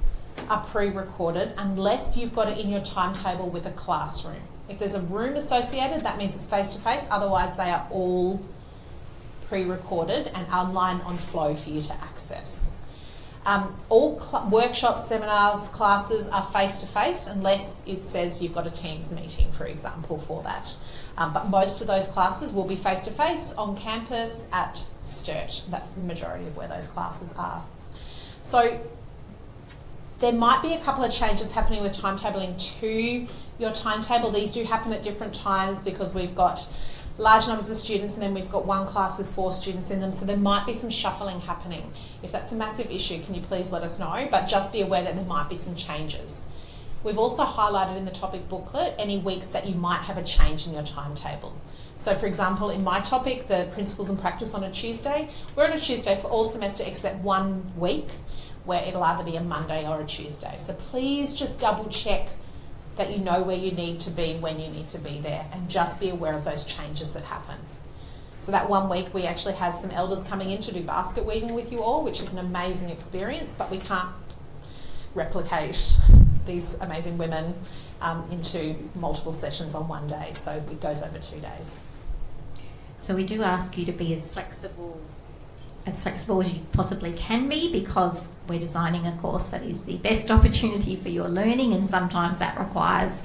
are pre-recorded unless you've got it in your timetable with a classroom. If there's a room associated, that means it's face-to-face. Otherwise, they are all pre-recorded and online on Flow for you to access. All workshops, seminars, classes are face-to-face unless it says you've got a Teams meeting, for example, for that. But most of those classes will be face-to-face on campus at Sturt. That's the majority of where those classes are. So there might be a couple of changes happening with timetabling to your timetable. These do happen at different times because we've got large numbers of students and then we've got one class with 4 students in them, so there might be some shuffling happening. If that's a massive issue, can you please let us know? But just be aware that there might be some changes. We've also highlighted in the topic booklet any weeks that you might have a change in your timetable. So for example, in my topic, the Principles and Practice on a Tuesday, we're on a Tuesday for all semester except 1 week where it'll either be a Monday or a Tuesday. So please just double check that you know where you need to be when you need to be there, and just be aware of those changes that happen. So that 1 week we actually had some elders coming in to do basket weaving with you all, which is an amazing experience, but we can't replicate these amazing women into multiple sessions on 1 day, so it goes over 2 days. So we do ask you to be as flexible as you possibly can be, because we're designing a course that is the best opportunity for your learning, and sometimes that requires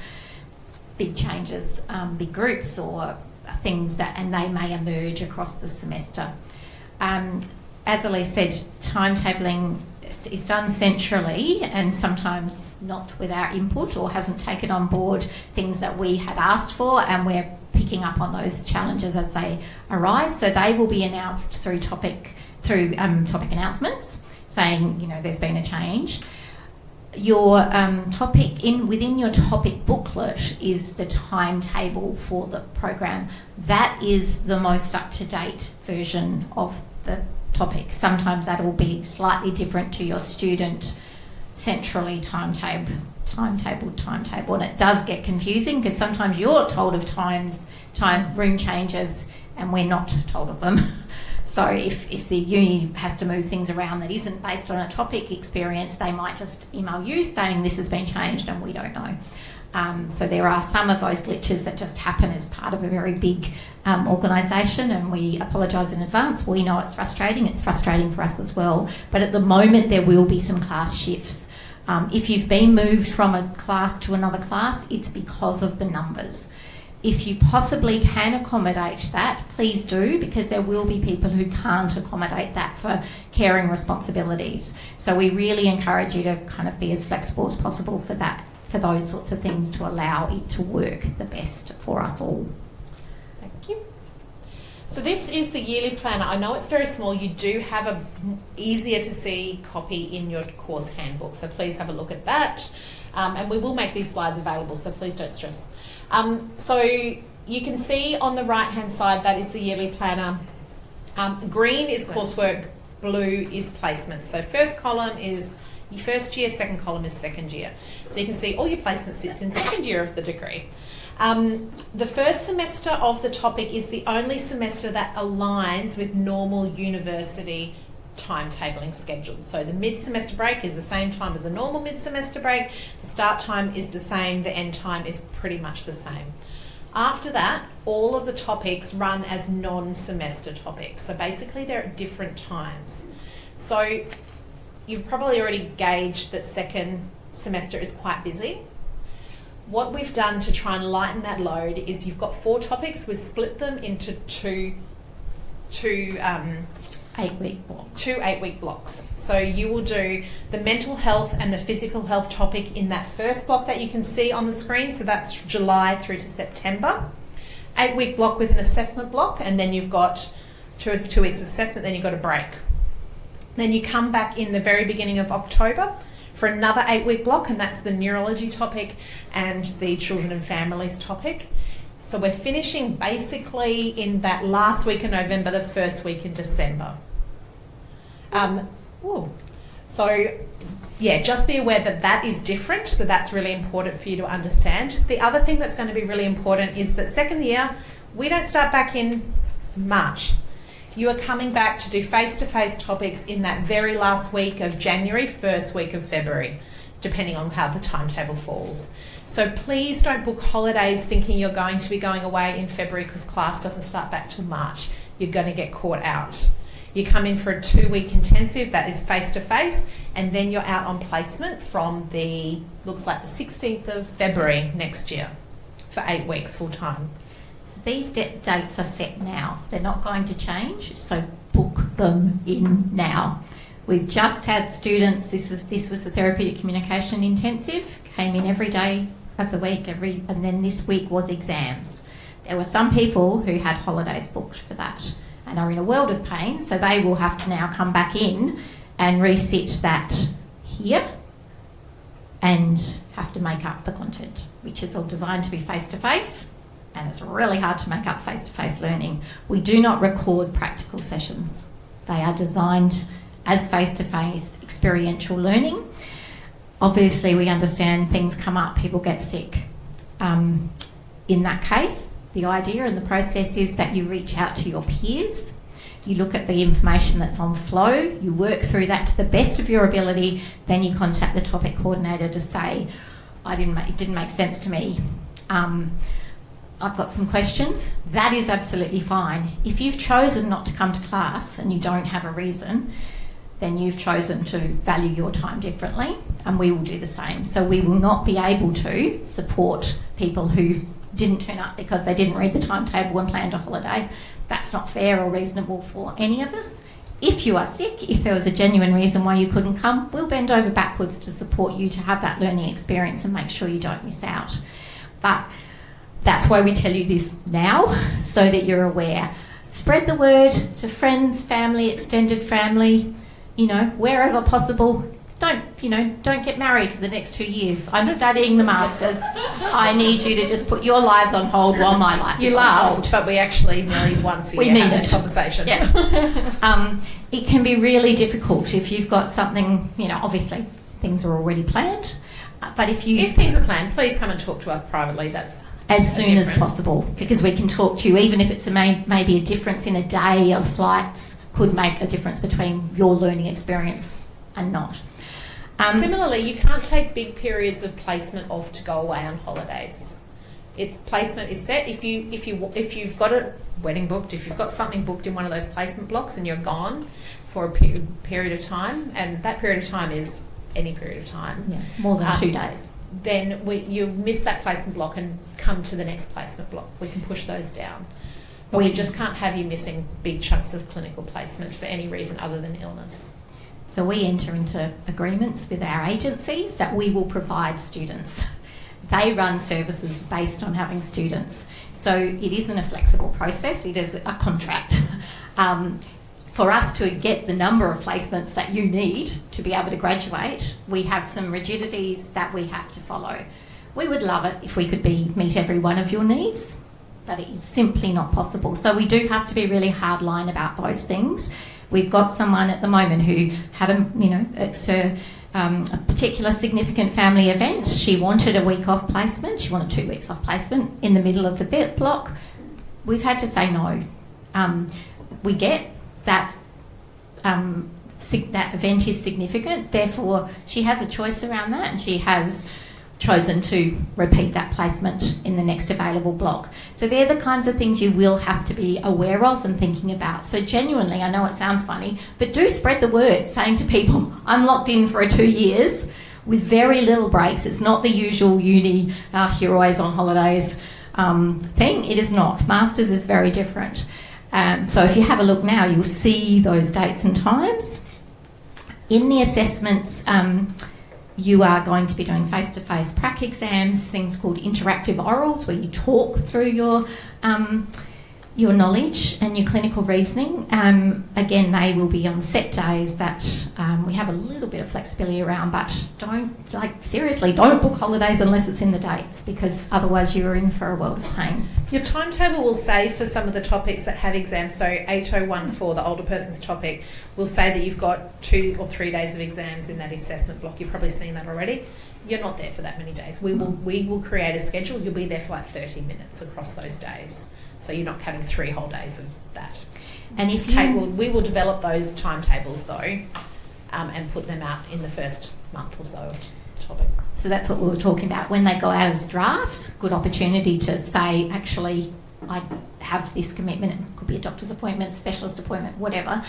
big changes, big groups or things and they may emerge across the semester. As Elise said, timetabling is done centrally and sometimes not with our input, or hasn't taken on board things that we had asked for, and we're picking up on those challenges as they arise. So they will be announced through topic announcements saying, there's been a change. Your topic within your topic booklet is the timetable for the program. That is the most up-to-date version of the topic. Sometimes that will be slightly different to your student centrally timetabled timetable, and it does get confusing because sometimes you're told of room changes and we're not told of them. So if the uni has to move things around that isn't based on a topic experience, they might just email you saying this has been changed and we don't know. So there are some of those glitches that just happen as part of a very big organisation, and we apologise in advance. We know it's frustrating for us as well, but at the moment there will be some class shifts. If you've been moved from a class to another class, it's because of the numbers. If you possibly can accommodate that, please do, because there will be people who can't accommodate that for caring responsibilities. So we really encourage you to kind of be as flexible as possible for that, for those sorts of things, to allow it to work the best for us all. Thank you. So this is the yearly planner. I know it's very small. You do have a easier to see copy in your course handbook, so please have a look at that. And we will make these slides available, so please don't stress. So you can see on the right-hand side, that is the yearly planner. Green is coursework, blue is placement. So first column is your first year, second column is second year. So you can see all your placement sits in second year of the degree. The first semester of the topic is the only semester that aligns with normal university timetabling schedule. So the mid-semester break is the same time as a normal mid-semester break. The start time is the same. The end time is pretty much the same. After that, all of the topics run as non-semester topics. So basically they're at different times. So you've probably already gauged that second semester is quite busy. What we've done to try and lighten that load is you've got 4 topics. We've split them into two 8-week blocks. 2 8-week blocks. So you will do the mental health and the physical health topic in that first block that you can see on the screen. So that's July through to September. 8-week block with an assessment block, and then you've got 2 weeks of assessment, then you've got a break. Then you come back in the very beginning of October for another 8-week block, and that's the neurology topic and the children and families topic. So we're finishing basically in that last week in November, the first week in December. So yeah, just be aware that that is different. So that's really important for you to understand. The other thing that's going to be really important is that second year, we don't start back in March. You are coming back to do face-to-face topics in that very last week of January, first week of February, depending on how the timetable falls. So please don't book holidays thinking you're going to be going away in February because class doesn't start back till March. You're going to get caught out. You come in for a 2-week intensive that is face-to-face, and then you're out on placement from looks like the 16th of February next year for 8 weeks full-time. So these dates are set now. They're not going to change, so book them in now. We've just had students, this was the therapeutic communication intensive, came in every day of the week, and then this week was exams. There were some people who had holidays booked for that and are in a world of pain, so they will have to now come back in and resit that here and have to make up the content, which is all designed to be face-to-face, and it's really hard to make up face-to-face learning. We do not record practical sessions. They are designed as face-to-face experiential learning. Obviously, we understand things come up, people get sick. In that case, the idea and the process is that you reach out to your peers, you look at the information that's on Flow, you work through that to the best of your ability, then you contact the topic coordinator to say, it didn't make sense to me. I've got some questions. That is absolutely fine. If you've chosen not to come to class and you don't have a reason, then you've chosen to value your time differently, and we will do the same. So we will not be able to support people who didn't turn up because they didn't read the timetable and planned a holiday. That's not fair or reasonable for any of us. If you are sick, if there was a genuine reason why you couldn't come, we'll bend over backwards to support you to have that learning experience and make sure you don't miss out. But that's why we tell you this now, so that you're aware. Spread the word to friends, family, extended family, wherever possible. Don't get married for the next 2 years. I'm studying the Masters. I need you to just put your lives on hold while my life is on hold. But we actually nearly once a year have this conversation. Yeah. It can be really difficult if you've got something, obviously things are already planned. But if things are planned, please come and talk to us privately. That's as soon as possible, because we can talk to you, even if it's maybe a difference in a day of flights could make a difference between your learning experience and not. Similarly, you can't take big periods of placement off to go away on holidays. Placement is set. If you've got a wedding booked, if you've got something booked in one of those placement blocks and you're gone for a period of time, and that period of time is any period of time, more than 2 days, then you miss that placement block and come to the next placement block. We can push those down. But we just can't have you missing big chunks of clinical placement for any reason other than illness. So we enter into agreements with our agencies that we will provide students. They run services based on having students. So it isn't a flexible process, it is a contract. For us to get the number of placements that you need to be able to graduate, we have some rigidities that we have to follow. We would love it if we could meet every one of your needs, but it is simply not possible. So we do have to be really hard line about those things. We've got someone at the moment who had it's a particular significant family event. She wanted a week off placement. She wanted 2 weeks off placement in the middle of the bit block. We've had to say no. We get that that event is significant, therefore she has a choice around that, and she has chosen to repeat that placement in the next available block. So they're the kinds of things you will have to be aware of and thinking about. So genuinely, I know it sounds funny, but do spread the word, saying to people, I'm locked in for 2 years with very little breaks. It's not the usual uni, you're always on holidays thing. It is not. Masters is very different. So if you have a look now, you'll see those dates and times. In the assessments, you are going to be doing face-to-face prac exams, things called interactive orals, where you talk through your knowledge and your clinical reasoning. Again, they will be on set days that we have a little bit of flexibility around, but seriously, don't book holidays unless it's in the dates, because otherwise you're in for a world of pain. Your timetable will say for some of the topics that have exams, so 8014, the older person's topic, will say that you've got 2 or 3 days of exams in that assessment block. You've probably seen that already. You're not there for that many days. We will create a schedule. You'll be there for 30 minutes across those days. So you're not having 3 whole days of that. And we will develop those timetables though, and put them out in the first month or so of topic. So that's what we were talking about. When they go out as drafts, good opportunity to say, actually, I have this commitment. It could be a doctor's appointment, specialist appointment, whatever.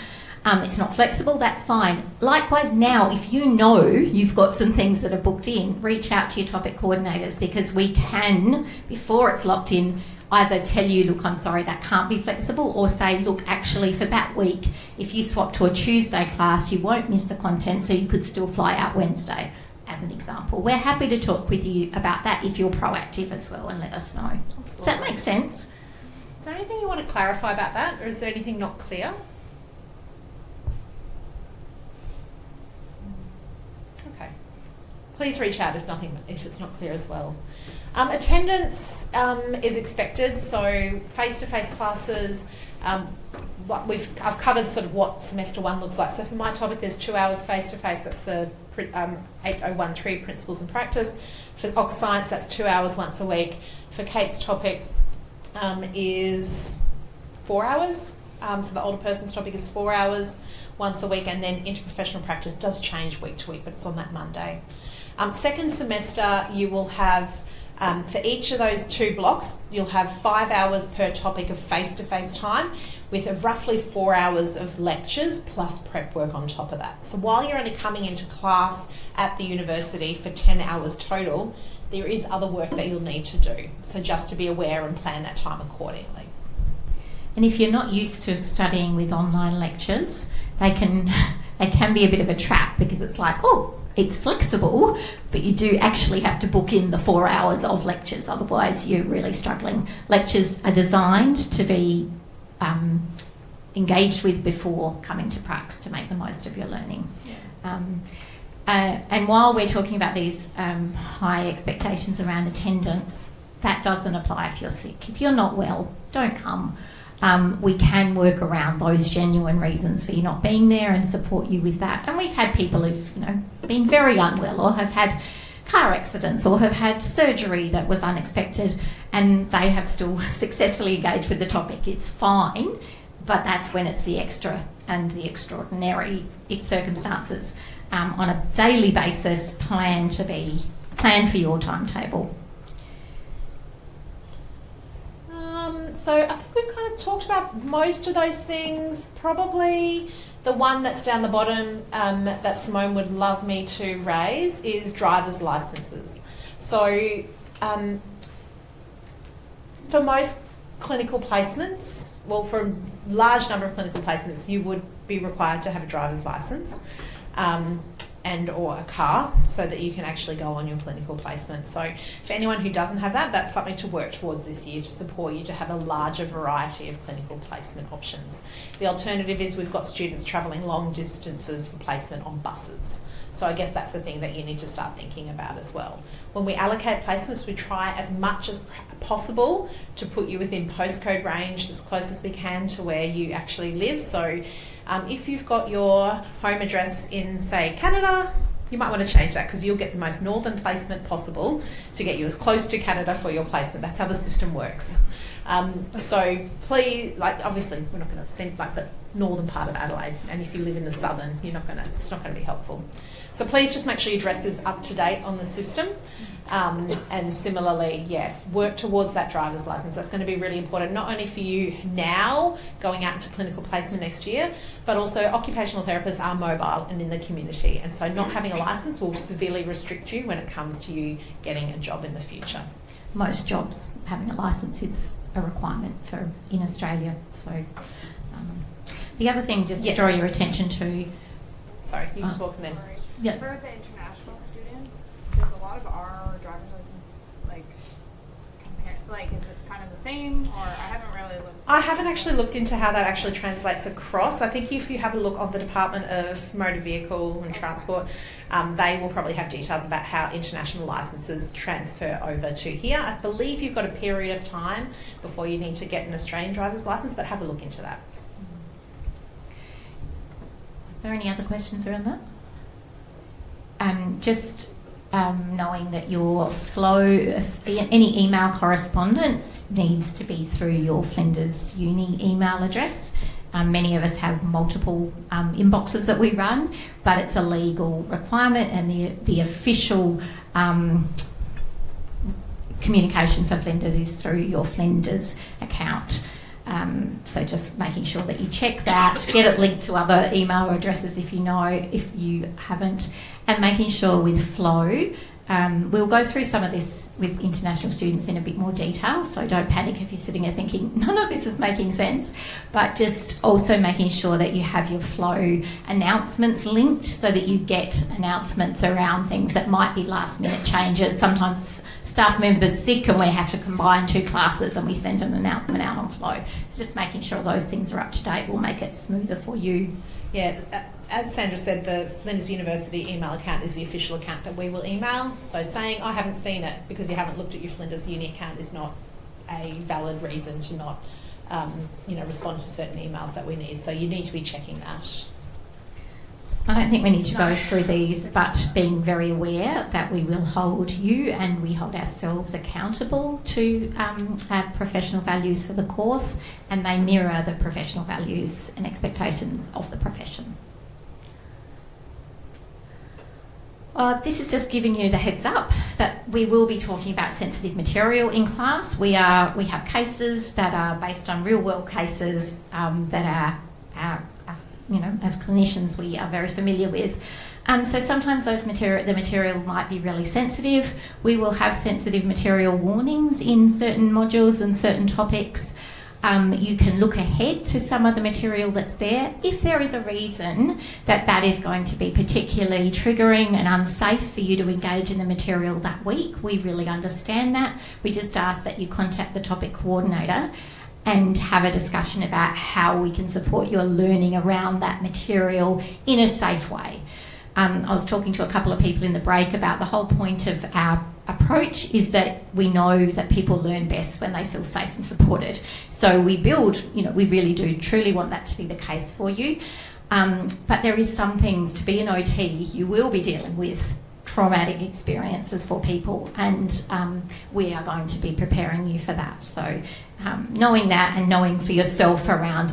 It's not flexible, that's fine. Likewise now, if you know you've got some things that are booked in, reach out to your topic coordinators, because we can, before it's locked in, either tell you, look, I'm sorry, that can't be flexible, or say, look, actually for that week, if you swap to a Tuesday class, you won't miss the content, so you could still fly out Wednesday, as an example. We're happy to talk with you about that if you're proactive as well, and let us know. Absolutely. Does that make sense? Is there anything you want to clarify about that, or is there anything not clear? Okay. Please reach out if it's not clear as well. Attendance is expected, so face-to-face classes. I've covered sort of what semester 1 looks like. So for my topic, there's 2 hours face-to-face. That's the 8013 Principles and Practice. For Oc Science, that's 2 hours once a week. For Kate's topic is 4 hours. So the older person's topic is 4 hours once a week, and then interprofessional practice does change week to week, but it's on that Monday. Second semester, you will have, for each of those 2 blocks, you'll have 5 hours per topic of face-to-face time, with roughly 4 hours of lectures plus prep work on top of that. So while you're only coming into class at the university for 10 hours total, there is other work that you'll need to do. So just to be aware and plan that time accordingly. And if you're not used to studying with online lectures, they can be a bit of a trap, because it's like, oh, it's flexible, but you do actually have to book in the 4 hours of lectures, otherwise you're really struggling. Lectures are designed to be engaged with before coming to pracs to make the most of your learning. Yeah. And while we're talking about these high expectations around attendance, that doesn't apply if you're sick. If you're not well, don't come. We can work around those genuine reasons for you not being there and support you with that. And we've had people who've been very unwell or have had car accidents or have had surgery that was unexpected, and they have still successfully engaged with the topic. It's fine, but that's when it's the extra and the extraordinary circumstances. On a daily basis, plan for your timetable. So I think we've kind of talked about most of those things. Probably the one that's down the bottom that Simone would love me to raise is driver's licenses. So for most clinical placements, well, for a large number of clinical placements, you would be required to have a driver's license and or a car so that you can actually go on your clinical placement. So for anyone who doesn't have that, that's something to work towards this year to support you to have a larger variety of clinical placement options. The alternative is we've got students travelling long distances for placement on buses. So I guess that's the thing that you need to start thinking about as well. When we allocate placements, we try as much as possible to put you within postcode range as close as we can to where you actually live. So if you've got your home address in, say, Canada, you might want to change that because you'll get the most northern placement possible to get you as close to Canada for your placement. That's how the system works. So please, like, obviously we're not going to send like the northern part of Adelaide, and if you live in the southern, it's not going to be helpful. So please just make sure your address is up to date on the system. And similarly, work towards that driver's license. That's going to be really important, not only for you now going out into clinical placement next year, but also occupational therapists are mobile and in the community. And so not having a license will severely restrict you when it comes to you getting a job in the future. Most jobs, having a license is a requirement in Australia. So the other thing, just to draw your attention to... Sorry, you just walked in then. Yeah. For the international students, does a lot of our driver's license is it kind of the same, or I haven't really looked? I haven't actually looked into how that actually translates across. I think if you have a look on the Department of Motor Vehicle and Transport, they will probably have details about how international licenses transfer over to here. I believe you've got a period of time before you need to get an Australian driver's license, but have a look into that. Are there any other questions around that? Just knowing that your flow, any email correspondence needs to be through your Flinders Uni email address. Many of us have multiple inboxes that we run, but it's a legal requirement, and the official communication for Flinders is through your Flinders account. So just making sure that you check that, get it linked to other email addresses if you haven't, and making sure with flow, we'll go through some of this with international students in a bit more detail, so don't panic if you're sitting there thinking none of this is making sense, but just also making sure that you have your flow announcements linked so that you get announcements around things that might be last minute changes. Sometimes staff members sick and we have to combine two classes and we send an announcement out on flow. It's just making sure those things are up to date will make it smoother for you. Yeah, as Sandra said, the Flinders University email account is the official account that we will email. So saying I haven't seen it because you haven't looked at your Flinders Uni account is not a valid reason to not respond to certain emails that we need. So you need to be checking that. I don't think we need to go through these, but being very aware that we will hold you and we hold ourselves accountable to our professional values for the course, and they mirror the professional values and expectations of the profession. This is just giving you the heads up that we will be talking about sensitive material in class. We have cases that are based on real world cases that are as clinicians we are very familiar with. So sometimes the material might be really sensitive. We will have sensitive material warnings in certain modules and certain topics. You can look ahead to some of the material that's there. If there is a reason that is going to be particularly triggering and unsafe for you to engage in the material that week, we really understand that. We just ask that you contact the topic coordinator and have a discussion about how we can support your learning around that material in a safe way. I was talking to a couple of people in the break about the whole point of our approach is that we know that people learn best when they feel safe and supported. So we build, we really do truly want that to be the case for you. But there is some things, to be an OT, you will be dealing with traumatic experiences for people, and we are going to be preparing you for that. So knowing that and knowing for yourself around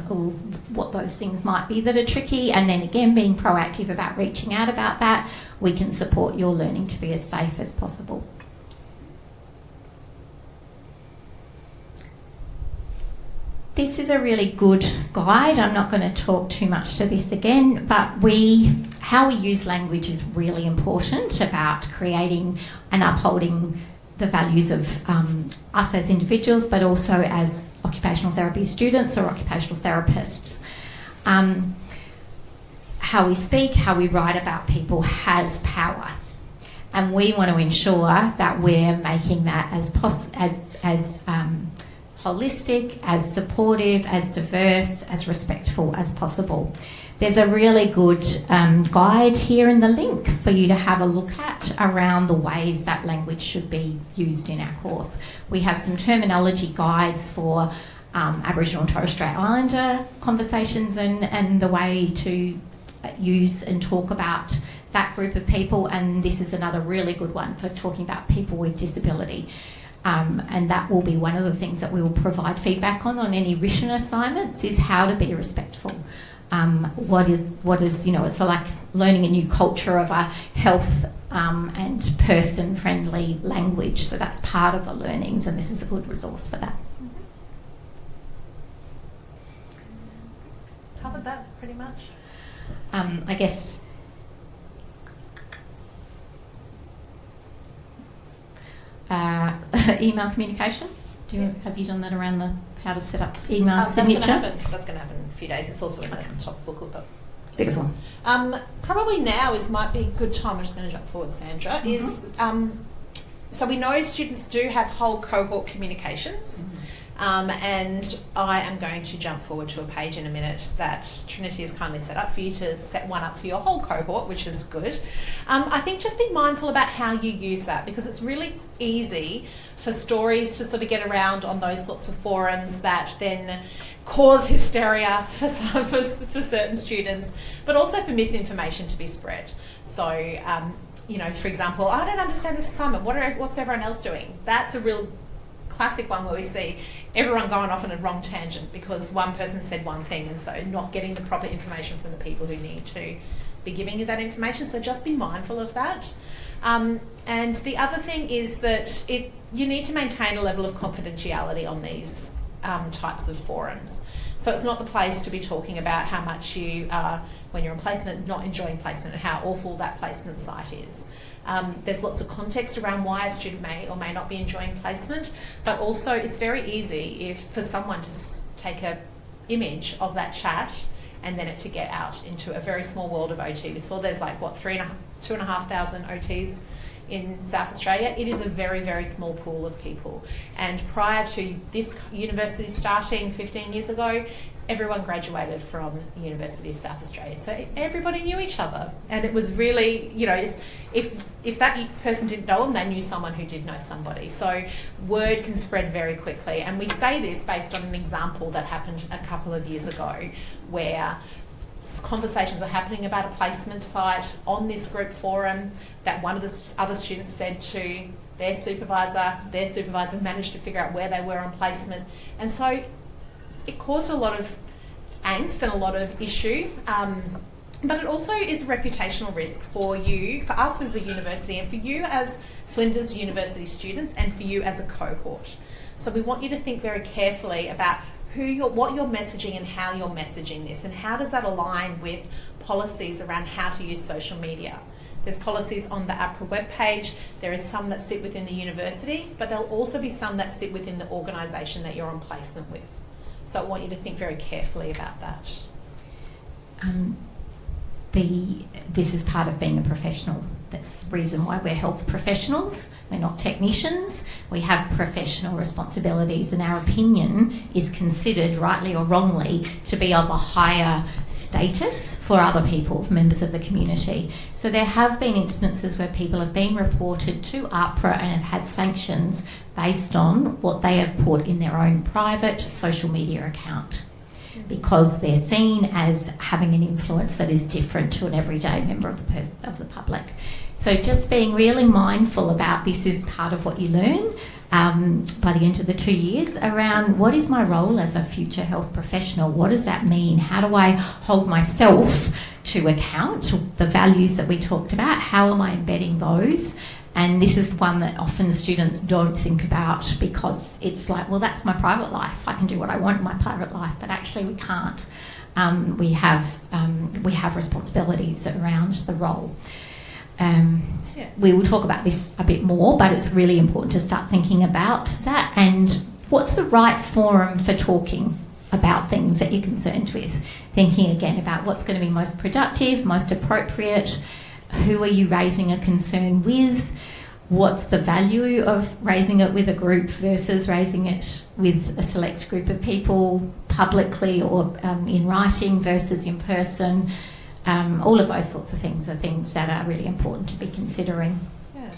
what those things might be that are tricky, and then again being proactive about reaching out about that, we can support your learning to be as safe as possible. This is a really good guide. I'm not going to talk too much to this again, but how we use language is really important about creating and upholding the values of us as individuals, but also as occupational therapy students or occupational therapists. How we speak, how we write about people has power. And we want to ensure that we're making that as holistic, as supportive, as diverse, as respectful as possible. There's a really good guide here in the link for you to have a look at around the ways that language should be used in our course. We have some terminology guides for Aboriginal and Torres Strait Islander conversations and the way to use and talk about that group of people, and this is another really good one for talking about people with disability. And that will be one of the things that we will provide feedback on any written assignments, is how to be respectful. What is it's like learning a new culture of a health and person-friendly language. So that's part of the learnings, and this is a good resource for that. Covered that pretty much. I guess email communication. Have you done that around how to set up email signature? That's going to happen in a few days. It's also in the top booklet. Excellent. Probably now might be a good time. I'm just going to jump forward, Sandra. So we know students do have whole cohort communications. And I am going to jump forward to a page in a minute that Trinity has kindly set up for you to set one up for your whole cohort, which is good. I think just be mindful about how you use that, because it's really easy for stories to sort of get around on those sorts of forums that then cause hysteria for certain students, but also for misinformation to be spread. So, for example, I don't understand this assignment. What's everyone else doing? That's a real classic one where we see everyone going off on a wrong tangent because one person said one thing, and so not getting the proper information from the people who need to be giving you that information. So just be mindful of that. And the other thing is that you need to maintain a level of confidentiality on these types of forums. So it's not the place to be talking about how much you are, when you're on placement, not enjoying placement and how awful that placement site is. There's lots of context around why a student may or may not be enjoying placement, but also it's very easy for someone to take an image of that chat and then it to get out into a very small world of OT. We saw there's 2,500 OTs in South Australia. It is a very, very small pool of people. And prior to this university starting 15 years ago, everyone graduated from the University of South Australia. So everybody knew each other. And it was really, if that person didn't know them, they knew someone who did know somebody. So word can spread very quickly. And we say this based on an example that happened a couple of years ago where conversations were happening about a placement site on this group forum that one of the other students said to their supervisor managed to figure out where they were on placement. And so it caused a lot of angst and a lot of issue, but it also is a reputational risk for us as a university, and for you as Flinders University students, and for you as a cohort. So we want you to think very carefully about what you're messaging and how you're messaging this, and how does that align with policies around how to use social media. There's policies on the APRA webpage. There is some that sit within the university, but there'll also be some that sit within the organisation that you're on placement with. So I want you to think very carefully about that. This is part of being a professional. That's the reason why we're health professionals. We're not technicians. We have professional responsibilities, and our opinion is considered, rightly or wrongly, to be of a higher status for other people, members of the community. So there have been instances where people have been reported to APRA and have had sanctions based on what they have put in their own private social media account. because they're seen as having an influence that is different to an everyday member of the public. So just being really mindful about this is part of what you learn by the end of the 2 years around what is my role as a future health professional? What does that mean? How do I hold myself to account, the values that we talked about? How am I embedding those? And this is one that often students don't think about because it's like, well, that's my private life. I can do what I want in my private life, but actually we can't. We have responsibilities around the role. We will talk about this a bit more, but it's really important to start thinking about that and what's the right forum for talking about things that you're concerned with. Thinking again about what's going to be most productive, most appropriate, who are you raising a concern with, what's the value of raising it with a group versus raising it with a select group of people publicly or in writing versus in person. All of those sorts of things are things that are really important to be considering. Yeah.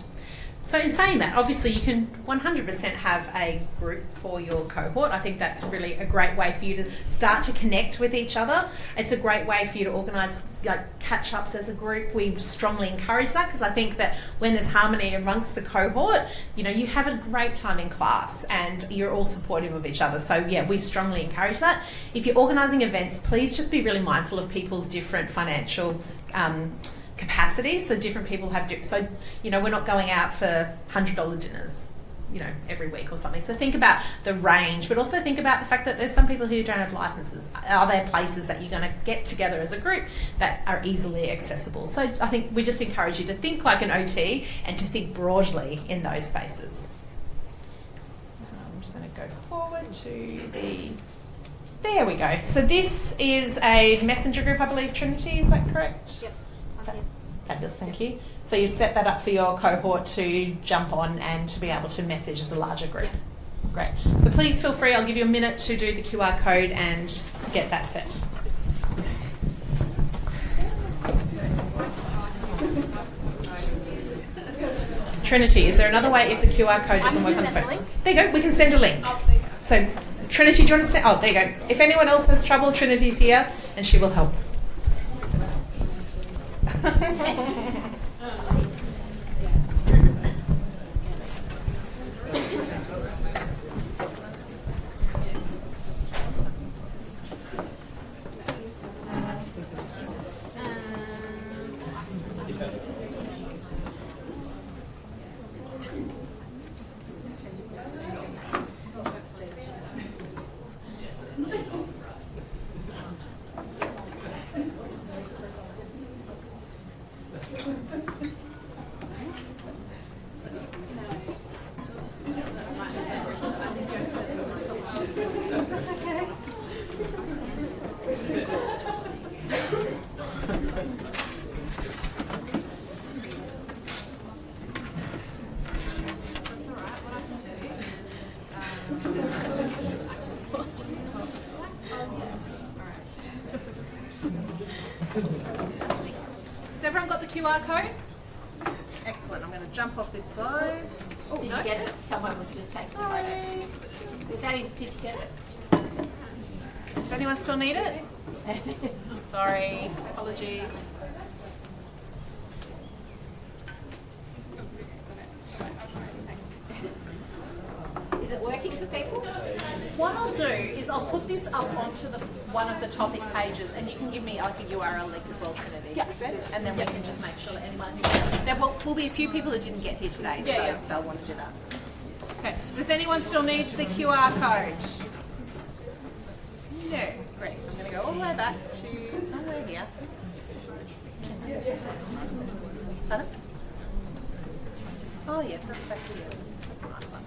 So in saying that, obviously you can 100% have a group for your cohort. I think that's really a great way for you to start to connect with each other. It's a great way for you to organise like catch-ups as a group. We strongly encourage that because I think that when there's harmony amongst the cohort, you know, you have a great time in class and you're all supportive of each other. So yeah, we strongly encourage that. If you're organising events, please just be really mindful of people's different financial capacity. So different people have, so, you know, we're not going out for $100 dinners, you know, every week or something. So think about the range, but also think about the fact that there's some people who don't have licenses. Are there places that you're going to get together as a group that are easily accessible? So I think we just encourage you to think like an OT and to think broadly in those spaces. I'm just going to go forward to the... There we go. So this is a messenger group, I believe, Trinity, is that correct? Yep. Fabulous, thank you. So you've set that up for your cohort to jump on and to be able to message as a larger group. Great. So please feel free, I'll give you a minute to do the QR code and get that set. Trinity, is there another way if the QR code doesn't work on the phone? There you go, we can send a link. So Trinity, do you understand? Oh, there you go. If anyone else has trouble, Trinity's here and she will help. Has everyone got the QR code? Excellent. I'm going to jump off this slide. Oh, Did you get it? Someone was just taking Sorry. a photo. Did you get it? Does anyone still need it? Sorry. Apologies. Is it working for people? What I'll do is I'll put this up onto one of the topic pages, and you can give me like a URL link as well, Trinity. Yeah. And then we can just make sure that anyone who... There will be a few people that didn't get here today, so they'll want to do that. Okay, so does anyone still need the QR code? No. Great. I'm going to go all the way back to somewhere here. Pardon? Oh yeah, that's back here. That's a nice one.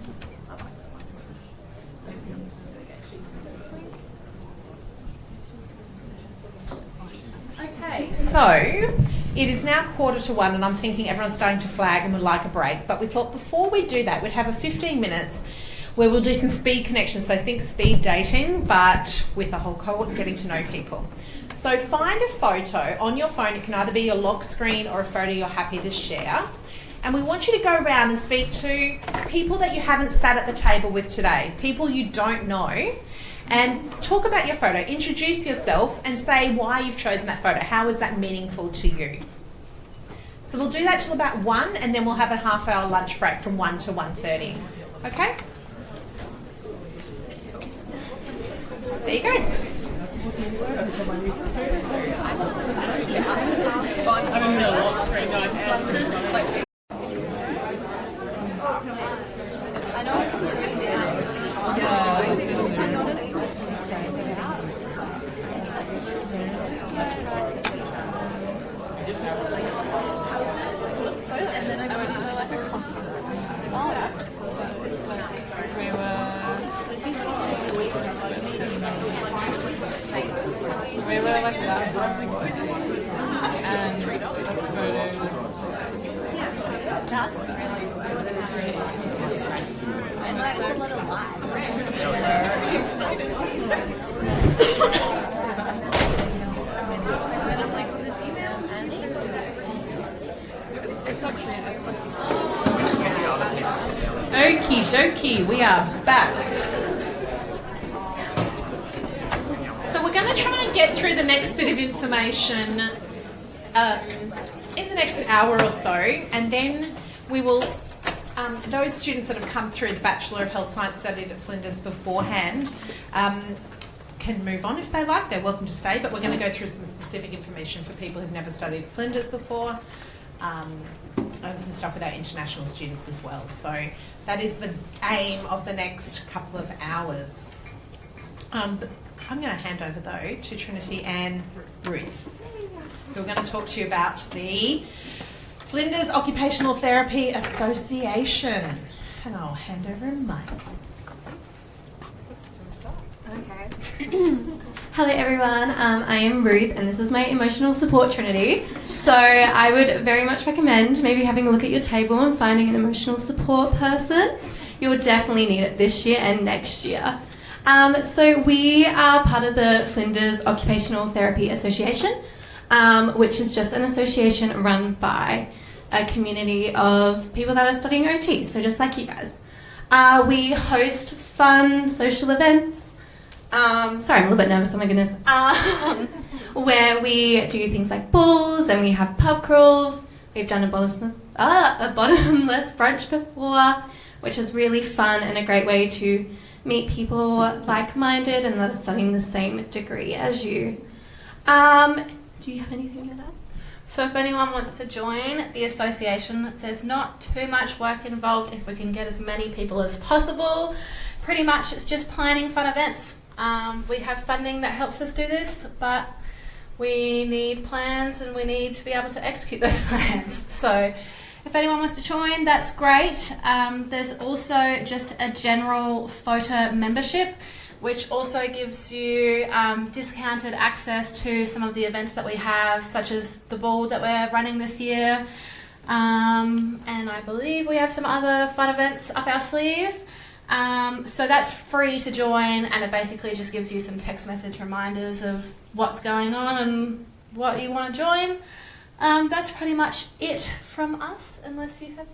I like that one. Okay, so it is now 1:45 and I'm thinking everyone's starting to flag and would like a break, but we thought before we do that we'd have a 15 minutes where we'll do some speed connections, so think speed dating but with a whole cohort and getting to know people. So find a photo on your phone. It can either be your lock screen or a photo you're happy to share. And we want you to go around and speak to people that you haven't sat at the table with today, people you don't know, and talk about your photo. Introduce yourself and say why you've chosen that photo. How is that meaningful to you? So we'll do that till about 1, and then we'll have a half-hour lunch break from 1 to 1:30. Okay? There you go. We were like that and Okie dokie, we are back. So we're going to try and get through the next bit of information in the next hour or so, and then we will, those students that have come through the Bachelor of Health Science studied at Flinders beforehand can move on if they like. They're welcome to stay, but we're going to go through some specific information for people who've never studied at Flinders before, and some stuff with our international students as well. So that is the aim of the next couple of hours. But I'm going to hand over though to Trinity and Ruth, who are going to talk to you about the Flinders Occupational Therapy Association. And I'll hand over a mic. Okay. Hello everyone, I am Ruth and this is my emotional support Trinity. So I would very much recommend maybe having a look at your table and finding an emotional support person. You'll definitely need it this year and next year. So we are part of the Flinders Occupational Therapy Association, which is just an association run by a community of people that are studying OT, so just like you guys. We host fun social events. Sorry, I'm a little bit nervous, oh my goodness. Where we do things like balls and we have pub crawls. We've done a bottomless brunch before, which is really fun and a great way to meet people like-minded and that are studying the same degree as you. Do you have anything to add? So if anyone wants to join the association, there's not too much work involved if we can get as many people as possible. Pretty much it's just planning fun events. We have funding that helps us do this, but we need plans and we need to be able to execute those plans. So if anyone wants to join, that's great. There's also just a general photo membership, which also gives you discounted access to some of the events that we have, such as the ball that we're running this year. And I believe we have some other fun events up our sleeve. So that's free to join, and it basically just gives you some text message reminders of what's going on and what you want to join. That's pretty much it from us, unless you have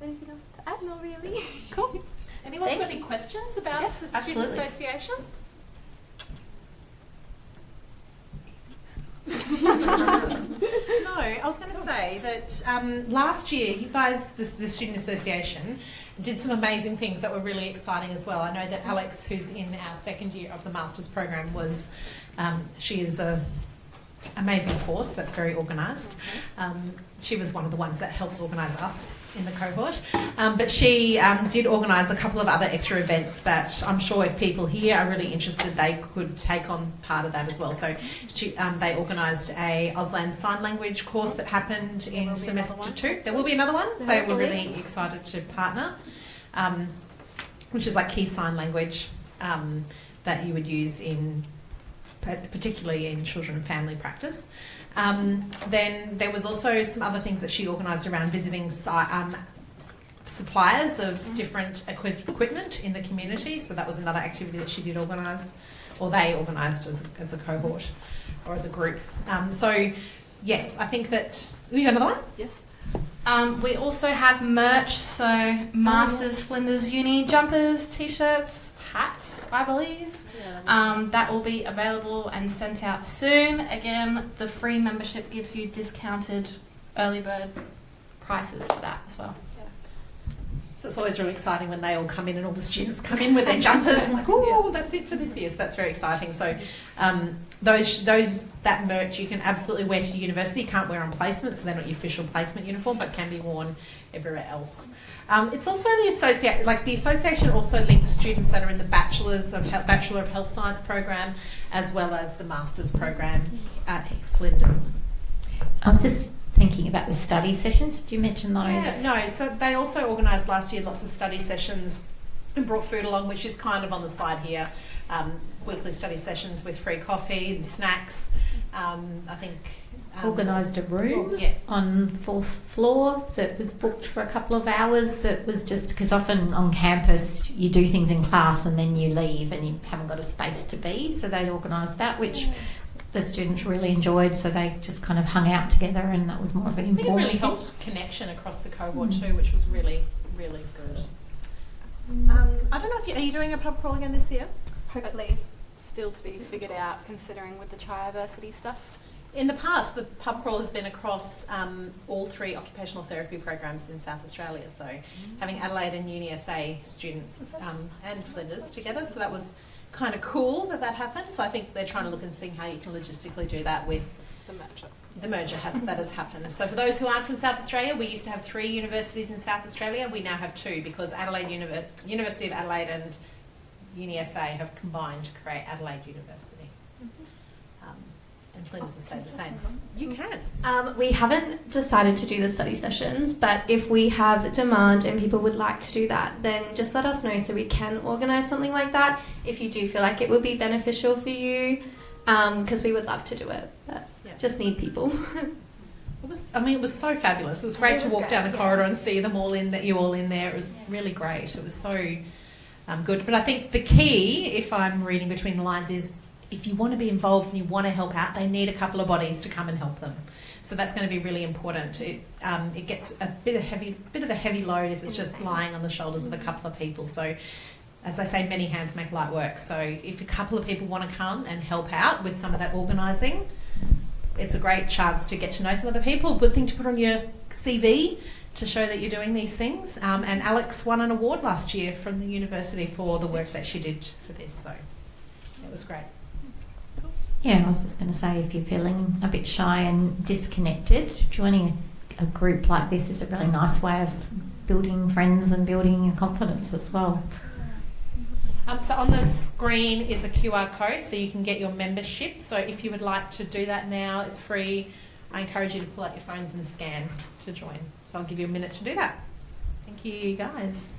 anything else to add. Not really. Cool. Anyone got any questions about the Student Association? No, I was going to say that last year you guys, the Student Association, did some amazing things that were really exciting as well. I know that Alex, who's in our second year of the Master's program, was, she is a amazing force that's very organised. She was one of the ones that helps organise us in the cohort. But she did organise a couple of other extra events that I'm sure if people here are really interested, they could take on part of that as well. So they organised a Auslan Sign Language course that happened in semester 2. There will be another one. They were really excited to partner, which is like key sign language that you would use in particularly in children and family practice. Then there was also some other things that she organised around visiting suppliers of different equipment in the community. So that was another activity that she did organise, or they organised as a cohort or as a group. So yes, I think that... You got another one? Yes. We also have merch, so Masters Flinders Uni jumpers, t-shirts, hats, I believe. That will be available and sent out soon. Again, the free membership gives you discounted early bird prices for that as well. So it's always really exciting when they all come in and all the students come in with their jumpers and like, oh, that's it for this year. So that's very exciting. So that merch you can absolutely wear to university. You can't wear on placement, so they're not your official placement uniform, but can be worn everywhere else. It's also the association also links students that are in the Bachelor of Health Science program as well as the Master's program at Flinders. I was just thinking about the study sessions. Did you mention those? Yeah, no, so they also organised last year lots of study sessions and brought food along, which is kind of on the slide here. Weekly study sessions with free coffee and snacks. I think organised a room on 4th floor that was booked for a couple of hours. That was just because often on campus you do things in class and then you leave and you haven't got a space to be. So they'd organised that, which the students really enjoyed. So they just kind of hung out together, and that was more of an informal. It really helps connection across the cohort too, which was really, really good. I don't know if are you doing a pub crawl again this year? Hopefully. Still to be figured out, considering with the triversity stuff. In the past, the pub crawl has been across all 3 occupational therapy programs in South Australia. So having Adelaide and UniSA students and Flinders together. So that was kind of cool that happened. So I think they're trying to look and see how you can logistically do that with the merger that has happened. So for those who aren't from South Australia, we used to have 3 universities in South Australia. We now have 2 because University of Adelaide and UniSA have combined to create Adelaide University. And Flinders has stayed the same. You can. We haven't decided to do the study sessions, but if we have demand and people would like to do that, then just let us know so we can organise something like that if you do feel like it would be beneficial for you, because we would love to do it, but just need people. It was so fabulous. It was great to walk down the corridor and see them all in there. It was really great. It was so good. But I think the key, if I'm reading between the lines, is if you want to be involved and you want to help out, they need a couple of bodies to come and help them. So that's going to be really important. It gets a bit of a heavy load if it's just lying on the shoulders of a couple of people. So, as they say, many hands make light work. So if a couple of people want to come and help out with some of that organising, it's a great chance to get to know some other people. Good thing to put on your CV to show that you're doing these things. And Alex won an award last year from the university for the work that she did for this. So it was great. Yeah, I was just going to say, if you're feeling a bit shy and disconnected, joining a group like this is a really nice way of building friends and building your confidence as well. So on the screen is a QR code, so you can get your membership. So if you would like to do that now, it's free. I encourage you to pull out your phones and scan to join. So I'll give you a minute to do that. Thank you, guys.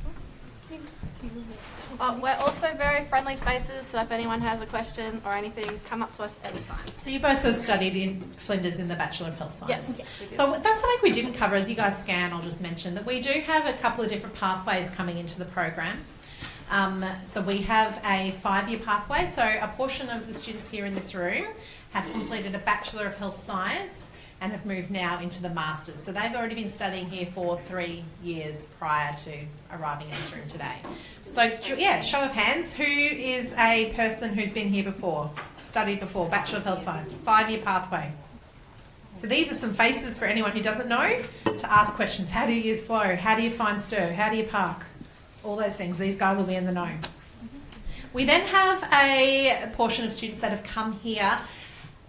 We're also very friendly faces, so if anyone has a question or anything, come up to us anytime. So you both have studied in Flinders in the Bachelor of Health Science. Yes, we do. So that's something we didn't cover. As you guys scan, I'll just mention that we do have a couple of different pathways coming into the program. So we have a 5-year pathway. So a portion of the students here in this room have completed a Bachelor of Health Science and have moved now into the Masters. So they've already been studying here for 3 years prior to arriving in this room today. So yeah, show of hands, who is a person who's been here before, studied before, Bachelor of Health Science, 5-year pathway. So these are some faces for anyone who doesn't know to ask questions. How do you use flow? How do you find stir? How do you park? All those things. These guys will be in the know. We then have a portion of students that have come here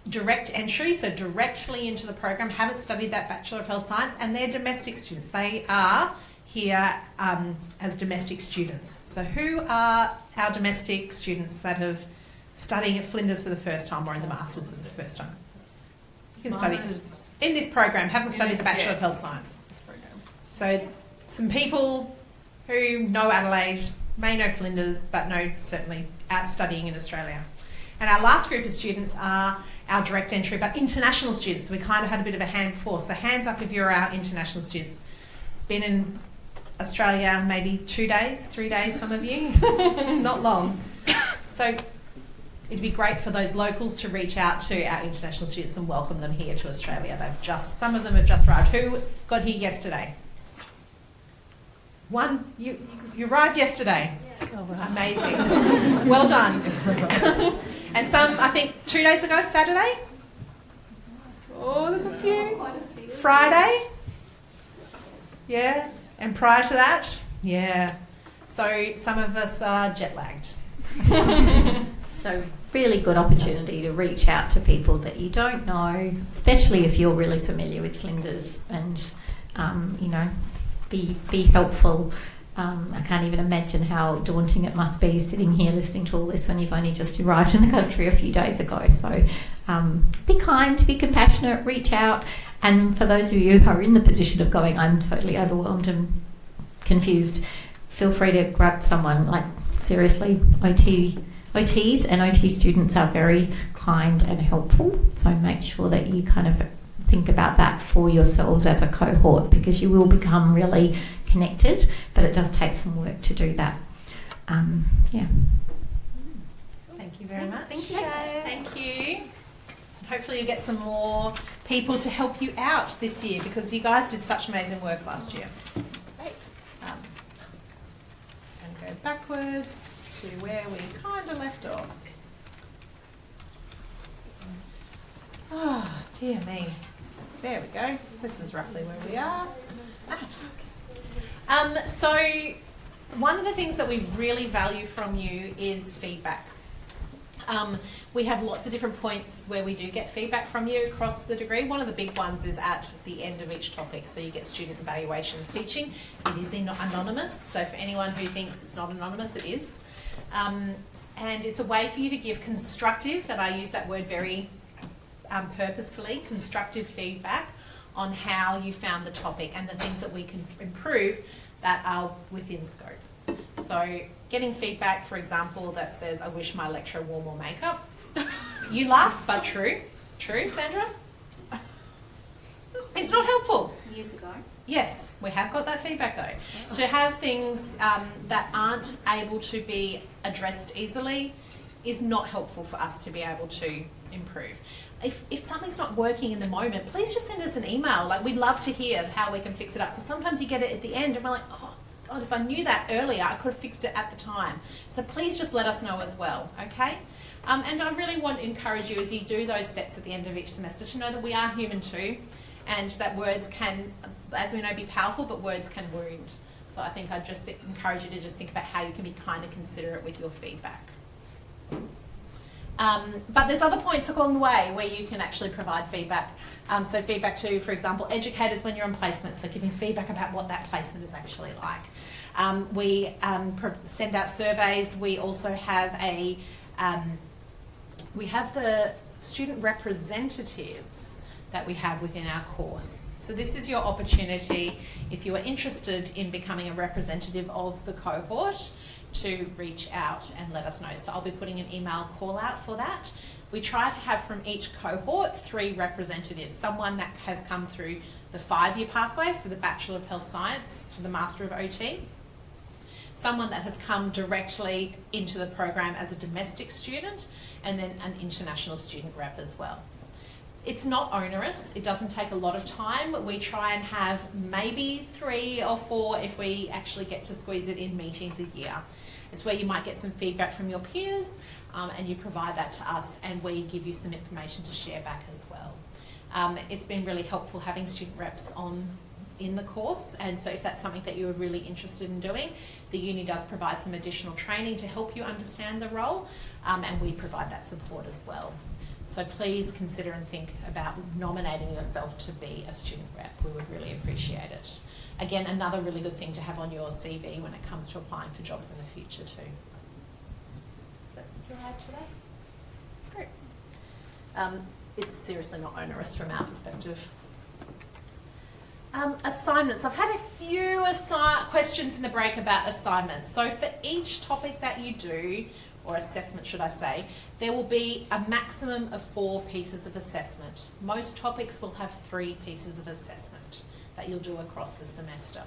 direct entry, so directly into the program, haven't studied that Bachelor of Health Science, and they're domestic students. They are here as domestic students. So who are our domestic students that have studying at Flinders for the first time or in the Masters for the first time? You can study in this program, haven't studied the Bachelor of Health Science. So some people who know Adelaide, may know Flinders, but know certainly out studying in Australia. And our last group of students are our direct entry, but international students. We kind of had a bit of a hand before. So hands up if you're our international students. Been in Australia maybe 2 days, 3 days, some of you. Not long. So it'd be great for those locals to reach out to our international students and welcome them here to Australia. Some of them have just arrived. Who got here yesterday? One, you arrived yesterday. Yeah. Amazing. Well done. And some, I think, 2 days ago, Saturday. Oh, there's a few. Friday. Yeah. And prior to that, yeah. So some of us are jet lagged. So really good opportunity to reach out to people that you don't know, especially if you're really familiar with Flinders, and you know, be helpful. I can't even imagine how daunting it must be sitting here listening to all this when you've only just arrived in the country a few days ago. So be kind, be compassionate, reach out. And for those of you who are in the position of going, I'm totally overwhelmed and confused, feel free to grab someone. Like, seriously, OTs and OT students are very kind and helpful. So make sure that you kind of think about that for yourselves as a cohort, because you will become really connected, but it does take some work to do that. Yeah. Thank you very much. Thank you. Thank you. Hopefully you get some more people to help you out this year, because you guys did such amazing work last year. Great. I'm going to go backwards to where we kind of left off. Oh, dear me. There we go. This is roughly where we are at. So one of the things that we really value from you is feedback. We have lots of different points where we do get feedback from you across the degree. One of the big ones is at the end of each topic, so you get student evaluation of teaching. It is anonymous, so for anyone who thinks it's not anonymous, it is. And it's a way for you to give constructive, and I use that word very purposefully, constructive feedback on how you found the topic and the things that we can improve that are within scope. So getting feedback, for example, that says, I wish my lecturer wore more makeup. You laugh, but true. True, Sandra? It's not helpful. Years ago. Yes, we have got that feedback though. To have things that aren't able to be addressed easily is not helpful for us to be able to improve. If something's not working in the moment, please just send us an email. Like, we'd love to hear how we can fix it up, because sometimes you get it at the end and we're like, oh God, if I knew that earlier, I could have fixed it at the time. So please just let us know as well, okay? And I really want to encourage you, as you do those sets at the end of each semester, to know that we are human too, and that words can, as we know, be powerful, but words can wound. So I think I'd just encourage you to just think about how you can be kind and considerate with your feedback. But there's other points along the way where you can actually provide feedback. So feedback to, for example, educators when you're on placement, so giving feedback about what that placement is actually like. We send out surveys. We also have the student representatives that we have within our course. So this is your opportunity, if you are interested in becoming a representative of the cohort, to reach out and let us know. So I'll be putting an email call out for that. We try to have from each cohort 3 representatives, someone that has come through the 5-year pathway, so the Bachelor of Health Science to the Master of OT, someone that has come directly into the program as a domestic student, and then an international student rep as well. It's not onerous, it doesn't take a lot of time. We try and have maybe 3 or 4 if we actually get to squeeze it in meetings a year. It's where you might get some feedback from your peers, and you provide that to us, and we give you some information to share back as well. It's been really helpful having student reps in the course, and so if that's something that you are really interested in doing, the uni does provide some additional training to help you understand the role, and we provide that support as well. So please consider and think about nominating yourself to be a student rep. We would really appreciate it. Again, another really good thing to have on your CV when it comes to applying for jobs in the future too. So, do you add to that? Great. It's seriously not onerous from our perspective. Assignments. I've had a few questions in the break about assignments. So for each topic that you do, or assessment should I say, there will be a maximum of 4 pieces of assessment. Most topics will have 3 pieces of assessment that you'll do across the semester.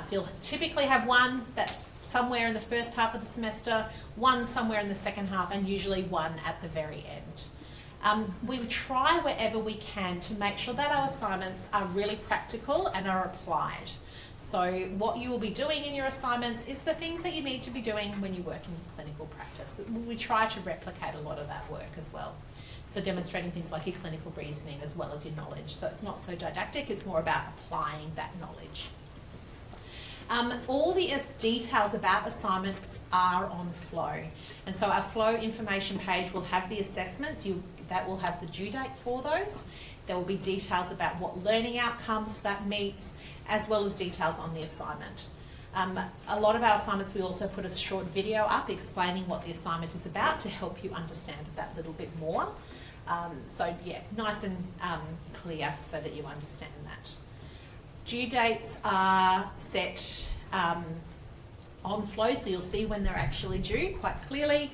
So you'll typically have one that's somewhere in the first half of the semester, one somewhere in the second half, and usually one at the very end. We try wherever we can to make sure that our assignments are really practical and are applied. So what you will be doing in your assignments is the things that you need to be doing when you work in clinical practice. We try to replicate a lot of that work as well. So demonstrating things like your clinical reasoning as well as your knowledge. So it's not so didactic, it's more about applying that knowledge. All the details about assignments are on Flow. And so our Flow information page will have the assessments, that will have the due date for those. There will be details about what learning outcomes that meets, as well as details on the assignment. A lot of our assignments, we also put a short video up explaining what the assignment is about to help you understand that little bit more. So yeah, nice and clear so that you understand that. Due dates are set on Flow, so you'll see when they're actually due quite clearly.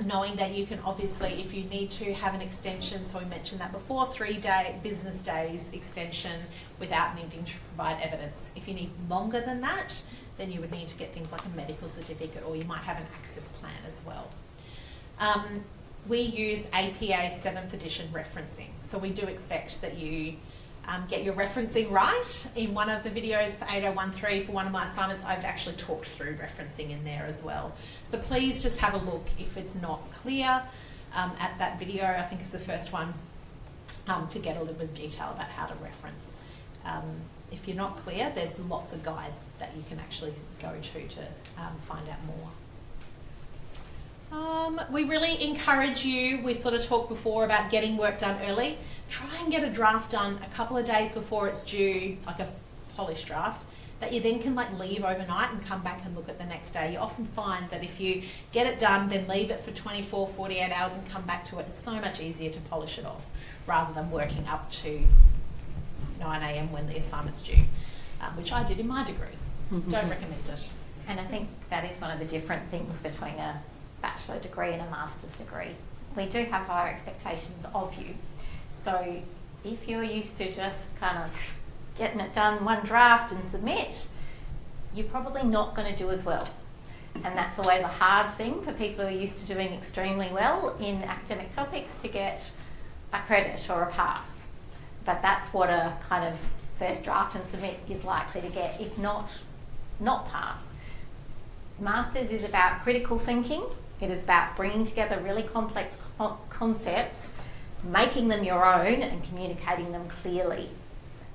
Knowing that you can obviously, if you need to have an extension, so we mentioned that before, 3-day business days extension without needing to provide evidence. If you need longer than that, then you would need to get things like a medical certificate, or you might have an access plan as well. We use APA 7th edition referencing, so we do expect that you get your referencing right. In one of the videos for 8013 for one of my assignments, I've actually talked through referencing in there as well. So please just have a look if it's not clear at that video. I think it's the first one to get a little bit of detail about how to reference. If you're not clear, there's lots of guides that you can actually go to find out more. We really encourage you, we sort of talked before about getting work done early. Try and get a draft done a couple of days before it's due, like a polished draft, that you then can like leave overnight and come back and look at the next day. You often find that if you get it done, then leave it for 24, 48 hours and come back to it, it's so much easier to polish it off rather than working up to 9 a.m. when the assignment's due, which I did in my degree. Don't recommend it. And I think that is one of the different things between a bachelor degree and a master's degree. We do have higher expectations of you. So if you're used to just kind of getting it done one draft and submit, you're probably not going to do as well. And that's always a hard thing for people who are used to doing extremely well in academic topics to get a credit or a pass. But that's what a kind of first draft and submit is likely to get, if not pass. Masters is about critical thinking. It is about bringing together really complex concepts, making them your own and communicating them clearly.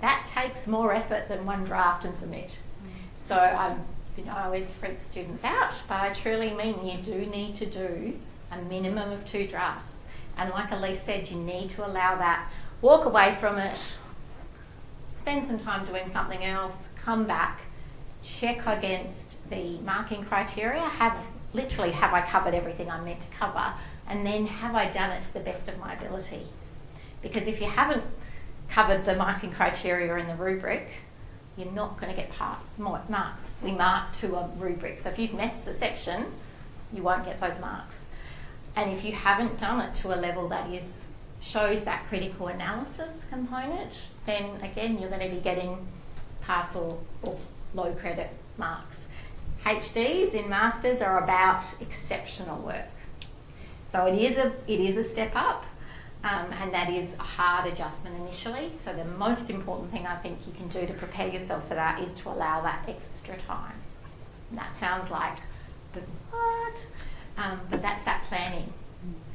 That takes more effort than one draft and submit. So I always freak students out, but I truly mean you do need to do a minimum of 2 drafts. And like Elise said, you need to allow that, walk away from it, spend some time doing something else, come back, check against the marking criteria, have I covered everything I'm meant to cover, and then have I done it to the best of my ability? Because if you haven't covered the marking criteria in the rubric, you're not going to get marks. We mark to a rubric, so if you've missed a section, you won't get those marks. And if you haven't done it to a level that shows that critical analysis component, then again you're going to be getting pass or low credit marks. HDs in masters are about exceptional work. So it is a step up, and that is a hard adjustment initially. So the most important thing I think you can do to prepare yourself for that is to allow that extra time. And that sounds like, but what? But that's that planning.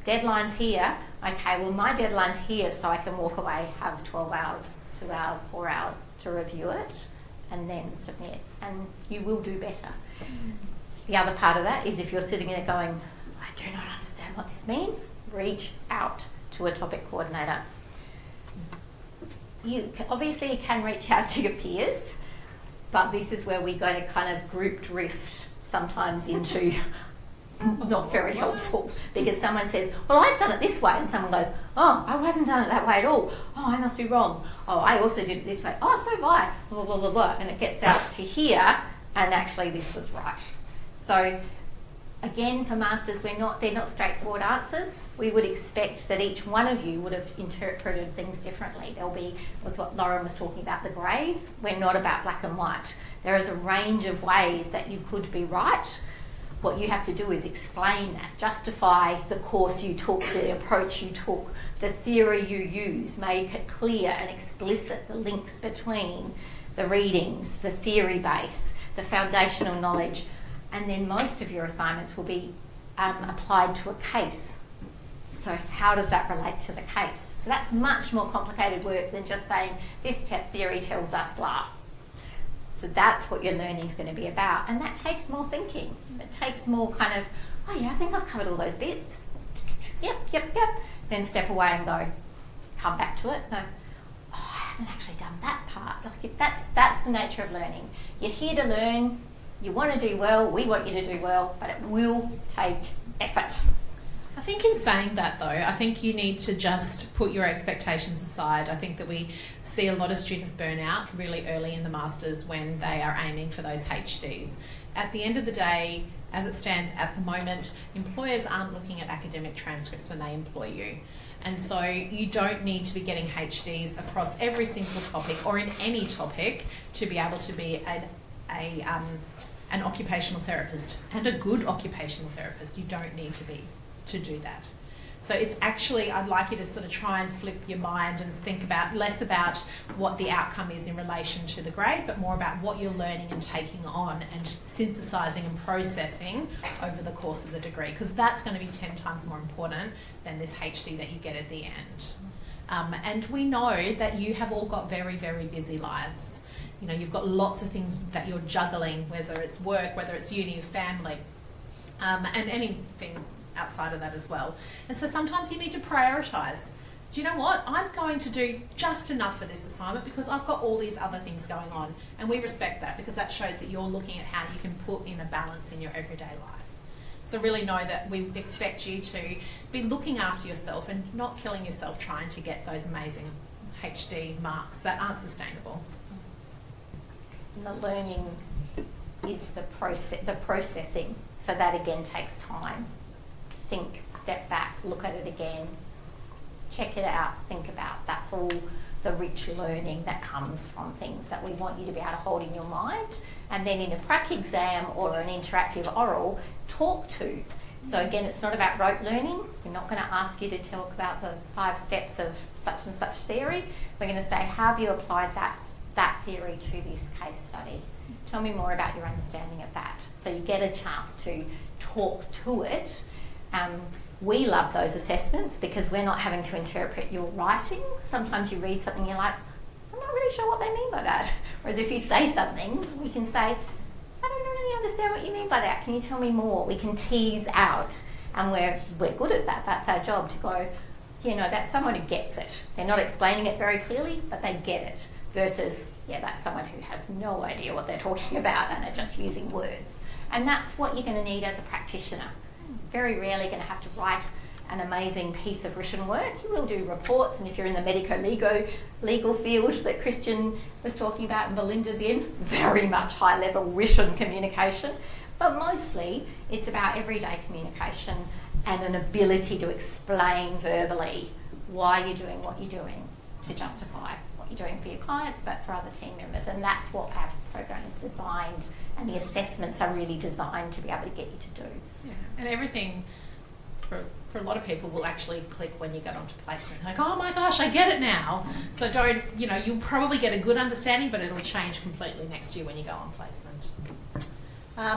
Deadlines here, okay, well my deadline's here so I can walk away, have 12 hours, 2 hours, 4 hours to review it and then submit, and you will do better. The other part of that is if you're sitting there going, I do not understand what this means, reach out to a topic coordinator. You can reach out to your peers, but this is where we go to kind of group drift sometimes into not very helpful, because someone says, well, I've done it this way, and someone goes, oh, I haven't done it that way at all. Oh, I must be wrong. Oh, I also did it this way. Oh, so have I. Blah, blah, blah, blah. And it gets out to here, and actually this was right. So again, for masters, they're not straightforward answers. We would expect that each one of you would have interpreted things differently. Was what Lauren was talking about, the greys. We're not about black and white. There is a range of ways that you could be right. What you have to do is explain that, justify the course you took, the approach you took, the theory you use, make it clear and explicit the links between the readings, the theory base, the foundational knowledge, and then most of your assignments will be applied to a case. So how does that relate to the case? So that's much more complicated work than just saying this theory tells us blah. So that's what your learning is going to be about, and that takes more thinking. It takes more kind of, oh yeah, I think I've covered all those bits. Yep. Then step away and go, come back to it. Go, oh, I haven't actually done that part. Like that's the nature of learning. You're here to learn. You want to do well. We want you to do well, but it will take effort. I think in saying that though, I think you need to just put your expectations aside. I think that we see a lot of students burn out really early in the Masters when they are aiming for those HDs. At the end of the day, as it stands at the moment, employers aren't looking at academic transcripts when they employ you. And so you don't need to be getting HDs across every single topic or in any topic to be able to be an occupational therapist, and a good occupational therapist. You don't need to do that. So it's actually, I'd like you to sort of try and flip your mind and think about less about what the outcome is in relation to the grade, but more about what you're learning and taking on and synthesising and processing over the course of the degree, because that's going to be 10 times more important than this HD that you get at the end. And we know that you have all got very, very busy lives. You know, you've got lots of things that you're juggling, whether it's work, whether it's uni or family, and anything outside of that as well. And so sometimes you need to prioritise. Do you know what? I'm going to do just enough for this assignment because I've got all these other things going on. And we respect that because that shows that you're looking at how you can put in a balance in your everyday life. So really know that we expect you to be looking after yourself and not killing yourself trying to get those amazing HD marks that aren't sustainable. And the learning is the processing. So that again takes time. Think, step back, look at it again, check it out, think about. That's all the rich learning that comes from things that we want you to be able to hold in your mind. And then in a prac exam or an interactive oral, talk to. So again, it's not about rote learning. We're not going to ask you to talk about the 5 steps of such and such theory. We're going to say, how have you applied that theory to this case study? Tell me more about your understanding of that. So you get a chance to talk to it. We love those assessments because we're not having to interpret your writing. Sometimes you read something and you're like, I'm not really sure what they mean by that. Whereas if you say something, we can say, I don't really understand what you mean by that. Can you tell me more? We can tease out, and we're good at that. That's our job, to go, you know, that's someone who gets it. They're not explaining it very clearly, but they get it. Versus, yeah, that's someone who has no idea what they're talking about and are just using words. And that's what you're going to need as a practitioner. Very rarely going to have to write an amazing piece of written work. You will do reports, and if you're in the medico-legal field that Christian was talking about and Belinda's in, very much high-level written communication. But mostly, it's about everyday communication and an ability to explain verbally why you're doing what you're doing to justify what you're doing for your clients, but for other team members. And that's what our program is designed, and the assessments are really designed to be able to get you to do. Yeah. And everything for a lot of people will actually click when you get onto placement. Like, oh my gosh, I get it now. So don't, you know, you'll probably get a good understanding, but it'll change completely next year when you go on placement.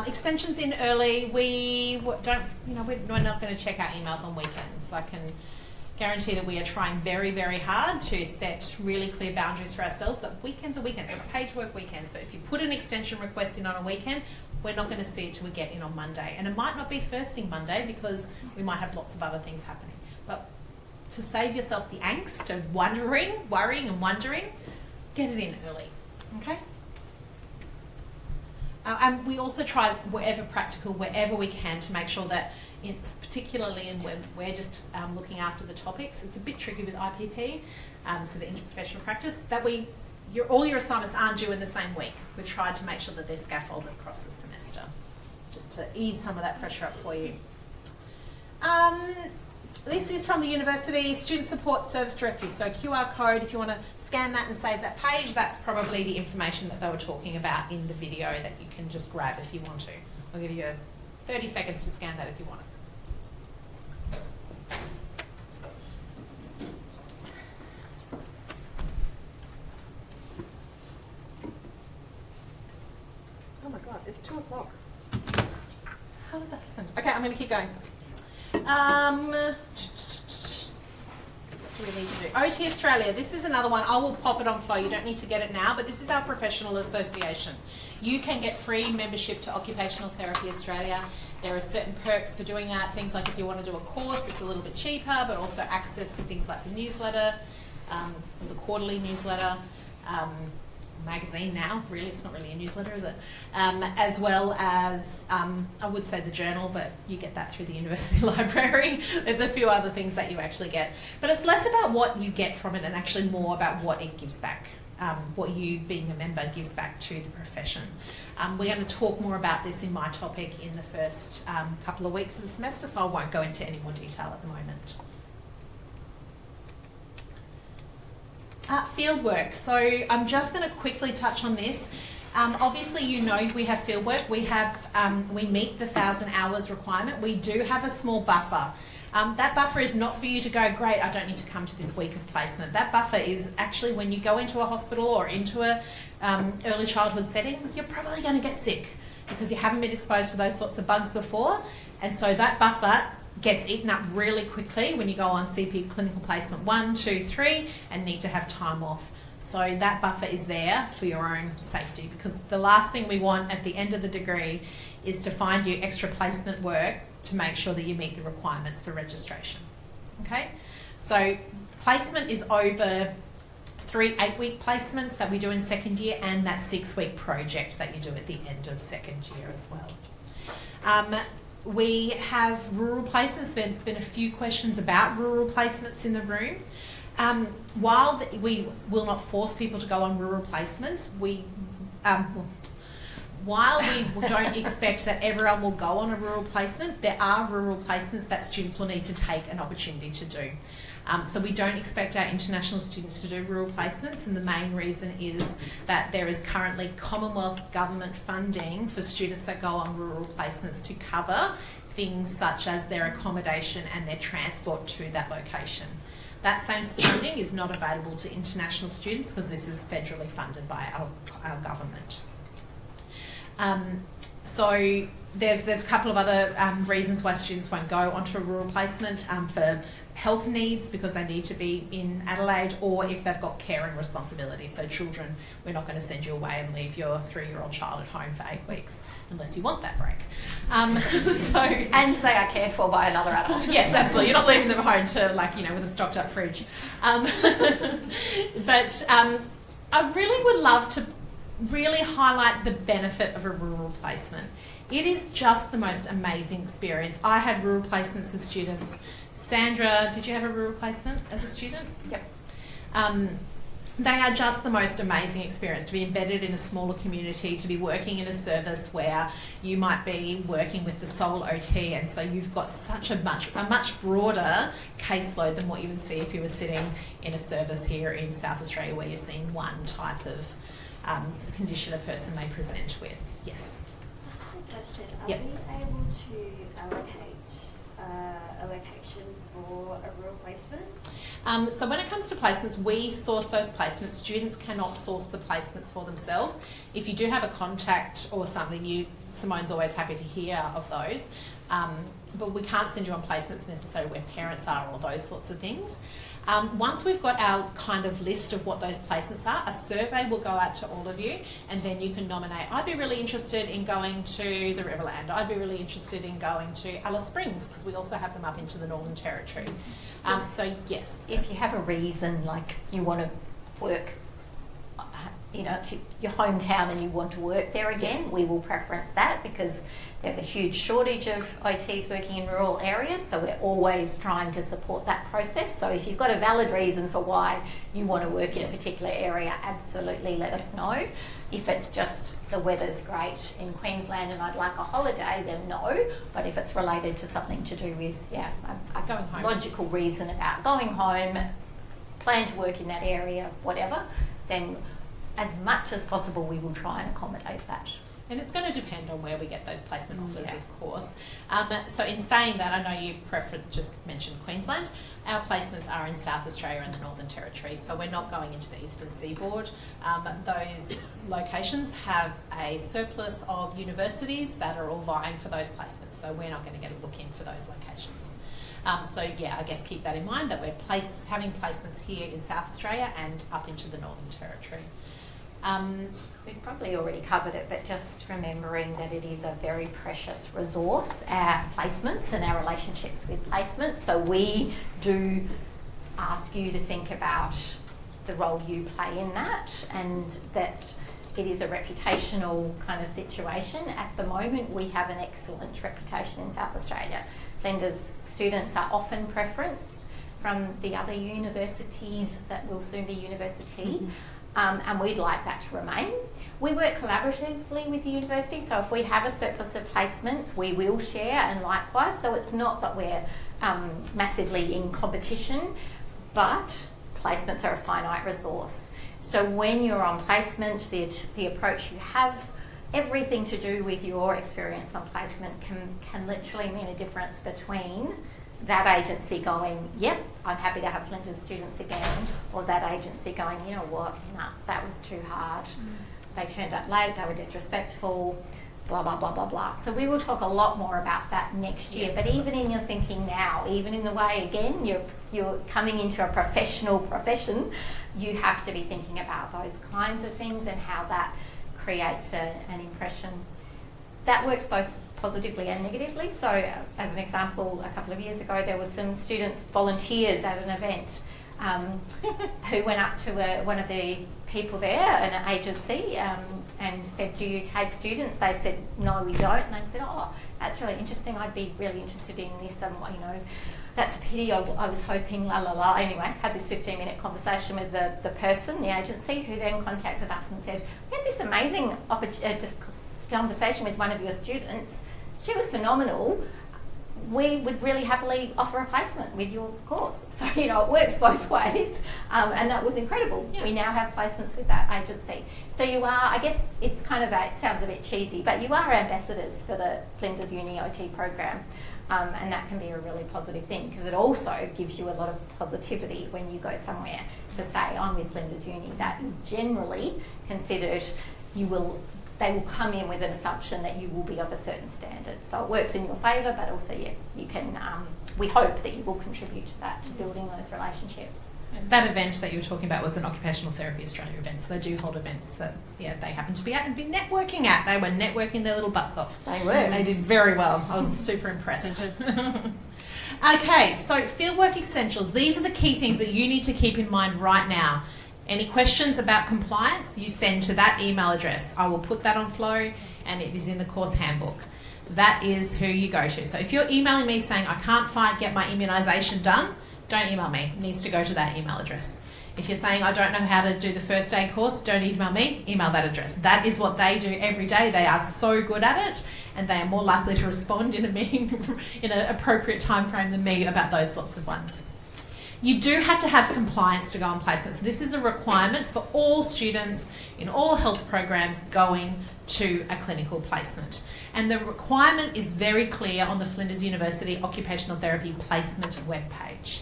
Extensions in early, we don't, you know, we're not going to check our emails on weekends. I can guarantee that we are trying very, very hard to set really clear boundaries for ourselves that weekends are weekends. We're paid to work weekends. So if you put an extension request in on a weekend, we're not going to see it till we get in on Monday. And it might not be first thing Monday because we might have lots of other things happening. But to save yourself the angst of worrying and wondering, get it in early, okay? And we also try, wherever practical, wherever we can, to make sure that, particularly when we're just looking after the topics, it's a bit tricky with IPP, so the interprofessional practice, that all your assignments aren't due in the same week. We've tried to make sure that they're scaffolded across the semester, just to ease some of that pressure up for you. This is from the University Student Support Service Directory, so QR code, if you want to scan that and save that page, that's probably the information that they were talking about in the video that you can just grab if you want to. I'll give you 30 seconds to scan that if you want it. 2 o'clock. How does that happen? Okay, I'm going to keep going. What do we need to do? OT Australia, this is another one. I will pop it on Flow. You don't need to get it now, but this is our professional association. You can get free membership to Occupational Therapy Australia. There are certain perks for doing that. Things like if you want to do a course, it's a little bit cheaper, but also access to things like the newsletter, the quarterly newsletter, magazine now, really, it's not really a newsletter, is it? As well as, I would say the journal, but you get that through the university library. There's a few other things that you actually get. But it's less about what you get from it and actually more about what it gives back, what you, being a member, gives back to the profession. We're going to talk more about this in my topic in the first couple of weeks of the semester, so I won't go into any more detail at the moment. Fieldwork. So I'm just going to quickly touch on this. Obviously, you know we have fieldwork. We have we meet the 1,000 hours requirement. We do have a small buffer. That buffer is not for you to go, great, I don't need to come to this week of placement. That buffer is actually when you go into a hospital or into a early childhood setting, you're probably going to get sick because you haven't been exposed to those sorts of bugs before. And so that buffer gets eaten up really quickly when you go on CP clinical placement 1, 2, 3 and need to have time off. So that buffer is there for your own safety, because the last thing we want at the end of the degree is to find you extra placement work to make sure that you meet the requirements for registration. Okay, so placement is over 3 8-week placements that we do in second year and that 6-week project that you do at the end of second year as well. We have rural placements. There's been a few questions about rural placements in the room. While we will not force people to go on rural placements, while we don't expect that everyone will go on a rural placement, there are rural placements that students will need to take an opportunity to do. So we don't expect our international students to do rural placements, and the main reason is that there is currently Commonwealth government funding for students that go on rural placements to cover things such as their accommodation and their transport to that location. That same funding is not available to international students because this is federally funded by our government. So there's a couple of other reasons why students won't go onto a rural placement, for health needs because they need to be in Adelaide, or if they've got caring responsibilities. So children, we're not going to send you away and leave your 3-year-old child at home for 8 weeks unless you want that break. And they are cared for by another adult. Yes, absolutely. You're not leaving them home to, with a stocked up fridge. But I really would love to really highlight the benefit of a rural placement. It is just the most amazing experience. I had rural placements as students. Sandra, did you have a rural placement as a student? Yep. They are just the most amazing experience to be embedded in a smaller community, to be working in a service where you might be working with the sole OT, and so you've got such a much broader caseload than what you would see if you were sitting in a service here in South Australia where you're seeing one type of condition a person may present with. Yes. Question. Are Yep. we able to allocate a location for a rural placement? So when it comes to placements, we source those placements. Students cannot source the placements for themselves. If you do have a contact or something, Simone's always happy to hear of those. But we can't send you on placements necessarily where parents are or those sorts of things. Once we've got our kind of list of what those placements are, a survey will go out to all of you, and then you can nominate, I'd be really interested in going to the Riverland, I'd be really interested in going to Alice Springs, because we also have them up into the Northern Territory. So yes. If you have a reason, like you want to work to your hometown and you want to work there again, yes, we will preference that because there's a huge shortage of OTs working in rural areas, so we're always trying to support that process. So if you've got a valid reason for why you want to work in a particular area, absolutely let us know. If it's just the weather's great in Queensland and I'd like a holiday, then no. But if it's related to something to do with, a logical reason about going home, plan to work in that area, whatever, then as much as possible we will try and accommodate that. And it's going to depend on where we get those placement offers, of course. So in saying that, I know you just mentioned Queensland. Our placements are in South Australia and the Northern Territory, so we're not going into the Eastern Seaboard. Those locations have a surplus of universities that are all vying for those placements, so we're not going to get a look in for those locations. So yeah, I guess keep that in mind, that we're having placements here in South Australia and up into the Northern Territory. We've probably already covered it, but just remembering that it is a very precious resource, our placements and our relationships with placements. So we do ask you to think about the role you play in that, and that it is a reputational kind of situation. At the moment, we have an excellent reputation in South Australia. Flinders students are often preferenced from the other universities that will soon be university. And we'd like that to remain. We work collaboratively with the university, so if we have a surplus of placements, we will share, and likewise. So it's not that we're massively in competition, but placements are a finite resource. So when you're on placement, the approach you have, everything to do with your experience on placement can literally mean a difference between that agency going, yep, I'm happy to have Flinders students again, or that agency going, you know what, no, that was too hard. They turned up late, they were disrespectful, blah, blah, blah, blah, blah. So we will talk a lot more about that next year, but even in your thinking now, even in the way, again, you're coming into a professional profession, you have to be thinking about those kinds of things and how that creates an impression. That works both positively and negatively. So as an example, a couple of years ago there were some students, volunteers at an event, who went up to one of the people there, an agency, and said, do you take students? They said, no, we don't. And they said, oh, that's really interesting. I'd be really interested in this. You know, that's a pity. I was hoping, la la la. Anyway, had this 15-minute conversation with the person, the agency, who then contacted us and said, we had this amazing conversation with one of your students. She was phenomenal. We would really happily offer a placement with your course. So, you know, it works both ways. And that was incredible. Yeah. We now have placements with that agency. So you are, I guess it's kind of it sounds a bit cheesy, but you are ambassadors for the Flinders Uni OT program. And that can be a really positive thing, because it also gives you a lot of positivity when you go somewhere to say, I'm with Flinders Uni. That is generally considered, they will come in with an assumption that you will be of a certain standard. So it works in your favour, but also, you can, we hope that you will contribute to that, to building those relationships. That event that you were talking about was an Occupational Therapy Australia event, so they do hold events that they happen to be at and be networking at. They were networking their little butts off. They were. They did very well. I was super impressed. Okay, so Fieldwork Essentials. These are the key things that you need to keep in mind right now. Any questions about compliance, you send to that email address. I will put that on Flow, and it is in the course handbook. That is who you go to. So if you're emailing me saying, I can't get my immunisation done, don't email me. It needs to go to that email address. If you're saying, I don't know how to do the first aid course, don't email me, email that address. That is what they do every day. They are so good at it, and they are more likely to respond in a meeting in an appropriate time frame than me about those sorts of ones. You do have to have compliance to go on placements. This is a requirement for all students in all health programs going to a clinical placement. And the requirement is very clear on the Flinders University Occupational Therapy Placement webpage.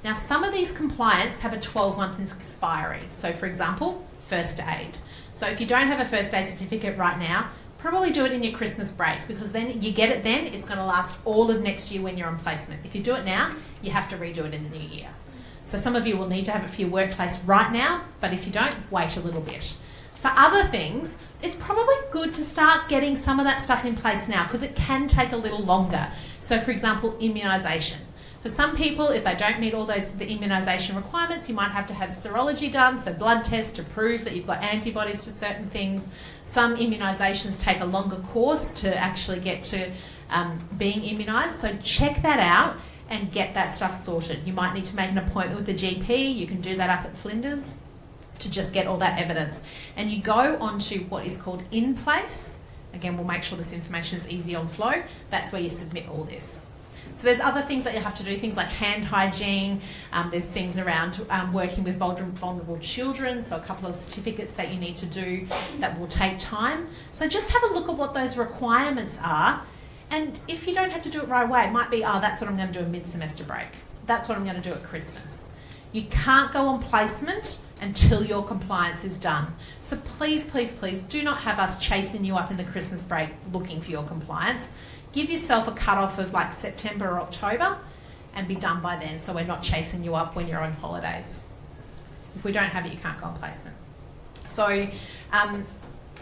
Now, some of these compliance have a 12-month expiry. So, for example, first aid. So if you don't have a first aid certificate right now, probably do it in your Christmas break, because then you get it then, it's going to last all of next year when you're on placement. If you do it now, you have to redo it in the new year. So some of you will need to have it for your workplace right now, but if you don't, wait a little bit. For other things, it's probably good to start getting some of that stuff in place now, because it can take a little longer. So for example, immunisation. For some people, if they don't meet all the immunisation requirements, you might have to have serology done, so blood tests to prove that you've got antibodies to certain things. Some immunisations take a longer course to actually get to being immunised, so check that out and get that stuff sorted. You might need to make an appointment with the GP. You can do that up at Flinders to just get all that evidence. And you go onto what is called In Place. Again, we'll make sure this information is easy on Flow. That's where you submit all this. So there's other things that you have to do, things like hand hygiene, there's things around working with vulnerable children, so a couple of certificates that you need to do that will take time. So just have a look at what those requirements are, and if you don't have to do it right away, it might be, oh, that's what I'm going to do a mid-semester break. That's what I'm going to do at Christmas. You can't go on placement until your compliance is done. So please, please, please do not have us chasing you up in the Christmas break looking for your compliance. Give yourself a cut-off of like September or October and be done by then, so we're not chasing you up when you're on holidays. If we don't have it, you can't go on placement. So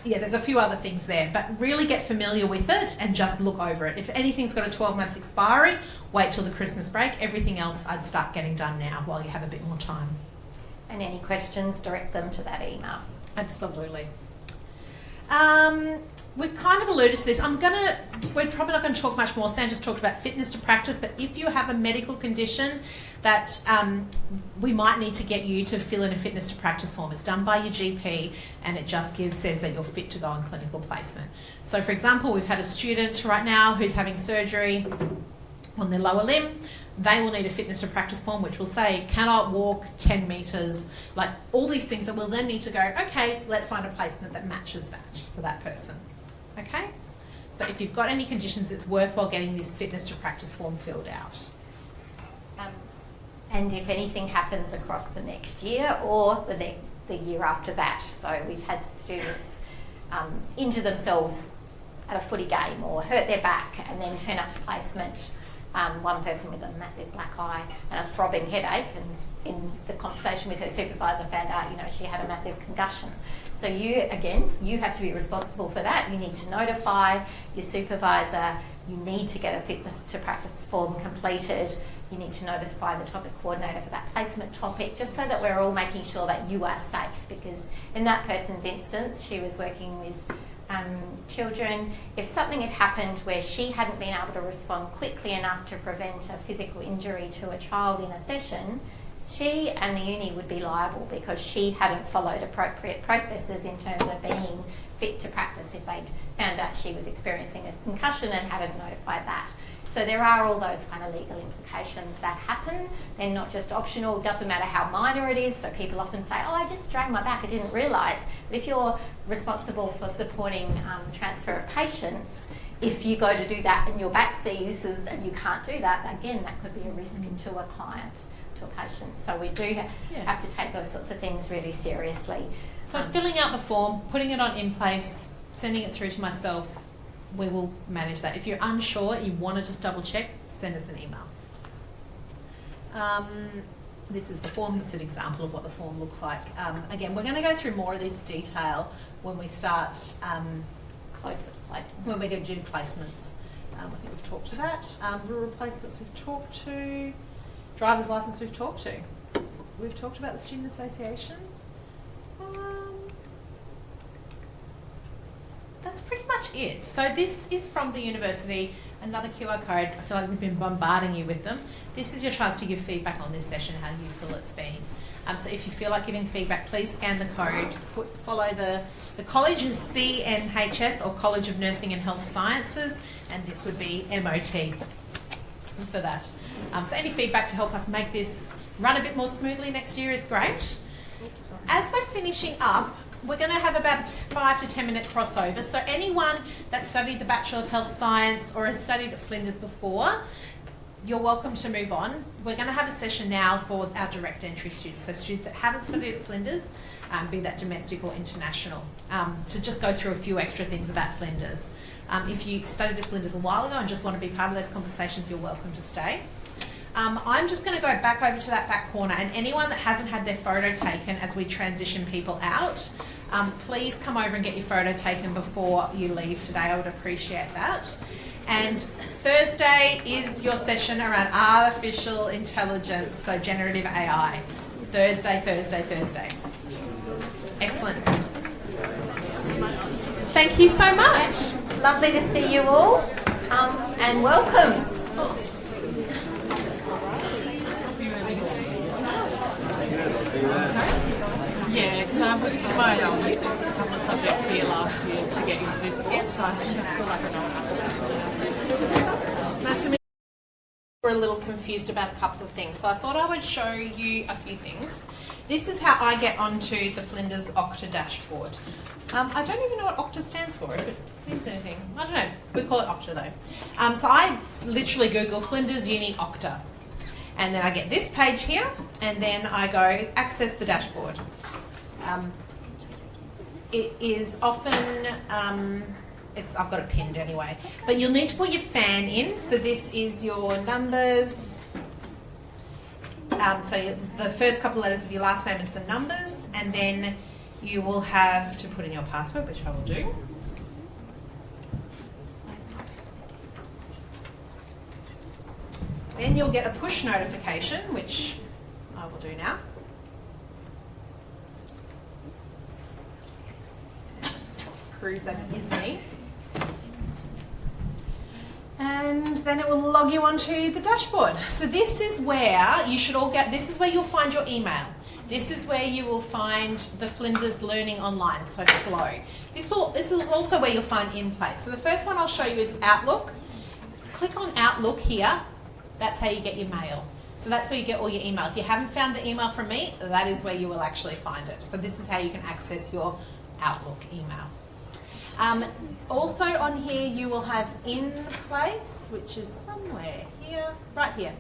yeah, there's a few other things there, but really get familiar with it and just look over it. If anything's got a 12-month expiry, wait till the Christmas break. Everything else I'd start getting done now while you have a bit more time. And any questions, direct them to that email. Absolutely. We've kind of alluded to this. We're probably not going to talk much more. Sam just talked about fitness to practice, but if you have a medical condition that we might need to get you to fill in a fitness to practice form. It's done by your GP and it just says that you're fit to go on clinical placement. So for example, we've had a student right now who's having surgery on their lower limb. They will need a fitness to practice form which will say cannot walk 10 metres, like all these things that we'll then need to go, okay, let's find a placement that matches that for that person. Okay? So if you've got any conditions, it's worthwhile getting this fitness to practice form filled out. And if anything happens across the next year or the year after that. So we've had students injure themselves at a footy game or hurt their back and then turn up to placement. One person with a massive black eye and a throbbing headache, and in the conversation with her supervisor found out, she had a massive concussion. So you have to be responsible for that. You need to notify your supervisor. You need to get a fitness to practice form completed. You need to notify the topic coordinator for that placement topic, just so that we're all making sure that you are safe, because in that person's instance, she was working with children. If something had happened where she hadn't been able to respond quickly enough to prevent a physical injury to a child in a session, she and the uni would be liable because she hadn't followed appropriate processes in terms of being fit to practice if they'd found out she was experiencing a concussion and hadn't notified that. So there are all those kind of legal implications that happen. They're not just optional. It doesn't matter how minor it is. So people often say, oh, I just strained my back, I didn't realise. But if you're responsible for supporting transfer of patients, if you go to do that and your back seizes and you can't do that, again, that could be a risk to a client, to a patient. So we do have to take those sorts of things really seriously. So filling out the form, putting it on in place, sending it through to myself, we will manage that. If you're unsure, you want to just double check, send us an email. This is the form. It's an example of what the form looks like. Again, we're going to go through more of this detail when we start when we go to do placements. I think we've talked to that. Rural placements we've talked to. Driver's license we've talked to. We've talked about the Student Association. That's pretty much it. So this is from the university, another QR code. I feel like we've been bombarding you with them. This is your chance to give feedback on this session, how useful it's been. So if you feel like giving feedback, please scan the code. Follow the college is CNHS, or College of Nursing and Health Sciences, and this would be MOT for that. So any feedback to help us make this run a bit more smoothly next year is great. As we're finishing up, we're going to have about a 5 to 10 minute crossover. So anyone that studied the Bachelor of Health Science or has studied at Flinders before, you're welcome to move on. We're going to have a session now for our direct entry students, so students that haven't studied at Flinders, be that domestic or international, to just go through a few extra things about Flinders. If you studied at Flinders a while ago and just want to be part of those conversations, you're welcome to stay. I'm just going to go back over to that back corner, and anyone that hasn't had their photo taken as we transition people out, please come over and get your photo taken before you leave today. I would appreciate that. And Thursday is your session around artificial intelligence, so generative AI. Thursday. Excellent. Thank you so much. Lovely to see you all, and welcome. Yeah, because I put my couple of subjects here last year to get into this course, so I think I feel like I know how to do it. Nice to meet you. We're a little confused about a couple of things, so I thought I would show you a few things. This is how I get onto the Flinders Octa dashboard. I don't even know what Octa stands for, if it means anything. I don't know, we call it Octa though. So I literally Google Flinders Uni Octa, and then I get this page here, and then I go access the dashboard. It is often, I've got it pinned anyway, but you'll need to put your fan in. So this is your numbers. So the first couple letters of your last name and some numbers, and then you will have to put in your password, which I will do. Then you'll get a push notification, which I will do now. Prove that it is me. And then it will log you onto the dashboard. So this is where you should all get, this is where you'll find your email. This is where you will find the Flinders Learning Online, so Flow. This is also where you'll find In Place. So the first one I'll show you is Outlook. Click on Outlook here. That's how you get your mail. So that's where you get all your email. If you haven't found the email from me, that is where you will actually find it. So this is how you can access your Outlook email. Also on here you will have In Place, which is somewhere here, right here.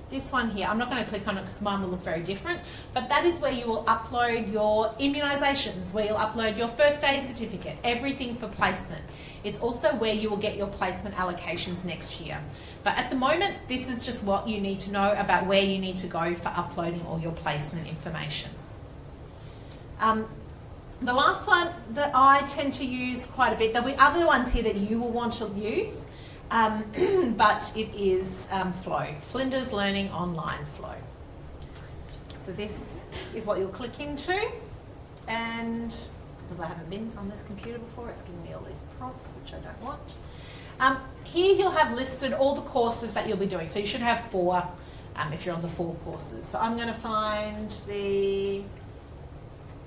This one here, I'm not going to click on it because mine will look very different, but that is where you will upload your immunisations, where you'll upload your first aid certificate, everything for placement. It's also where you will get your placement allocations next year. But at the moment, this is just what you need to know about where you need to go for uploading all your placement information. The last one that I tend to use quite a bit, there'll be other ones here that you will want to use, but it is Flow, Flinders Learning Online Flow. So this is what you'll click into, and because I haven't been on this computer before, it's giving me all these prompts, which I don't want. Here you'll have listed all the courses that you'll be doing, so you should have 4 if you're on the 4 courses. So I'm going to find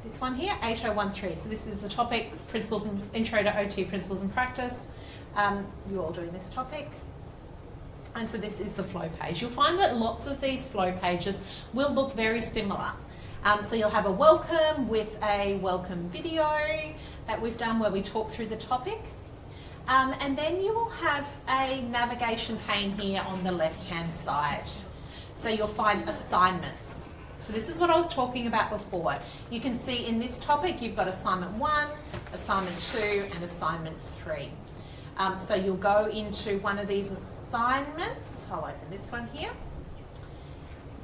this one here, 8013. So this is the topic, Principles and Intro to OT Principles and Practice. You're all doing this topic. And so this is the flow page. You'll find that lots of these flow pages will look very similar. So you'll have a welcome with a welcome video that we've done where we talk through the topic. And then you will have a navigation pane here on the left-hand side. So you'll find assignments. So this is what I was talking about before. You can see in this topic you've got assignment 1, assignment 2 and assignment 3. So you'll go into one of these assignments. I'll open this one here.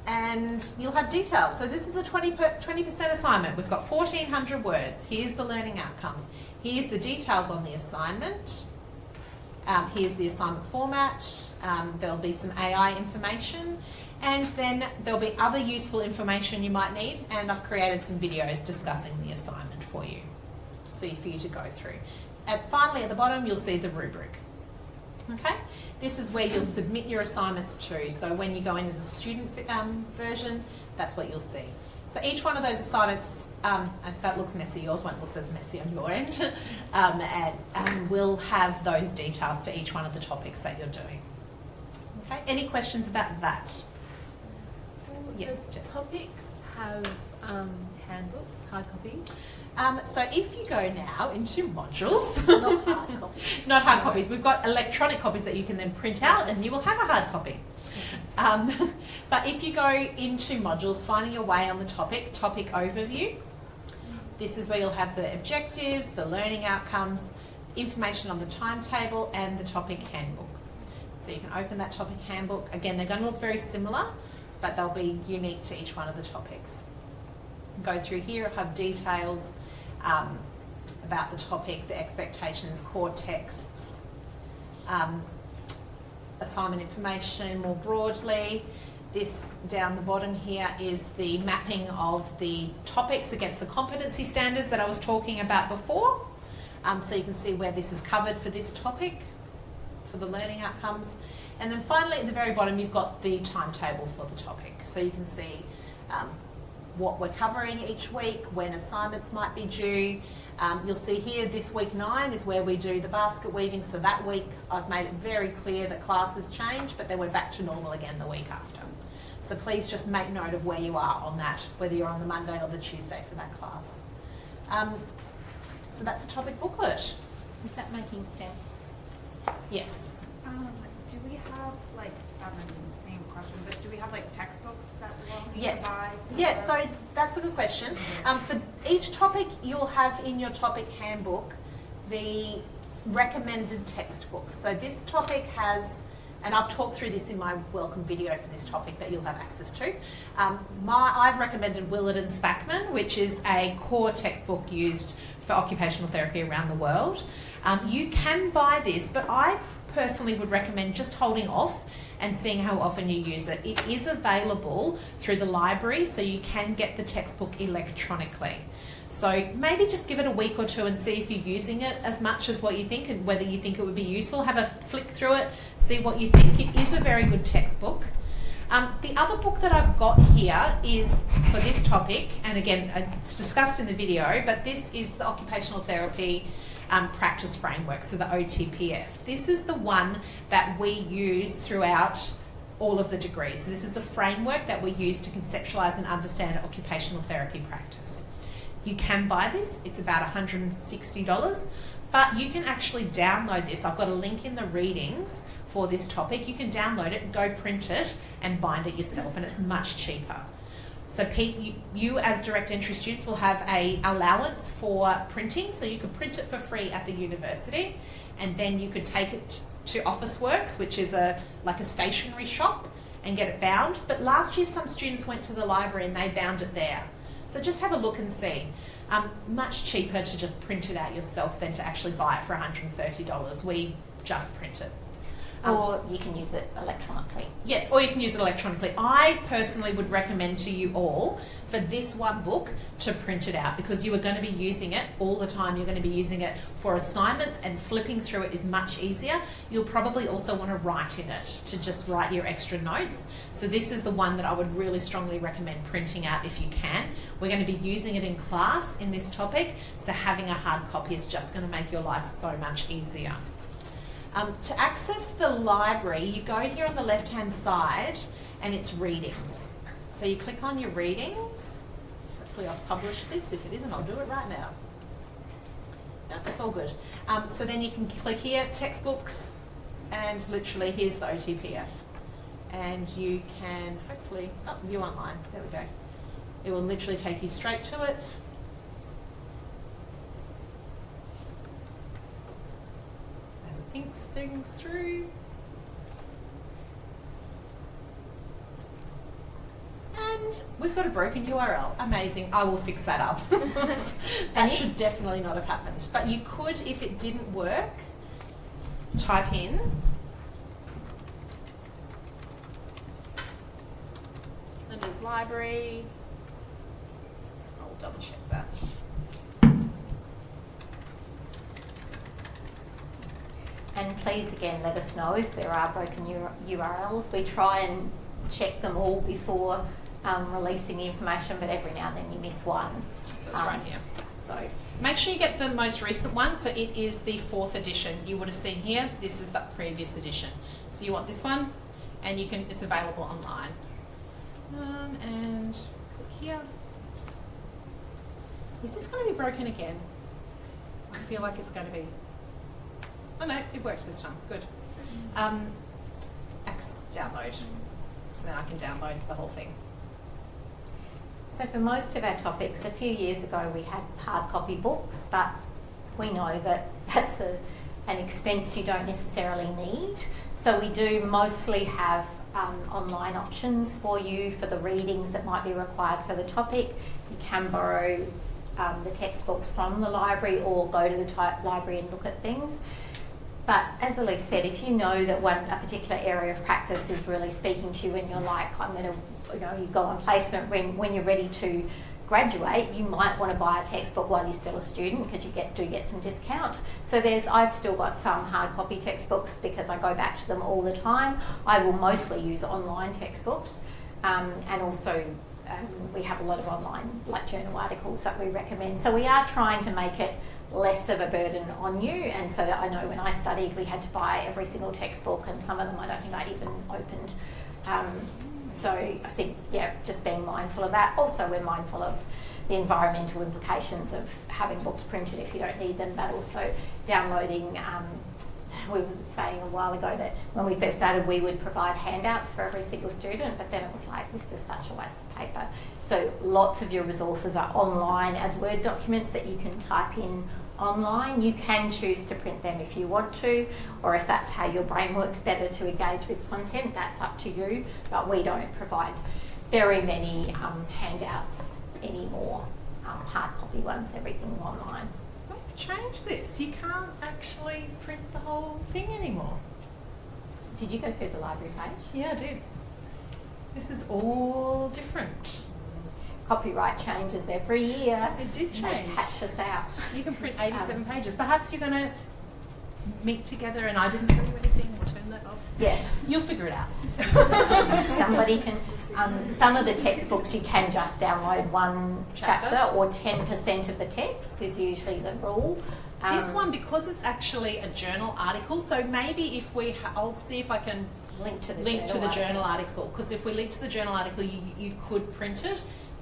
And you'll have details. So this is a 20% assignment. We've got 1,400 words. Here's the learning outcomes. Here's the details on the assignment. Here's the assignment format. There'll be some AI information. And then there'll be other useful information you might need. And I've created some videos discussing the assignment for you. So for you to go through. Finally, at the bottom, you'll see the rubric. Okay? This is where you'll submit your assignments to. So when you go in as a student version, that's what you'll see. So each one of those assignments, that looks messy, yours won't look as messy on your end, will have those details for each one of the topics that you're doing. Okay? Any questions about that? Yes, the Jess. Topics have handbooks, hard copies. So if you go now into modules, Not hard copies. not hard copies, we've got electronic copies that you can then print out and you will have a hard copy. But if you go into modules, finding your way on the topic overview, this is where you'll have the objectives, the learning outcomes, information on the timetable and the topic handbook. So you can open that topic handbook. Again, they're going to look very similar, but they'll be unique to each one of the topics. Go through here, it'll have details about the topic, the expectations, core texts, assignment information more broadly. This down the bottom here is the mapping of the topics against the competency standards that I was talking about before. So you can see where this is covered for this topic, for the learning outcomes. And then finally at the very bottom you've got the timetable for the topic. So you can see what we're covering each week, when assignments might be due. You'll see here this week 9 is where we do the basket weaving. So that week I've made it very clear that classes change, but then we're back to normal again the week after. So please just make note of where you are on that, whether you're on the Monday or the Tuesday for that class. So that's the topic booklet. Is that making sense? Yes. Do we have like, the same question, but do we have like textbooks that we Yes. buy? Yeah, so that's a good question. For each topic, you'll have in your topic handbook the recommended textbooks. So this topic has, and I've talked through this in my welcome video for this topic that you'll have access to. I've recommended Willard and Spackman, which is a core textbook used for occupational therapy around the world. You can buy this, but I personally would recommend just holding off and seeing how often you use it. It is available through the library, so you can get the textbook electronically. So maybe just give it a week or two and see if you're using it as much as what you think and whether you think it would be useful. Have a flick through it, see what you think. It is a very good textbook. The other book that I've got here is for this topic, and again, it's discussed in the video, but this is the Occupational Therapy Practice Framework, so the OTPF. This is the one that we use throughout all of the degrees. So this is the framework that we use to conceptualise and understand occupational therapy practice. You can buy this, it's about $160, but you can actually download this. I've got a link in the readings for this topic. You can download it, go print it and bind it yourself, and it's much cheaper. So Pete, you as direct entry students will have a allowance for printing, so you could print it for free at the university, and then you could take it to Officeworks, which is like a stationery shop, and get it bound. But last year some students went to the library and they bound it there. So just have a look and see. Much cheaper to just print it out yourself than to actually buy it for $130. We just print it. Or you can use it electronically. Yes, or you can use it electronically. I personally would recommend to you all for this one book to print it out, because you are going to be using it all the time. You're going to be using it for assignments, and flipping through it is much easier. You'll probably also want to write in it to just write your extra notes. So this is the one that I would really strongly recommend printing out if you can. We're going to be using it in class in this topic, so having a hard copy is just going to make your life so much easier. To access the library, you go here on the left-hand side and it's readings. So you click on your readings. Hopefully I've published this. If it isn't, I'll do it right now. No, that's all good. So then you can click here, textbooks, and literally here's the OTPF. And you can hopefully, view online, there we go. It will literally take you straight to it. As it thinks things through. And we've got a broken URL. Amazing. I will fix that up. That should definitely not have happened. But you could, if it didn't work, type in Linda's library. I'll double check that. And please again let us know if there are broken URLs. We try and check them all before releasing the information, but every now and then you miss one. So it's right here. So make sure you get the most recent one. So it is the 4th edition. You would have seen here, this is the previous edition. So you want this one, and you can. It's available online. And click here. Is this going to be broken again? I feel like it's going to be. Oh no, it worked this time. Good. Download. So then I can download the whole thing. So for most of our topics, a few years ago we had hard copy books, but we know that that's an expense you don't necessarily need. So we do mostly have online options for you for the readings that might be required for the topic. You can borrow the textbooks from the library or go to the library and look at things. But as Elise said, if you know that a particular area of practice is really speaking to you and you're like, I'm going to, you go on placement when you're ready to graduate, you might want to buy a textbook while you're still a student because you do get some discount. So I've still got some hard copy textbooks because I go back to them all the time. I will mostly use online textbooks and also we have a lot of online like journal articles that we recommend. So we are trying to make it less of a burden on you. And so I know when I studied, we had to buy every single textbook, and some of them I don't think I even opened. So I think, yeah, just being mindful of that. Also, we're mindful of the environmental implications of having books printed if you don't need them, but also downloading. We were saying a while ago that when we first started, we would provide handouts for every single student, but then it was like, this is such a waste of paper. So lots of your resources are online as Word documents that you can type in online. You can choose to print them if you want to, or if that's how your brain works better to engage with content, that's up to you. But we don't provide very many handouts anymore, hard copy ones, everything's online. We've changed this. You can't actually print the whole thing anymore. Did you go through the library page? Yeah, I did. This is all different. Copyright changes every year. It did change. They patch us out. You can print 87 pages. Perhaps you're going to meet together and I didn't tell you anything or turn that off. Yeah. You'll figure it out. Somebody can, some of the textbooks you can just download one chapter or 10% of the text is usually the rule. This one, because it's actually a journal article, so maybe if we, I'll see if I can link to the journal article, because if we link to the journal article, you could print it.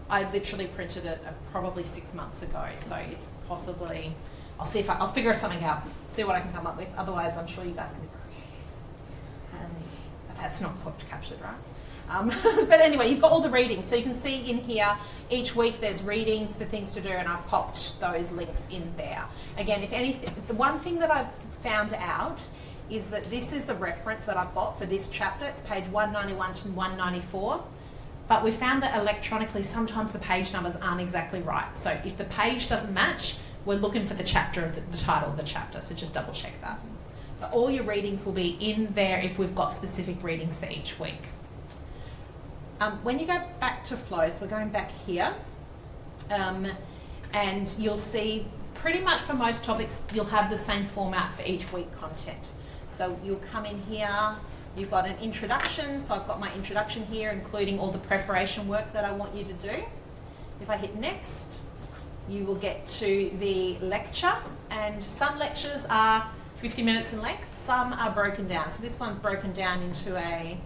I literally printed it probably 6 months ago, so it's possibly, I'll see if I'll figure something out, see what I can come up with. Otherwise, I'm sure you guys can be creative. But that's not captured, right? But anyway, you've got all the readings. So you can see in here, each week there's readings for things to do, and I've popped those links in there. Again, if anything, the one thing that I've found out is that this is the reference that I've got for this chapter. It's page 191 to 194. But we found that electronically, sometimes the page numbers aren't exactly right. So if the page doesn't match, we're looking for the chapter of the title of the chapter. So just double check that. But all your readings will be in there if we've got specific readings for each week. When you go back to flows, we're going back here, and you'll see pretty much for most topics, you'll have the same format for each week content. So you'll come in here, you've got an introduction, so I've got my introduction here, including all the preparation work that I want you to do. If I hit next, you will get to the lecture, and some lectures are 50 minutes in length, some are broken down. So this one's broken down into a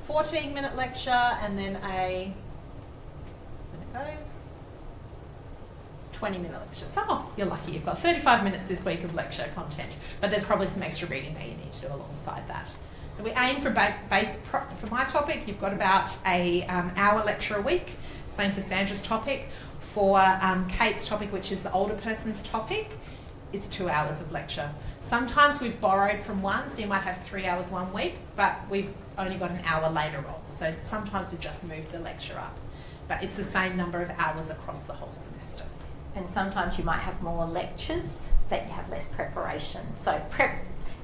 14-minute lecture, and then a, when it goes, 20-minute lecture. So you're lucky, you've got 35 minutes this week of lecture content, but there's probably some extra reading that you need to do alongside that. So we aim for for my topic, you've got about a hour lecture a week. Same for Sandra's topic. For Kate's topic, which is the older person's topic, it's 2 hours of lecture. Sometimes we've borrowed from one, so you might have 3 hours one week, but we've only got an hour later on. So sometimes we've just moved the lecture up. But it's the same number of hours across the whole semester. And sometimes you might have more lectures, but you have less preparation. So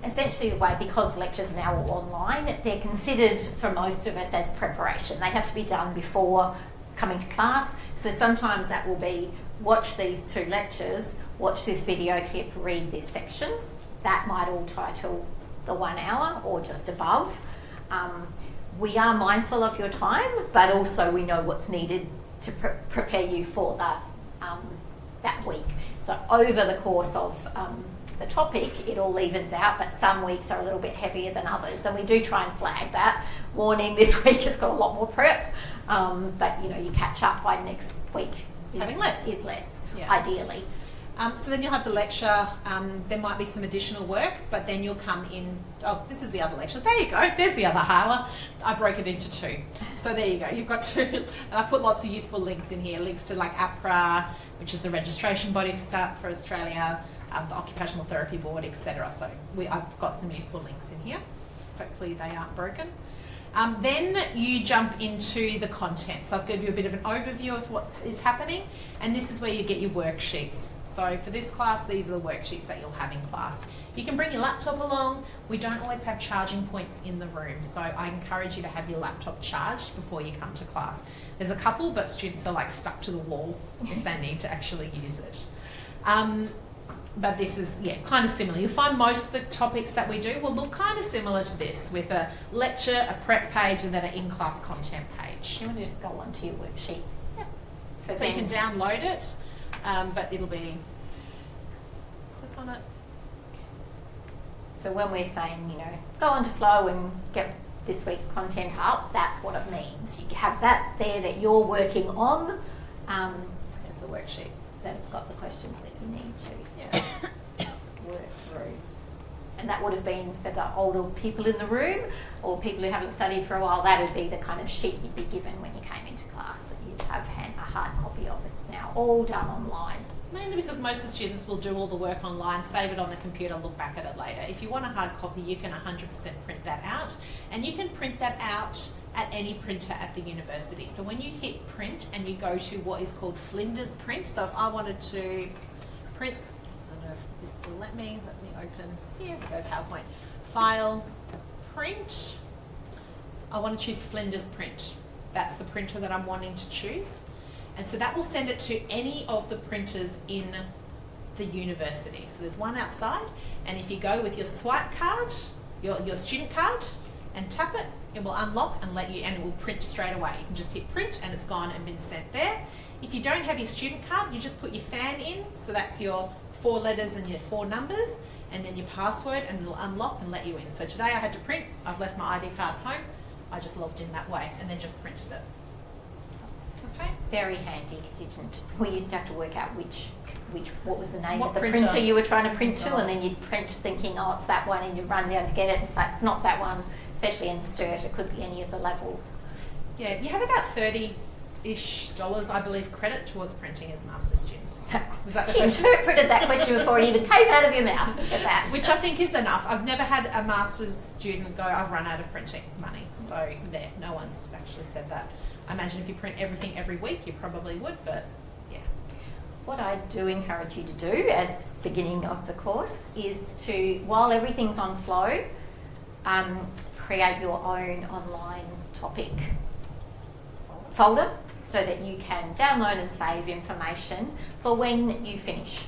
essentially the way, because lectures are now all online, they're considered for most of us as preparation. They have to be done before coming to class. So sometimes that will be, watch these 2 lectures, watch this video clip, read this section. That might all total the 1 hour or just above. We are mindful of your time, but also we know what's needed to prepare you for that week. So over the course of the topic, it all evens out, but some weeks are a little bit heavier than others, and we do try and flag that. Warning, this week has got a lot more prep, but you know, you catch up by next week. Having less. Is less, yeah. Ideally. So then you'll have the lecture, there might be some additional work, but then you'll come in, oh, this is the other lecture. There you go, there's the other hour. I broke it into 2. So there you go, you've got 2, and I've put lots of useful links in here, links to like APRA, which is the registration body for Australia, the Occupational Therapy Board, etc. So I've got some useful links in here. Hopefully they aren't broken. Then you jump into the content. So I've given you a bit of an overview of what is happening, and this is where you get your worksheets. So for this class, these are the worksheets that you'll have in class. You can bring your laptop along. We don't always have charging points in the room, so I encourage you to have your laptop charged before you come to class. There's a couple, but students are like stuck to the wall if they need to actually use it. But this is, kind of similar. You'll find most of the topics that we do will look kind of similar to this, with a lecture, a prep page, and then an in-class content page. You want to just go onto your worksheet? Yeah. So then you can download it, but it'll be, click on it. So when we're saying, go onto Flow and get this week's content up, that's what it means. You have that there that you're working on. There's the worksheet. Then it's got the questions that you need to work through. And that would have been for the older people in the room or people who haven't studied for a while. That would be the kind of sheet you'd be given when you came into class, that you'd have a hard copy of. It's now all done online. Mainly because most of the students will do all the work online, save it on the computer, look back at it later. If you want a hard copy, you can 100% print that out. And you can print that out at any printer at the university. So when you hit print and you go to what is called Flinders Print, so if I wanted to print, I don't know if this will let me open, here we go, PowerPoint, File, Print, I want to choose Flinders Print. That's the printer that I'm wanting to choose. And so that will send it to any of the printers in the university. So there's one outside, and if you go with your swipe card, your student card, and tap it, it will unlock and and it will print straight away. You can just hit print and it's gone and been sent there. If you don't have your student card, you just put your FAN in, so that's your 4 letters and your 4 numbers, and then your password, and it'll unlock and let you in. So today I had to print, I've left my ID card home, I just logged in that way and then just printed it. Okay. Very handy, because we used to have to work out what was the name What of the printer printer you were trying to print to, and then you'd print thinking, oh, it's that one, and you'd run down to get it. It's like, it's not that one, especially in STIRT, it could be any of the levels. Yeah, you have about $30-ish, I believe, credit towards printing as master's students. Was that the She question? interpreted that question before it even came out of your mouth. Look at that. Which I think is enough. I've never had a master's student go, I've run out of printing money. So there, no one's actually said that. I imagine if you print everything every week, you probably would, but yeah. What I do encourage you to do as beginning of the course is to, while everything's on Flow, create your own online topic folder so that you can download and save information for when you finish.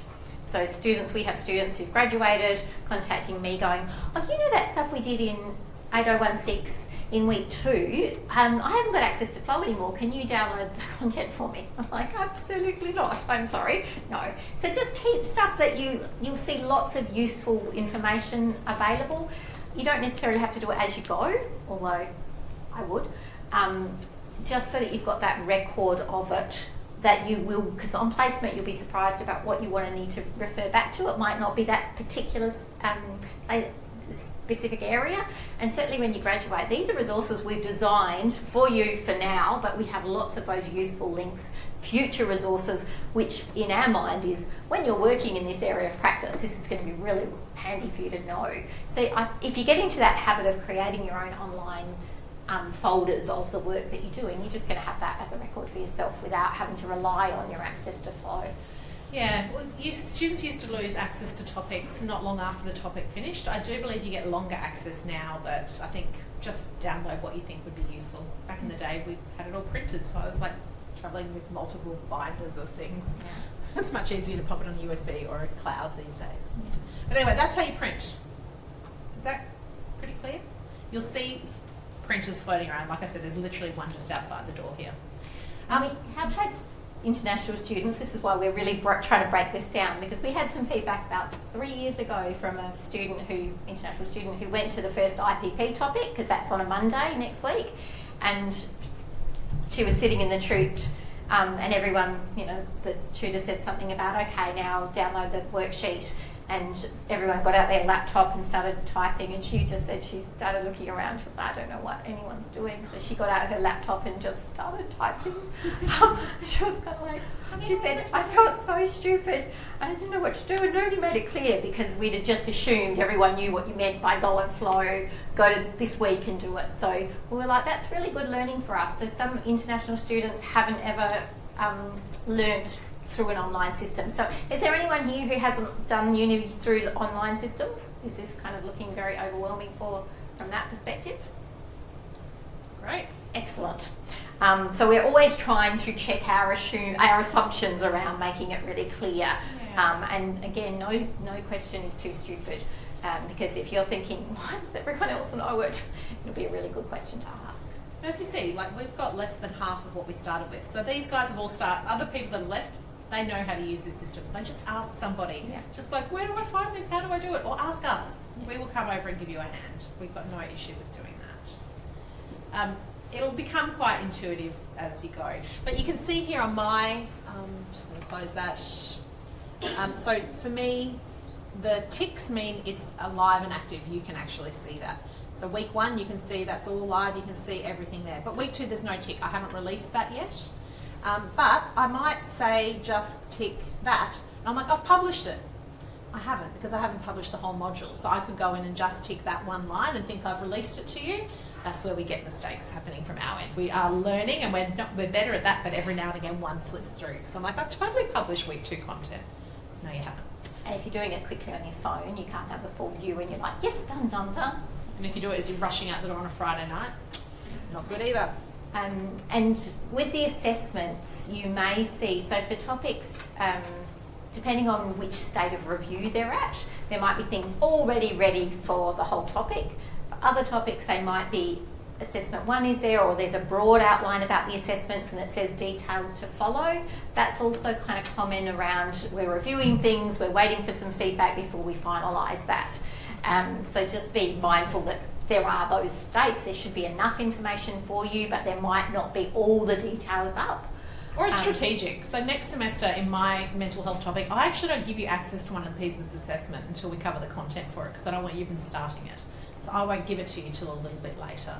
So we have students who've graduated contacting me going, oh, you know that stuff we did in 8016 in week 2, I haven't got access to Flow anymore. Can you download the content for me? I'm like, absolutely not. I'm sorry. No. So just keep stuff that you'll see lots of useful information available. You don't necessarily have to do it as you go, although I would. Just so that you've got that record of it, that you will, because on placement you'll be surprised about what you want to need to refer back to. It might not be that particular specific area, and certainly when you graduate, these are resources we've designed for you for now, but we have lots of those useful links, future resources, which in our mind is when you're working in this area of practice, this is going to be really handy for you to know. So if you get into that habit of creating your own online folders of the work that you're doing, you're just going to have that as a record for yourself without having to rely on your access to Flow. Yeah, well, students used to lose access to topics not long after the topic finished. I do believe you get longer access now, but I think just download what you think would be useful. Back in the day, we had it all printed, so I was like travelling with multiple binders of things. Yeah. It's much easier to pop it on a USB or a cloud these days. Yeah. But anyway, that's how you print. Is that pretty clear? You'll see printers floating around. Like I said, there's literally one just outside the door here. We have had international students. This is why we're really trying to break this down, because we had some feedback about 3 years ago from a international student who went to the first IPP topic, because that's on a Monday next week, and she was sitting in the chute and everyone, the tutor said something about, okay, now download the worksheet, and everyone got out their laptop and started typing, and she just said she started looking around. She was like, I don't know what anyone's doing. So she got out her laptop and just started typing. She was kind of like, she said, I felt so stupid. I didn't know what to do, and nobody made it clear because we'd just assumed everyone knew what you meant by go and Flow, go to this week and do it. So we were like, that's really good learning for us. So some international students haven't ever learnt through an online system. So is there anyone here who hasn't done uni through the online systems? Is this kind of looking very overwhelming from that perspective? Great. Excellent. So we're always trying to check our assumptions around making it really clear. Yeah. And again, no question is too stupid, because if you're thinking, why does everyone else know it? It'll be a really good question to ask. As you see, like we've got less than half of what we started with. So these guys have all started, other people that have left, they know how to use this system. So just ask somebody. Yeah. Just like, where do I find this? How do I do it? Or ask us. Yeah. We will come over and give you a hand. We've got no issue with doing that. It'll become quite intuitive as you go. But you can see here on my, just going to close that. So for me, the ticks mean it's alive and active. You can actually see that. So week 1, you can see that's all live. You can see everything there. But week 2, there's no tick. I haven't released that yet. But I might say just tick that. And I'm like, I've published it. I haven't, because I haven't published the whole module. So I could go in and just tick that one line and think I've released it to you. That's where we get mistakes happening from our end. We are learning and we're better at that, but every now and again one slips through. So I'm like, I've totally published week 2 content. No, you haven't. And if you're doing it quickly on your phone, you can't have the full view and you're like, yes, done, done, done. And if you do it as you're rushing out the door on a Friday night, not good either. And with the assessments, you may see, so for topics, depending on which state of review they're at, there might be things already ready for the whole topic. For other topics, they might be assessment 1 is there, or there's a broad outline about the assessments and it says details to follow. That's also kind of common around, we're reviewing things, we're waiting for some feedback before we finalise that. So just be mindful that there are those states. There should be enough information for you, but there might not be all the details up. Or it's strategic. So next semester in my mental health topic, I actually don't give you access to one of the pieces of assessment until we cover the content for it, because I don't want you even starting it. So I won't give it to you till a little bit later.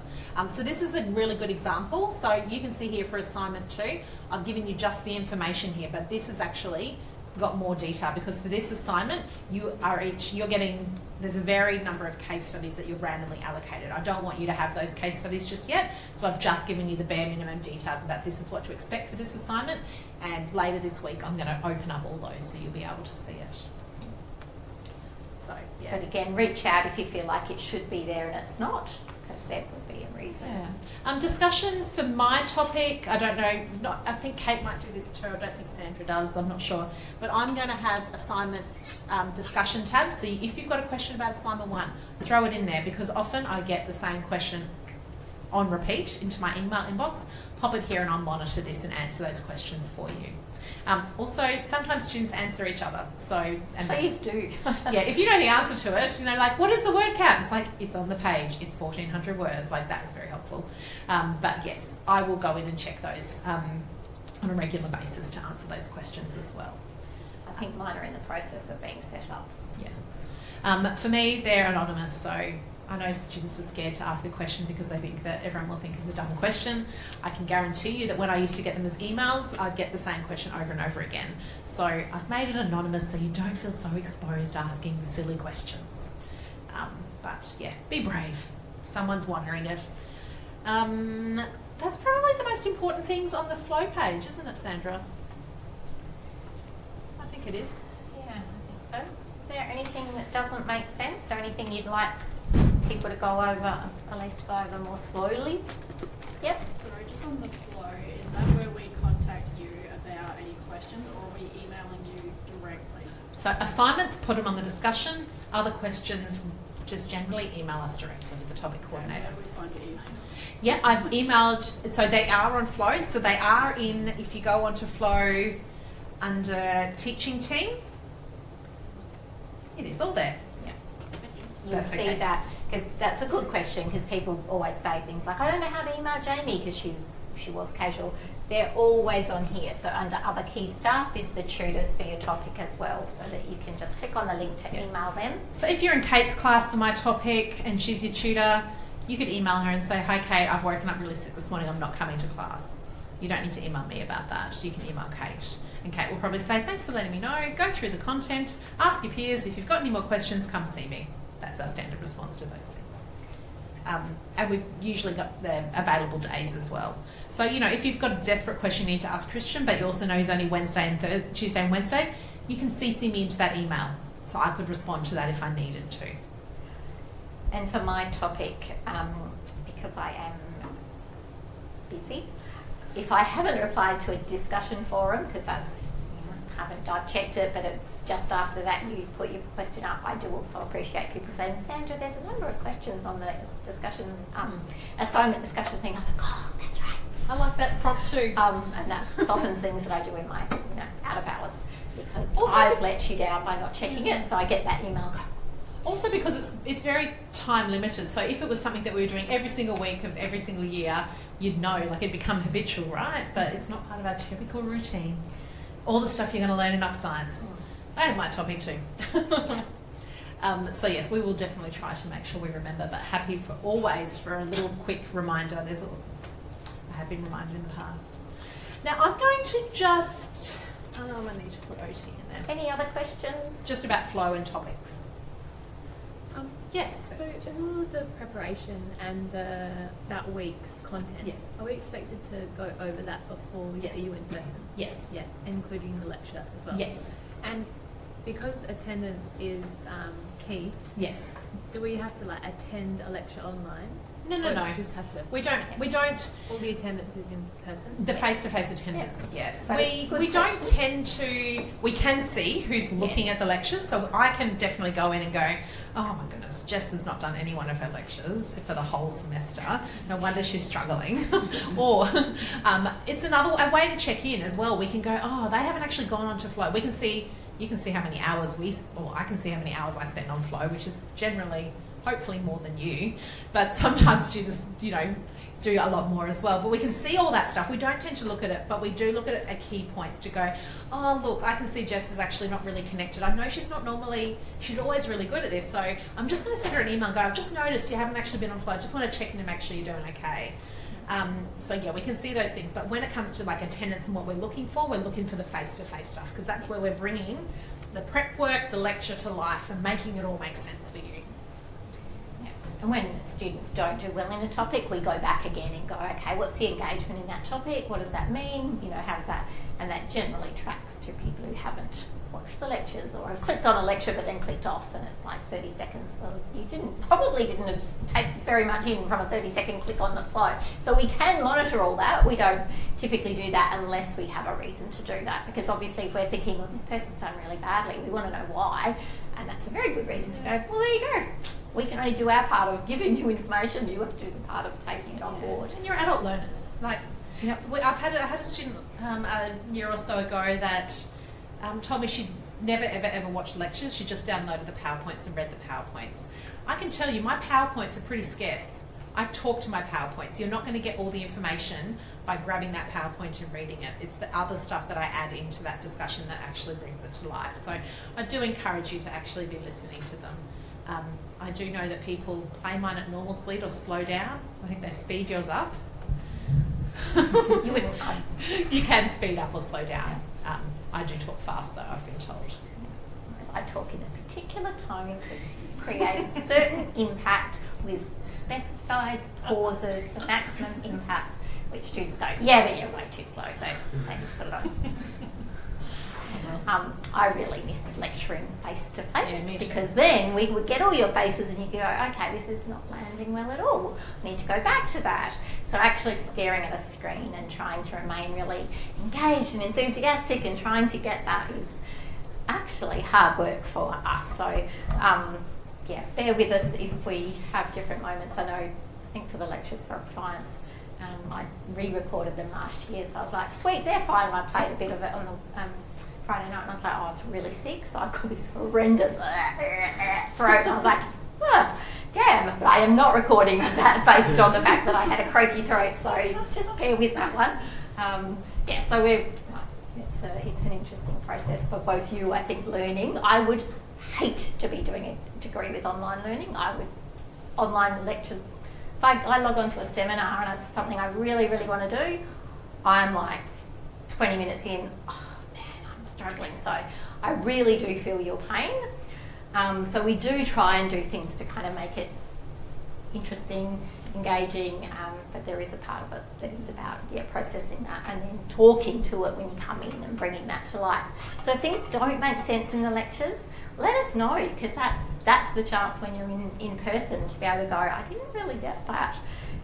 So this is a really good example. So you can see here for assignment 2, I've given you just the information here, but this is actually got more detail, because for this assignment you're getting, there's a varied number of case studies that you're randomly allocated. I don't want you to have those case studies just yet, so I've just given you the bare minimum details about this is what to expect for this assignment, and later this week I'm going to open up all those so you'll be able to see it. So yeah. But again, reach out if you feel like it should be there and it's not, because there could be a reason. Yeah. Discussions for my topic, I don't know, I think Kate might do this too, I don't think Sandra does, I'm not sure. But I'm going to have assignment discussion tabs, so if you've got a question about assignment 1, throw it in there, because often I get the same question on repeat into my email inbox. Pop it here and I'll monitor this and answer those questions for you. Also, sometimes students answer each other. So, please do. Yeah, if you know the answer to it, like, what is the word count? It's like, it's on the page. It's 1,400 words. Like, that is very helpful. But yes, I will go in and check those on a regular basis to answer those questions as well. I think mine are in the process of being set up. Yeah. For me, they're anonymous, so I know students are scared to ask a question because they think that everyone will think it's a dumb question. I can guarantee you that when I used to get them as emails, I'd get the same question over and over again. So I've made it anonymous so you don't feel so exposed asking the silly questions. But yeah, be brave. Someone's wondering it. That's probably the most important things on the flow page, isn't it, Sandra? I think it is. Yeah, I think so. Is there anything that doesn't make sense, or anything you'd like people to go over, at least go over more slowly? Yep. Sorry, just on the flow, is that where we contact you about any questions, or are we emailing you directly? So assignments, put them on the discussion. Other questions, just generally email us directly, the topic coordinator. Yeah, I've emailed, so they are on Flow, so they are in, if you go onto Flow under Teaching Team, it is all there. Yeah. You'll see that, because that's a good question, because people always say things like, I don't know how to email Jamie, because she was casual. They're always on here. So under other key staff is the tutors for your topic as well, so that you can just click on the link to email them. So if you're in Kate's class for my topic and she's your tutor, you could email her and say, hi Kate, I've woken up really sick this morning, I'm not coming to class. You don't need to email me about that. You can email Kate. And Kate will probably say, thanks for letting me know, go through the content, ask your peers, if you've got any more questions, come see me. That's our standard response to those things. And we've usually got the available days as well. So, if you've got a desperate question you need to ask Christian, but you also know he's only Tuesday and Wednesday, you can CC me into that email. So I could respond to that if I needed to. And for my topic, because I am busy, if I haven't replied to a discussion forum, because that's I've checked it, but it's just after that you put your question up. I do also appreciate people saying, Sandra, there's a number of questions on the discussion, assignment discussion thing. I'm like, oh, that's right. I like that prompt too. And that's often things that I do in my, out of hours, because Also- I've let you down by not checking it, so I get that email. Also because it's very time limited. So if it was something that we were doing every single week of every single year, you'd know, like it'd become habitual, right? But it's not part of our typical routine. All the stuff you're going to learn in Ux Science. And my topic too. So yes, we will definitely try to make sure we remember, but happy for always for a little quick reminder. I have been reminded in the past. Now I'm going to just, I need to put OT in there. Any other questions? Just about flow and topics. Yes. So all of the preparation and that week's content, are we expected to go over that before we see you in person? Yes. Yeah, including the lecture as well? Yes. And because attendance is key, yes, do we have to attend a lecture online? No. Or just have to? We don't. All the attendance is in person? The face-to-face attendance, yes. But We don't tend to, we can see who's looking at the lectures, so I can definitely go in and go, oh my goodness, Jess has not done any one of her lectures for the whole semester. No wonder she's struggling. Or it's a way to check in as well. We can go, oh, they haven't actually gone on to Flow. We can see, you can see how many hours I can see how many hours I spend on Flow, which is generally, hopefully more than you, but sometimes students, do a lot more as well. But we can see all that stuff. We don't tend to look at it, but we do look at it at key points to go, oh, look, I can see Jess is actually not really connected. I know she's always really good at this, so I'm just going to send her an email and go, I've just noticed you haven't actually been on Flow. I just want to check in and make sure you're doing okay. So yeah, we can see those things, but when it comes to attendance and what we're looking for the face-to-face stuff, because that's where we're bringing the prep work, the lecture to life and making it all make sense for you. And when students don't do well in a topic, we go back again and go, okay, what's the engagement in that topic? What does that mean? How does that? And that generally tracks to people who haven't watched the lectures or have clicked on a lecture but then clicked off, and it's like 30 seconds. Well, you probably didn't take very much in from a 30-second click on the Flow. So we can monitor all that. We don't typically do that unless we have a reason to do that, because obviously if we're thinking, well, this person's done really badly, we want to know why, and that's a very good reason to go, well, there you go. We can only do our part of giving you information. You have to do the part of taking it on board. And you're adult learners. I had a student a year or so ago that told me she'd never, ever watched lectures. She just downloaded the PowerPoints and read the PowerPoints. I can tell you, my PowerPoints are pretty scarce. I talk to my PowerPoints. You're not going to get all the information by grabbing that PowerPoint and reading it. It's the other stuff that I add into that discussion that actually brings it to life. So I do encourage you to actually be listening to them. I do know that people play mine at normal speed or slow down. I think they speed yours up. You wouldn't. You can speed up or slow down. I do talk fast though, I've been told. I talk in a particular tone to create certain impact with specified pauses for maximum impact, which students go, yeah, but you're way too slow, so they just put it on. I really miss lecturing face-to-face, because then we would get all your faces and you go, okay, this is not landing well at all. I need to go back to that. So actually staring at a screen and trying to remain really engaged and enthusiastic and trying to get that is actually hard work for us. So bear with us if we have different moments. I think for the lectures for science, I re-recorded them last year, so I was like, sweet, they're fine. I played a bit of it on the Friday night, and I was like, oh, it's really sick, so I've got this horrendous throat, and I was like, damn, but I am not recording that based on the fact that I had a croaky throat, so just bear with that one. So it's an interesting process for both you, I think, learning. I would hate to be doing a degree with online learning. Online lectures, if I log on to a seminar and it's something I really, really want to do, I'm like 20 minutes in, struggling, so I really do feel your pain. So we do try and do things to kind of make it interesting, engaging, but there is a part of it that is about processing that and then talking to it when you come in and bringing that to life. So if things don't make sense in the lectures, let us know, because that's the chance when you're in person to be able to go, I didn't really get that.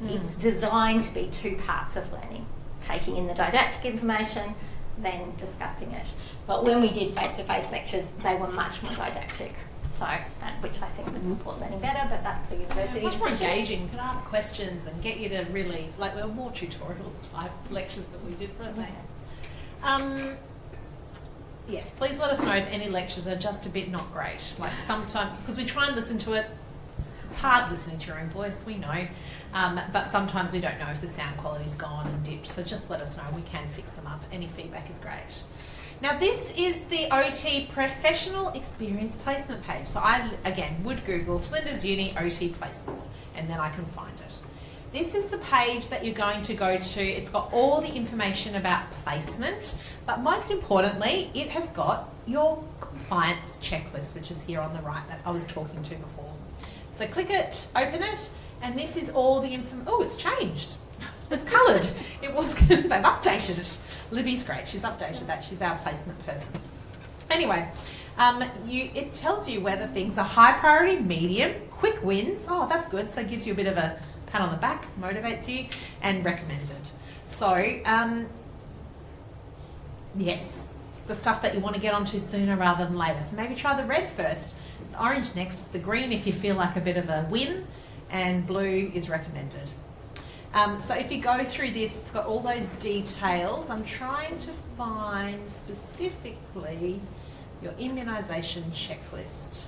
It's designed to be two parts of learning, taking in the didactic information than discussing it. But when we did face-to-face lectures, they were much more didactic. So, which I think would support learning better, but that's the university much more decision. engaging. You could ask questions and get you to really, like, they were more tutorial type lectures that we did, weren't they? Yes, please let us know if any lectures are just a bit not great. Like sometimes, because we try and listen to it, it's hard listening to your own voice, we know, but sometimes we don't know if the sound quality's gone and dipped, so just let us know, we can fix them up. Any feedback is great. Now this is the OT Professional Experience Placement page. So I, again, would Google Flinders Uni OT Placements and then I can find it. This is the page that you're going to go to. It's got all the information about placement, but most importantly, it has got your compliance checklist, which is here on the right that I was talking to before. So click it, open it, and this is all the information. Oh, it's changed. It's coloured. It was, they've updated it. Libby's great. She's updated that. She's our placement person. Anyway, it tells you whether things are high priority, medium, quick wins. Oh, that's good. So it gives you a bit of a pat on the back, motivates you, and recommended. So, yes, the stuff that you want to get onto sooner rather than later. So maybe try the red first, the orange next, the green if you feel like a bit of a win, and blue is recommended. So if you go through this, it's got all those details. I'm trying to find specifically your immunisation checklist.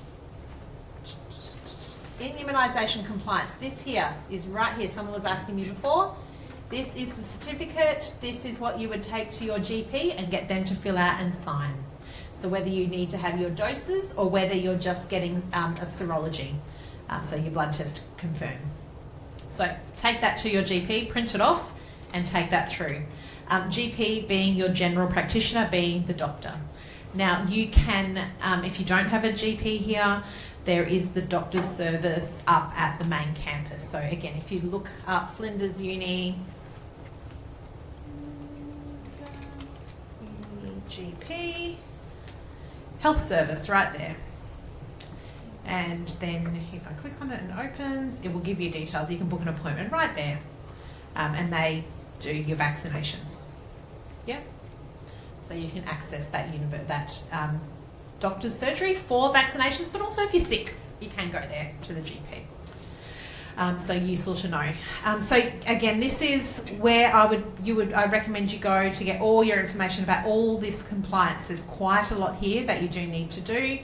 In immunisation compliance, this here is right here. Someone was asking me before. This is the certificate. This is what you would take to your GP and get them to fill out and sign. So whether you need to have your doses or whether you're just getting a serology, so your blood test confirm. So take that to your GP, print it off, and take that through. GP being your general practitioner, being the doctor. Now you can, if you don't have a GP here, there is the doctor's service up at the main campus. So again, if you look up Flinders Uni, GP, health service right there. And then if I click on it and it opens, it will give you details. You can book an appointment right there. And they do your vaccinations. Yeah. So you can access that doctor's surgery for vaccinations, but also if you're sick, you can go there to the GP. So useful to know. So again, this is where I recommend you go to get all your information about all this compliance. There's quite a lot here that you do need to do.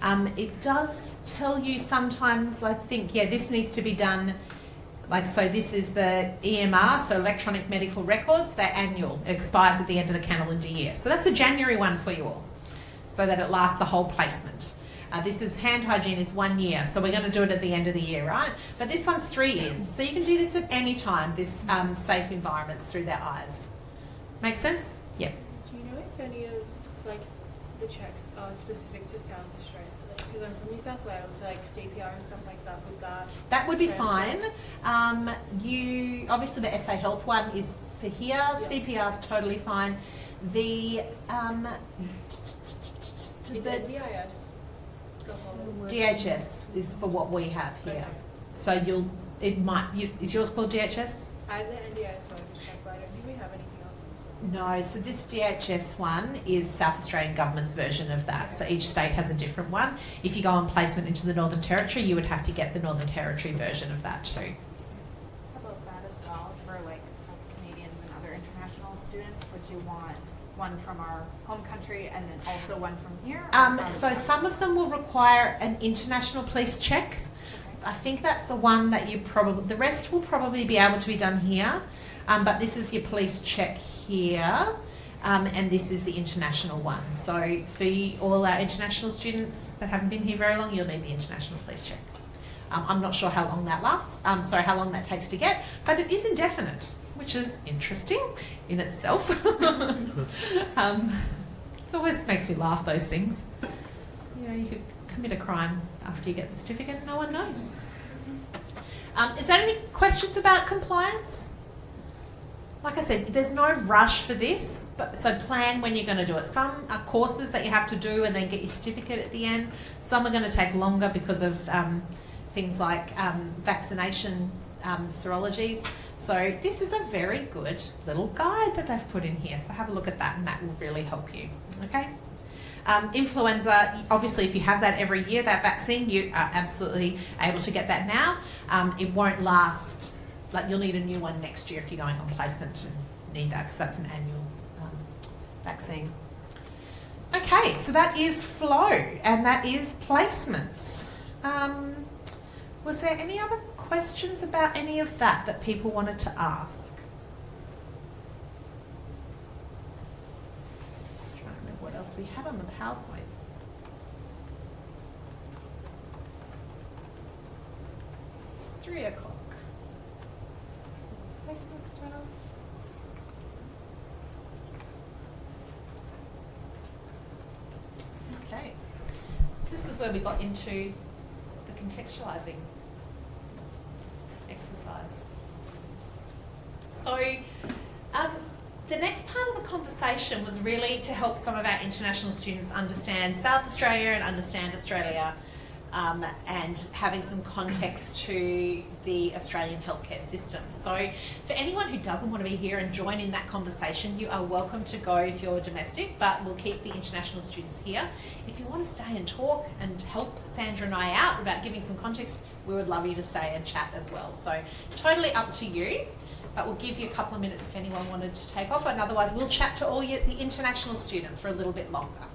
It does tell you sometimes, I think, yeah, this needs to be done, like, so this is the EMR, so electronic medical records, they're annual. It expires at the end of the calendar year. So that's a January one for you all, so that it lasts the whole placement. This is hand hygiene is 1 year, so we're going to do it at the end of the year, right? But this one's 3 years, so you can do this at any time, this safe environments through their eyes. Make sense? Yep. Do you know if any of, like, the checks are specific to South Australia? Because I'm from New South Wales, so like CPR and stuff like that, would that would be fine. Obviously the SA Health one is for here. Yep. CPR is totally fine. The DIS? DHS is for what we have here. Okay. So is yours called DHS? I have the NDIS one, but I don't think we have anything else. No, so this DHS one is South Australian Government's version of that. So each state has a different one. If you go on placement into the Northern Territory, you would have to get the Northern Territory version of that too. How about that as well for like us Canadians and other international students? Would you want one from our home country and then also one from here? So some of them will require an international police check. Okay. I think that's the one that the rest will probably be able to be done here. But this is your police check here, and this is the international one. So for all our international students that haven't been here very long, you'll need the international police check. I'm not sure how long that lasts, how long that takes to get, but it is indefinite, which is interesting in itself. It always makes me laugh, those things. You know, you could commit a crime after you get the certificate and no one knows. Is there any questions about compliance? Like I said, there's no rush for this, so plan when you're going to do it. Some are courses that you have to do and then get your certificate at the end. Some are going to take longer because of things like vaccination serologies. So this is a very good little guide that they've put in here. So have a look at that, and that will really help you. Okay. Influenza, obviously if you have that every year, that vaccine, you are absolutely able to get that now. It won't last, like you'll need a new one next year if you're going on placement to need that, because that's an annual vaccine. Okay, so that is flow and that is placements. Was there any other questions about any of that that people wanted to ask? I'm trying to remember what else we had on the PowerPoint. It's 3 o'clock. Placement stuff. Okay. So this was where we got into the contextualising exercise. So the next part of the conversation was really to help some of our international students understand South Australia and understand Australia, and having some context to the Australian healthcare system. So for anyone who doesn't want to be here and join in that conversation, you are welcome to go if you're domestic, but we'll keep the international students here. If you want to stay and talk and help Sandra and I out about giving some context, we would love you to stay and chat as well. So totally up to you, but we'll give you a couple of minutes if anyone wanted to take off, and otherwise we'll chat to all the international students for a little bit longer.